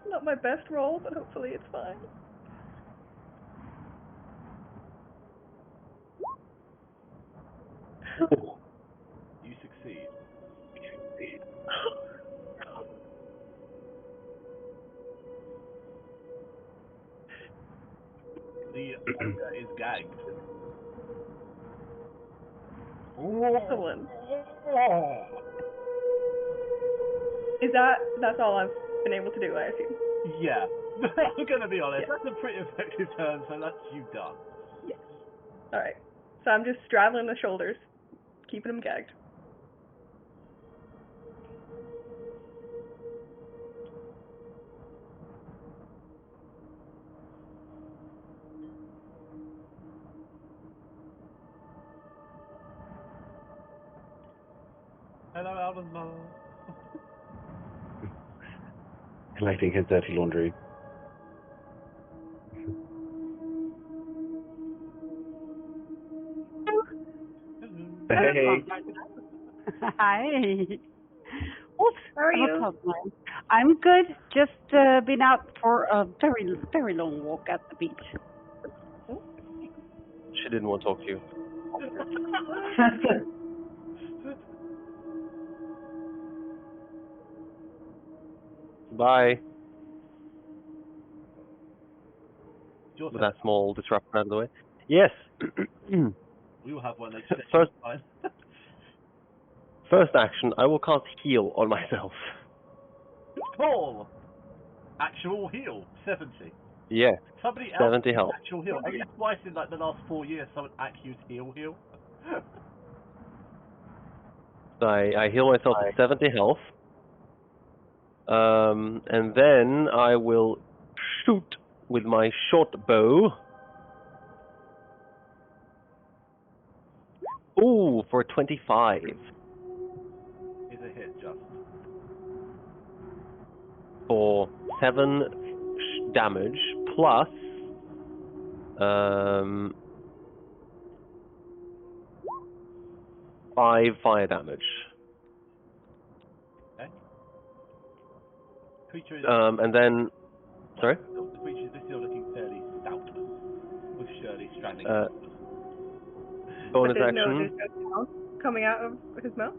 Not my best roll, but hopefully it's fine. Oh. You succeed. The ogre is gagged. Excellent. That's all I've been able to do, I assume? Yeah. I'm going to be honest, Yeah. that's a pretty effective turn, so that's you done. Yes. Alright. So I'm just straddling the shoulders, keeping him gagged. Hello, Alden's mother. Collecting his dirty laundry. Hey. Hi. Oops. How are you? No problem. I'm good. Just been out for a very, very long walk at the beach. She didn't want to talk to you. Bye. With that small disruption out of the way. Yes. We will have one later. First action, I will cast heal on myself. Call! Actual heal, 70. Yeah. Somebody else 70 health. actual heal. Only twice in like the last 4 years someone actually used heal. So I heal myself to 70 health. And then I will shoot with my short bow. Ooh, for 25. Is a hit, just. For 7 damage plus 5 fire damage. Okay. Creature is And then, sorry? the creature is still looking fairly stout, with Shirley stranding. Bonus But there's action. no sound coming out of his mouth?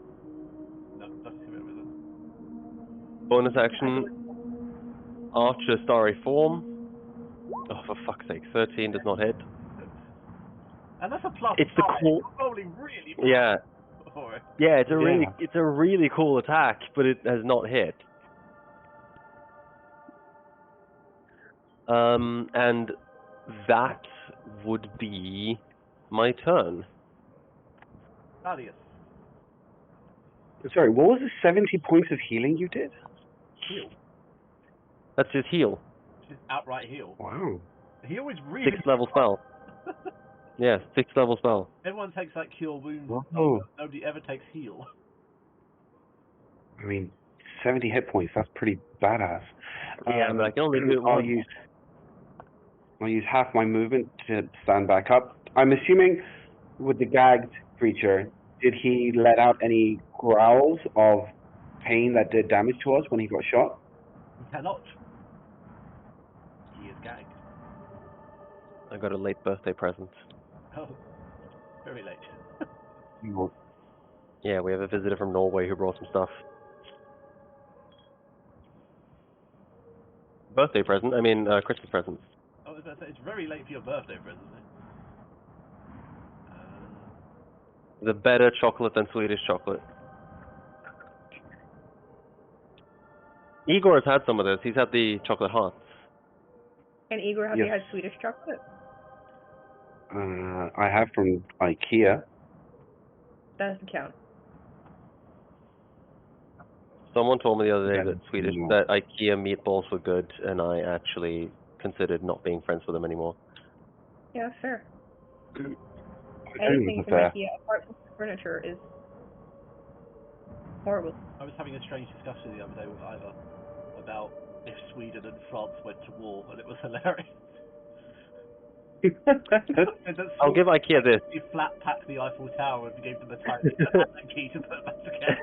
No, doesn't come over them. Bonus action. Archer starry form. Oh, for fuck's sake, 13 does not hit. And that's a plus. It's the cool. You're rolling really bad. Yeah. For it. Yeah, it's a really cool attack, but it has not hit. And that would be my turn. Thaddeus. Sorry, what was the 70 points of healing you did? Heal. That's his heal. Just outright heal. Wow. Heal is really 6th level spell. Yeah, 6th level spell. Everyone takes like cure wounds. Whoa. Nobody ever takes heal. I mean, 70 hit points, that's pretty badass. Yeah, but I can only do it once. I'll use half my movement to stand back up. I'm assuming with the gagged creature, did he let out any growls of pain that did damage to us when he got shot? He cannot. He is gagged. I got a late birthday present. Oh, very late. No. Yeah, we have a visitor from Norway who brought some stuff. Birthday present? I mean, Christmas present. I was about to say, it's very late for your birthday present. The better chocolate than Swedish chocolate. Igor has had some of this. He's had the chocolate hearts. And Igor, have you Yes. had Swedish chocolate? I have from IKEA. That doesn't count. Someone told me the other day Yeah, that Swedish, no. that IKEA meatballs were good, and I actually considered not being friends with them anymore. Yeah, fair. I don't Anything even from fair. IKEA, apart from furniture, is horrible. I was having a strange discussion the other day with Iva about if Sweden and France went to war, and it was hilarious. I'll give IKEA this. You flat packed the Eiffel Tower and gave them a tiny key to put it back together.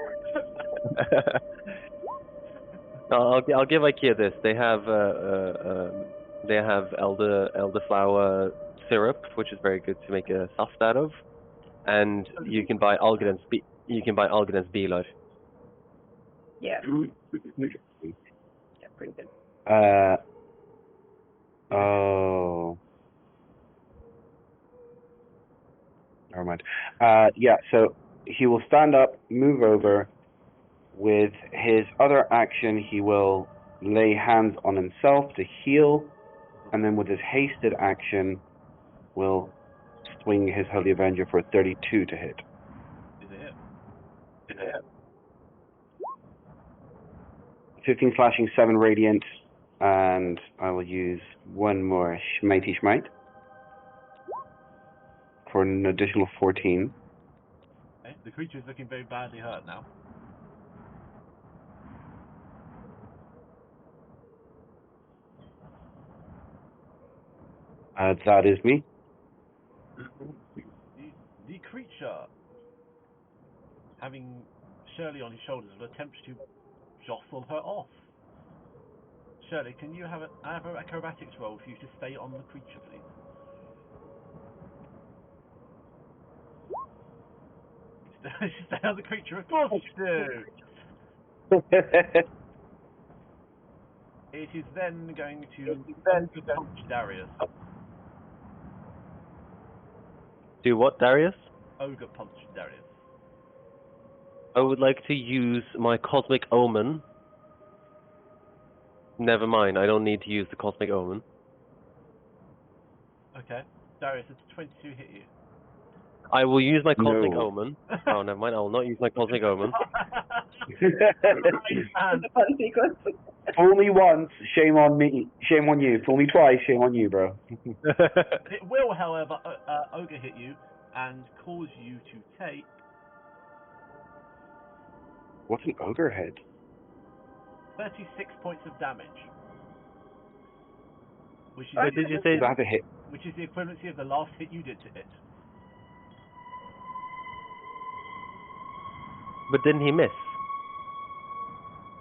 I'll give IKEA this. They have elderflower syrup, which is very good to make a saft out of, and you can buy Algren's Bilar. Yeah. Yeah, pretty good. Oh. Never mind. Yeah, so he will stand up, move over. With his other action, he will lay hands on himself to heal, and then with his hasted action, will swing his Holy Avenger for 32 to hit. Is it hit? 15 slashing, 7 radiant, and I will use one more Schmitey Schmite for an additional 14. Okay. The creature is looking very badly hurt now. That is me. The creature, having Shirley on his shoulders, will attempt to jostle her off. Shirley, can you have an acrobatics roll for you to stay on the creature, please? Stay on the creature, of course you do! It is then going to punch Darius. Do what, Darius? Ogre punch Darius. I would like to use my Cosmic Omen. Never mind, I don't need to use the Cosmic Omen. Okay. Darius, it's 22 hit you. I will use my Cosmic No. Omen. Oh, never mind, I will not use my Cosmic Omen. The fun sequence. Fool me once, shame on me. Shame on you. Fool me twice, shame on you, bro. It will, however, Ogre hit you and cause you to take What's an ogre head? 36 points of damage. Which is, Wait, did you say? Do I have to hit? which is the equivalency of the last hit you did to it. But didn't he miss?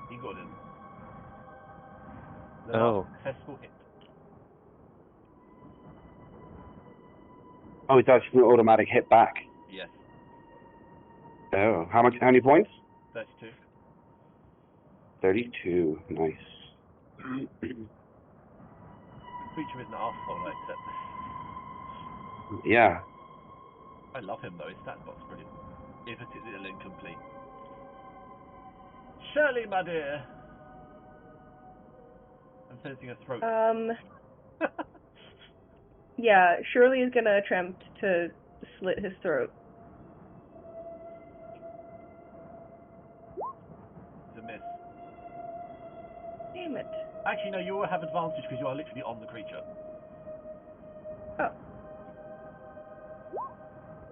He got it. The Oh. last successful hit. Oh, it's actually an automatic hit back. Yes. Oh, how many points? 32. 32. Nice. The creature is an arsehole, I accept. Yeah. I love him though, his stat box is brilliant. If it is a little incomplete. Shirley, my dear! I'm sensing a throat. Yeah, Shirley is gonna attempt to slit his throat. It's a miss. Damn it. Actually, no, you will have advantage because you are literally on the creature. Oh.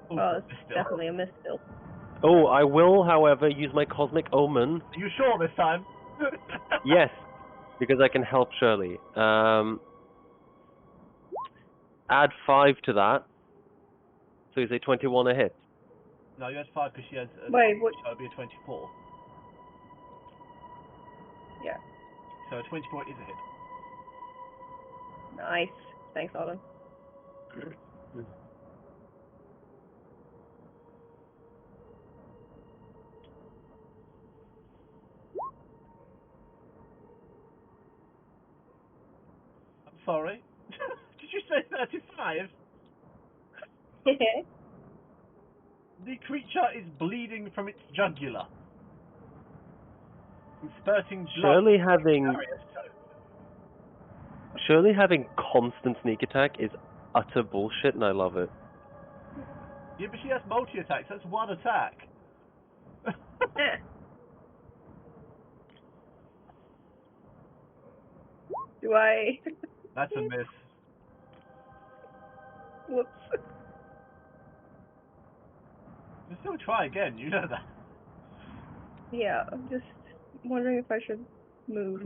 Oh, Well, it's still. definitely a miss still. Oh, I will, however, use my Cosmic Omen. Are you sure this time? Yes, because I can help Shirley. Add 5 to that. So you say 21 a hit. No, you had 5 because she has. Wait, what? So it'll be a 24. Yeah. So a 24 is a hit. Nice. Thanks, Alden. I'm sorry. Did you say 35? The creature is bleeding from its jugular. And spurting blood. Surely having constant sneak attack is utter bullshit, and I love it. Yeah, but she has multi-attacks. That's one attack. Do I? That's a miss. Whoops. You still try again, you know that. Yeah, I'm just wondering if I should move.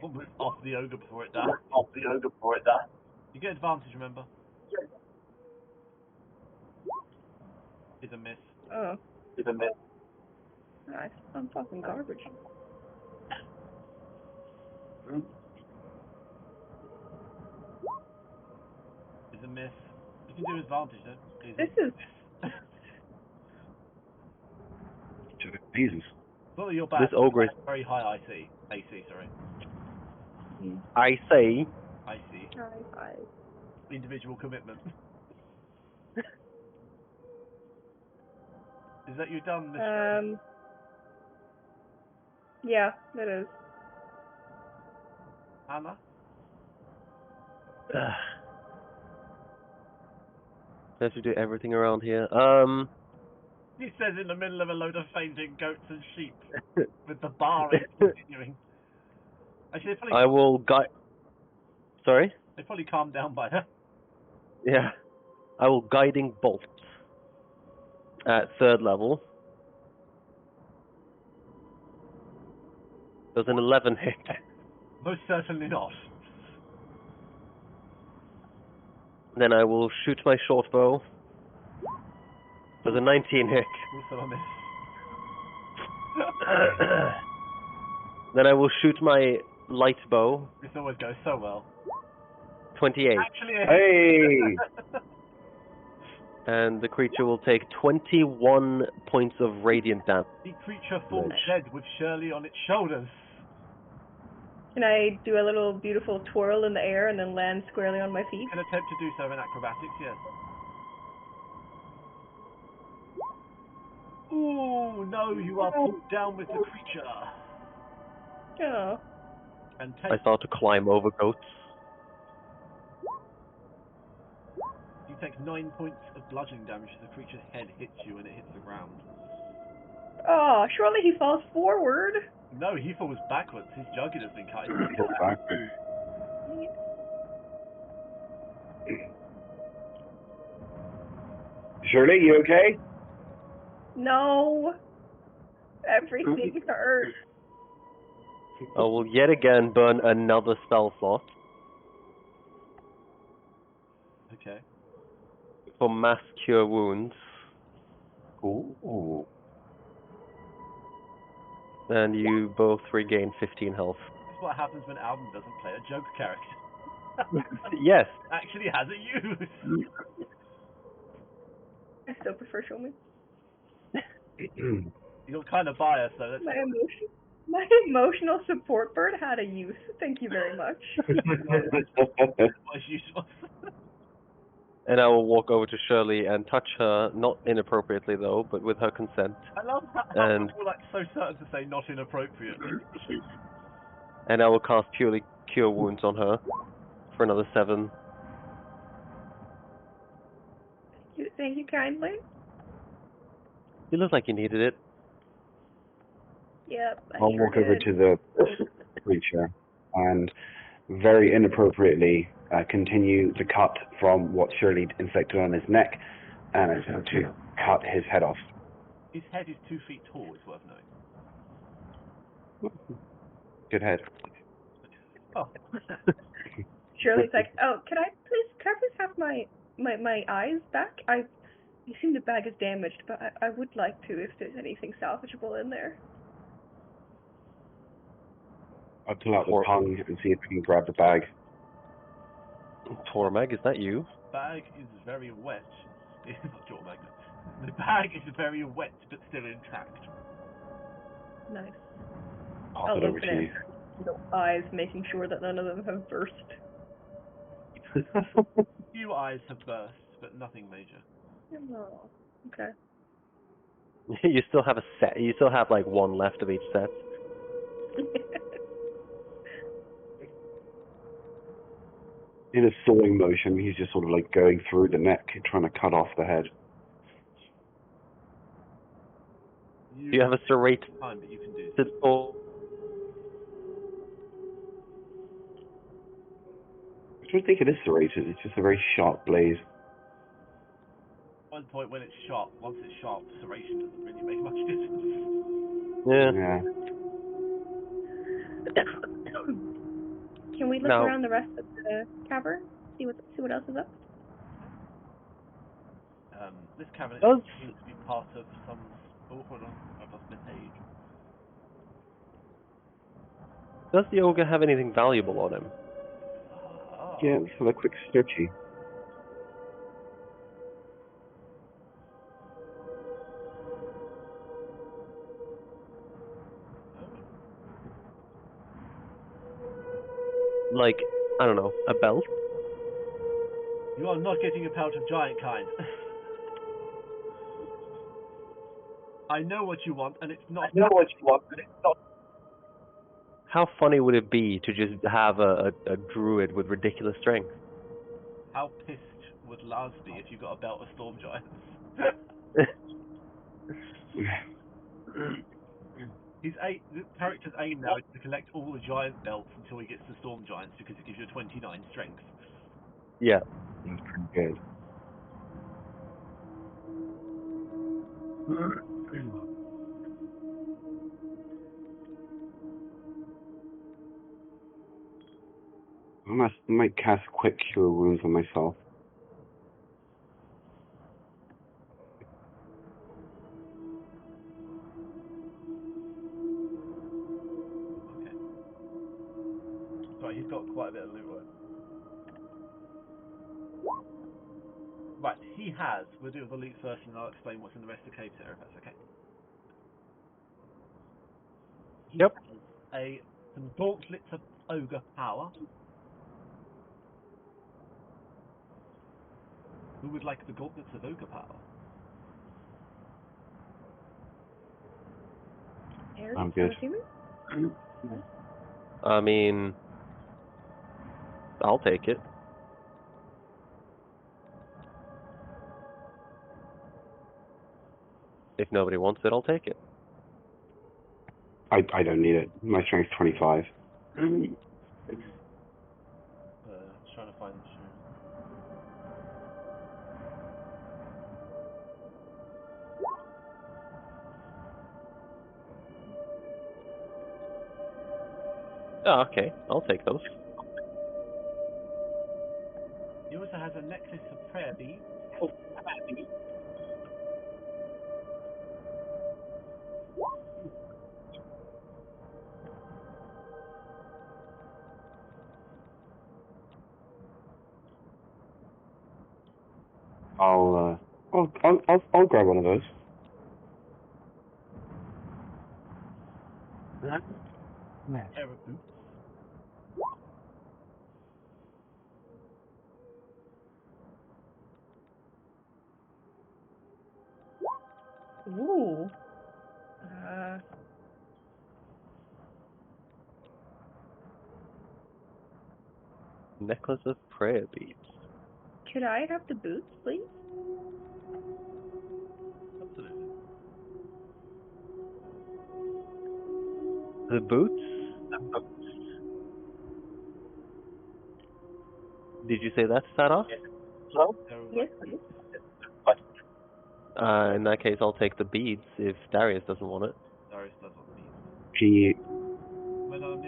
We'll move off the ogre before it dies. You get advantage, remember? It's a miss. Oh. Nice. I'm fucking garbage. It's a miss. You can do advantage then. This is. Jesus. Well, you're bad. This ogre is... Very high AC. AC, sorry. I say... IC. Hi. Individual commitment. Is that you done this? Yeah, that is. Anna? I have to do everything around here. He says in the middle of a load of fainting goats and sheep, with the barring continuing. Actually, I will guide... Sorry? They probably calmed down by her. Yeah. I will guiding bolt at 3rd level. Does an 11 hit? Most certainly not. Then I will shoot my short bow. Does a 19 hit? Also a miss. Then I will shoot my light bow. This always goes so well. 28. Actually, Hey! And the creature will take 21 points of radiant damage. the creature falls dead with Shirley on its shoulders. Can I do a little beautiful twirl in the air and then land squarely on my feet? You can attempt to do so in acrobatics, yes. Ooh, no, you are pulled down with the creature. Oh. And I start to climb over goats. you take 9 points of bludgeoning damage as the creature's head hits you and it hits the ground. Oh, surely he falls forward. No, he falls backwards. His jugular's been cut. Shirley, you okay? No. Everything hurts. I will yet again burn another spell slot Okay. for mass cure wounds. Ooh. And you both regain 15 health. That's what happens when Alden doesn't play a joke character. Yes. Actually has a use. I still prefer show me. You're kind of biased though. That's My emotional support bird had a use. Thank you very much. was useful. And I will walk over to Shirley and touch her, not inappropriately though, but with her consent. I love how And- you're like so certain to say not inappropriate. And I will cast purely cure wounds on her for another 7. Thank you kindly. You look like you needed it. Yep. I'll walk over to the creature and very inappropriately continue to cut from what Shirley inflicted on his neck, and it's going to cut his head off. His head is 2 feet tall, it's worth knowing. Good head. Oh. Shirley's like, oh, can I please have my eyes back? You seem the bag is damaged, but I would like to if there's anything salvageable in there. I'll pull out the tongue and see if we can grab the bag. Tormag, is that you? Bag is very wet. It's not your magnet. The bag is very wet but still intact. Nice. Pass I'll it over open to it. you. Little eyes, making sure that none of them have burst. Few eyes have burst, but nothing major. No. Okay. You still have a set. You still have like one left of each set. In a sawing motion, he's just sort of like going through the neck, trying to cut off the head. You have a serrated time, but you can do so. sword. I don't think it is serrated. It's just a very sharp blade. One point when it's sharp. Once it's sharp, serration doesn't really make much difference. Yeah. Can we look around the rest of the cavern? See what else is up? This cavern Does- seems to be part of some. Oh, hold on, I've lost my page. Does the ogre have anything valuable on him? Oh. Yeah, let's have a quick searchy. Like, I don't know, a belt? You are not getting a pouch of giant kind. I know what you want, and it's not. How funny would it be to just have a druid with ridiculous strength? How pissed would Lars be if you got a belt of storm giants? The character's aim now is to collect all the giant belts until he gets the storm giants because it gives you a 29 strength. Yeah. That's pretty good. I might cast Quick Cure Wounds on myself. Okay. Sorry, he's got quite a bit of loot on. Right, he has. We'll do the loot first and I'll explain what's in the rest of the cave area, if that's okay. He Yep. has some gauntlets of ogre power. Who would like the gauntlets of ogre power? I'm good. I mean, I'll take it. If nobody wants it, I'll take it. I don't need it. My strength's 25. Trying to find the shoe. Oh, okay. I'll take those. He also has a necklace of prayer beads. I'll grab one of those. Pair of boots. Ooh. Necklace of prayer beads. Could I have the boots, please? Absolutely. The boots? Did you say that to start off? Yes, please. In that case, I'll take the beads if Darius doesn't want it. Darius does want beads.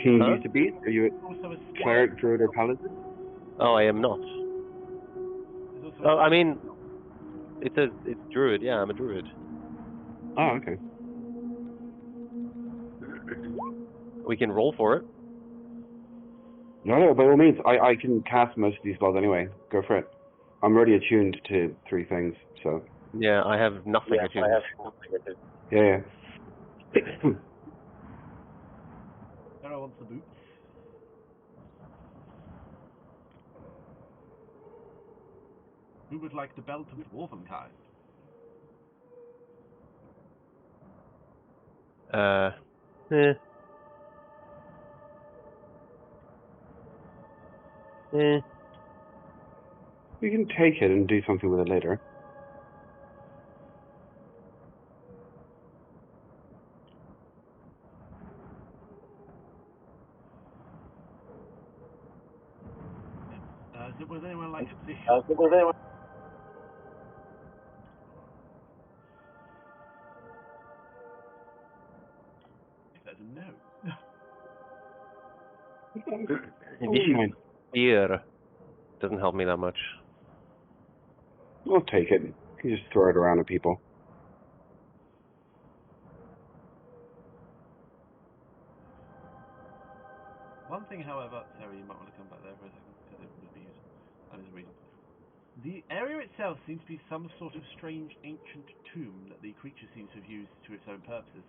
Can you Huh? use the bead? Are you Also a a cleric, druid, or paladin? Oh, I am not. There's also Oh, I mean, it's druid. Yeah, I'm a druid. Oh, okay. We can roll for it. No, by all means. I can cast most of these spells anyway. Go for it. I'm already attuned to 3 things, so Yeah, I have nothing attuned. yeah. Dara wants the boots. Who would like the belt of dwarven kind? Eh. Eh. We can take it and do something with it later. Was anyone like to see? If that's a no. Initiate fear doesn't help me that much. We'll take it. You just throw it around at people. One thing, however, sorry, you might want to come back there for a second because it would be useful. That is a reason. The area itself seems to be some sort of strange ancient tomb that the creature seems to have used to its own purposes.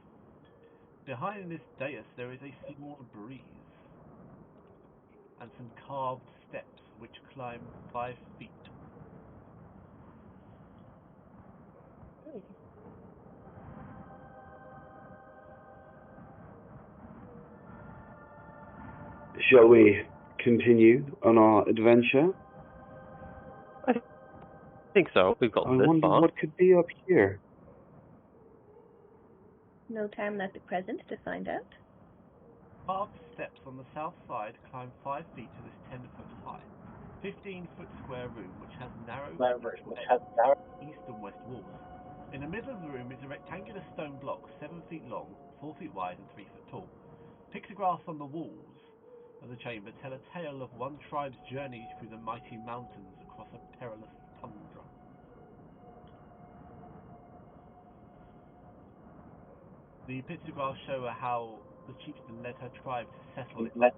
Behind this dais there is a small breeze and some carved steps which climb 5 feet. Shall we continue on our adventure? I think so. We've got I this wonder far. what could be up here. No time like the present to find out. Carved steps on the south side climb 5 feet to this 10-foot high, 15-foot square room which has narrow east and west walls. In the middle of the room is a rectangular stone block 7 feet long, 4 feet wide and 3 foot tall. Pictographs on the walls of the chamber tell a tale of one tribe's journey through the mighty mountains across a perilous tundra. The pictographs show how the chieftain led her tribe to settle it. They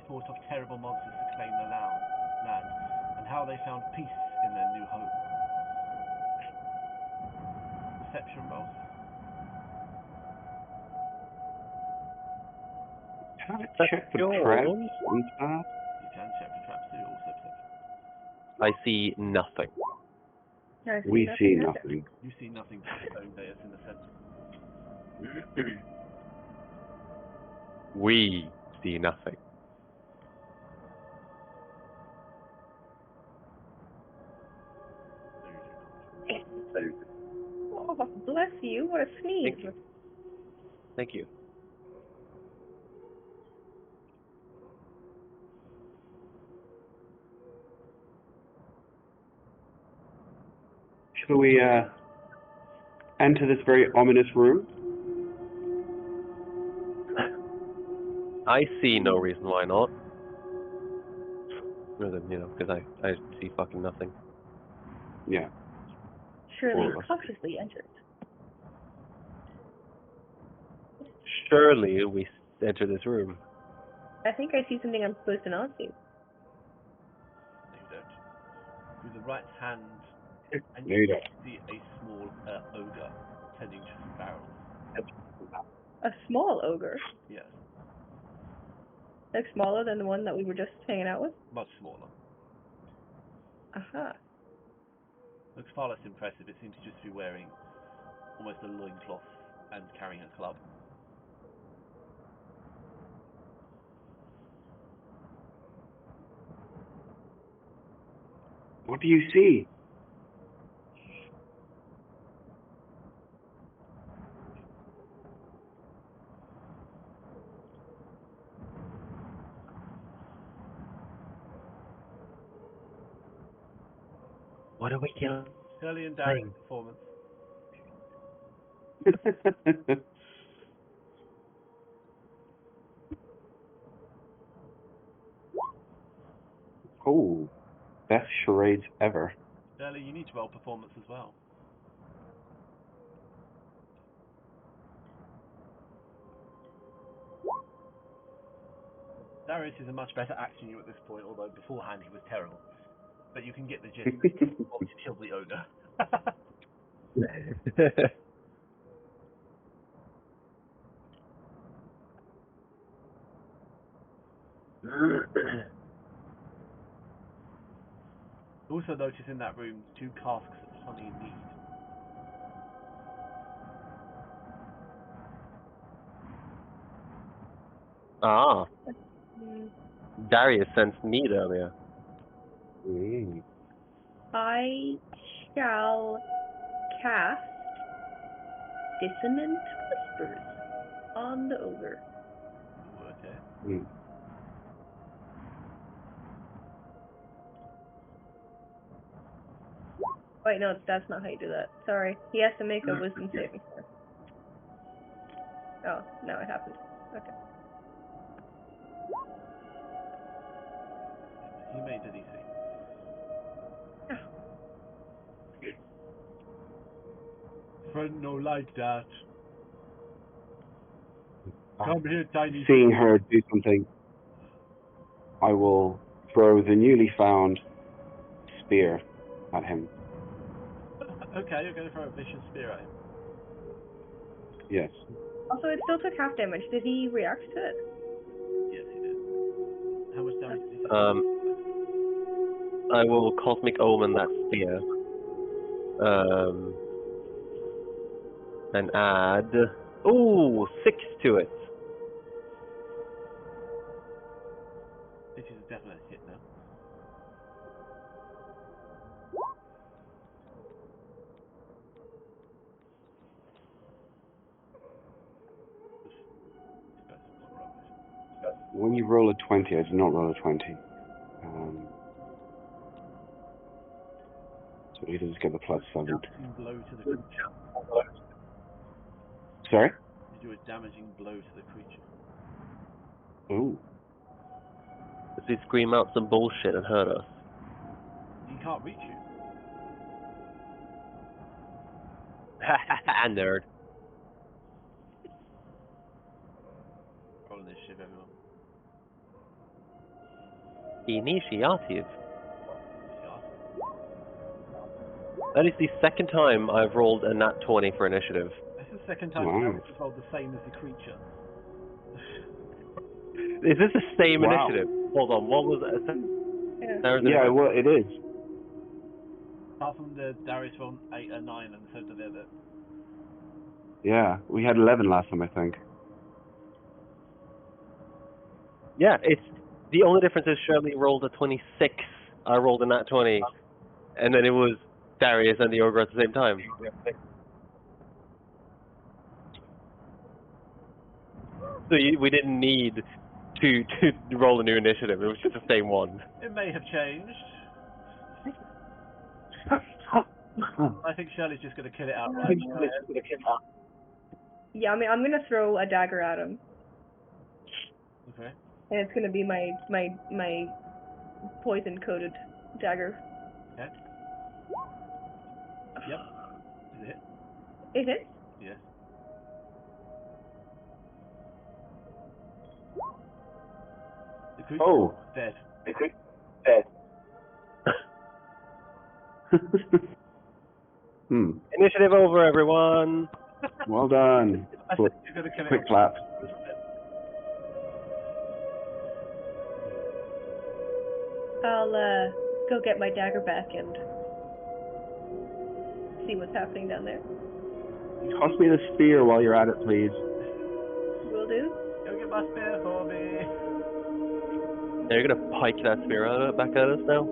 fought off terrible monsters to claim the land, and how they found peace in their new home. Perception rolls. Can I check for traps and stuff? You can check for traps too, also perception. I see nothing. I We see either. nothing. You see nothing but the stone dais in the centre. We see nothing. So you do. Oh, bless you. What a sneeze. Thank you. Thank you. Shall we enter this very ominous room? I see no reason why not. Other than, because I see fucking nothing. Yeah. Surely Or- cautiously entered. Surely we enter this room. I think I see something I'm supposed to not see. No, you don't. Through the right hand, and No, you don't. see a small ogre tending to some barrels. A small ogre? Yes, Like smaller than the one that we were just hanging out with? much smaller. Aha. Looks far less impressive. It seems to just be wearing almost a loincloth and carrying a club. What do you see? What are we doing? Shirley and Darren's performance. Oh, best charades ever. Shirley, you need to roll performance as well. Darius is a much better actor than you at this point, although beforehand he was terrible. But you can get the gist. Obviously killed the ogre. Also notice in that room 2 casks of honey and mead. Ah, Hmm. Darius sensed need earlier. Mm. I shall cast Dissonant Whispers on the ogre. Ooh, okay. Mm. Wait, no, that's not how you do that. Sorry. He has to make a wisdom saving throw. Oh, no, it happened. Okay. He made the DC. Friend no like that. Come here, tiny. Seeing her do something, I will throw the newly found spear at him. Okay, you're going to throw a vicious spear at him. Yes. Also, it still took half damage. Did he react to it? Yes, he did. How much damage did he take? I will Cosmic Omen that spear. And add... Ooh, 6 to it. This is a definite hit now. That's rubbish. When you roll a 20, I did not roll a 20. So he does get the +7. Damaging blow to the creature. Sorry? You do a damaging blow to the creature. Ooh. Does he scream out some bullshit and hurt us? He can't reach you. Nerd. Roll initiative, everyone. Initiative. Yeah. That is the second time I've rolled a nat 20 for initiative. That's the second time Wow. Alex has rolled the same as the creature. Is this the same Wow. initiative? Hold on, what was it? Yeah. Yeah, well, it is. Apart from the Darius rolled 8 and 9 and so did the other. Yeah, we had 11 last time, I think. Yeah, it's the only difference is Shirley rolled a 26, I rolled a nat 20, and then it was Darius and the ogre at the same time. So we didn't need to roll a new initiative, it was just the same one. It may have changed. I think Shirley's just going to kill it outright. Yeah, I mean, I'm gonna throw a dagger at him, Okay. and it's gonna be my poison-coated dagger. Okay. Yep. Is it hit? It hits. Yes. The creature Oh. is dead. Initiative over, everyone! Well done. I said you're going to kill Quick it. clap. I'll go get my dagger back and see what's happening down there. Toss me the spear while you're at it, please. Will do. Go get my spear for me. Are you gonna pike that spear back at us now?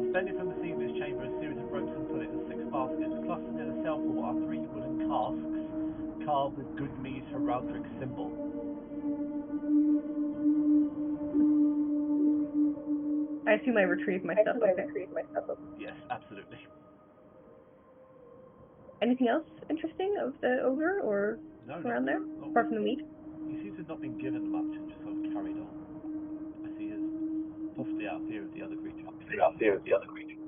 Suspended from the ceiling of this chamber, a series of ropes and pullets and 6 baskets. Clustered near the cell floor are 3 wooden casks carved with good mead heraldic symbol. I assume I retrieve my stuff. Okay. Yes, absolutely. Anything else interesting of the ogre or No, around there, no. apart from the meat? He seems to have not been given much and just sort of carried on. I see his possibly out of fear of the other creature.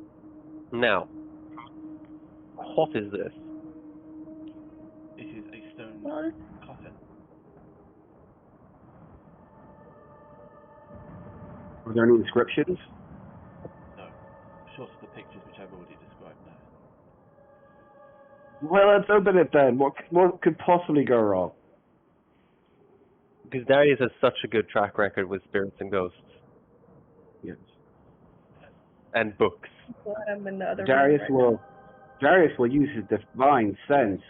Now, what is this? It is a stone Well, coffin. Were there any inscriptions? No. Short of the pictures which I've already described now. Well, let's open it then. What could possibly go wrong? Because Darius has such a good track record with spirits and ghosts. Yes. And books. I'm in the other Darius room. will use his divine sense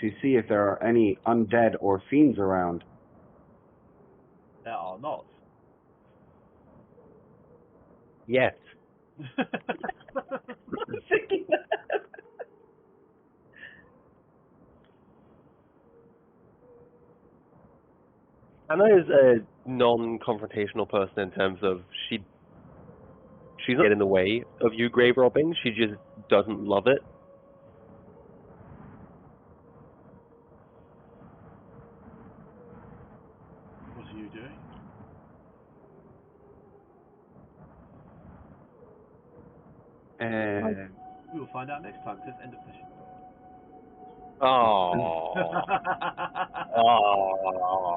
to see if there are any undead or fiends around. There are not. Yes. Thinking that. Anna is a non-confrontational person in terms of she's not in the way of you grave robbing. She just doesn't love it. What are you doing? We will find out next time. Says end of session. Oh. Oh.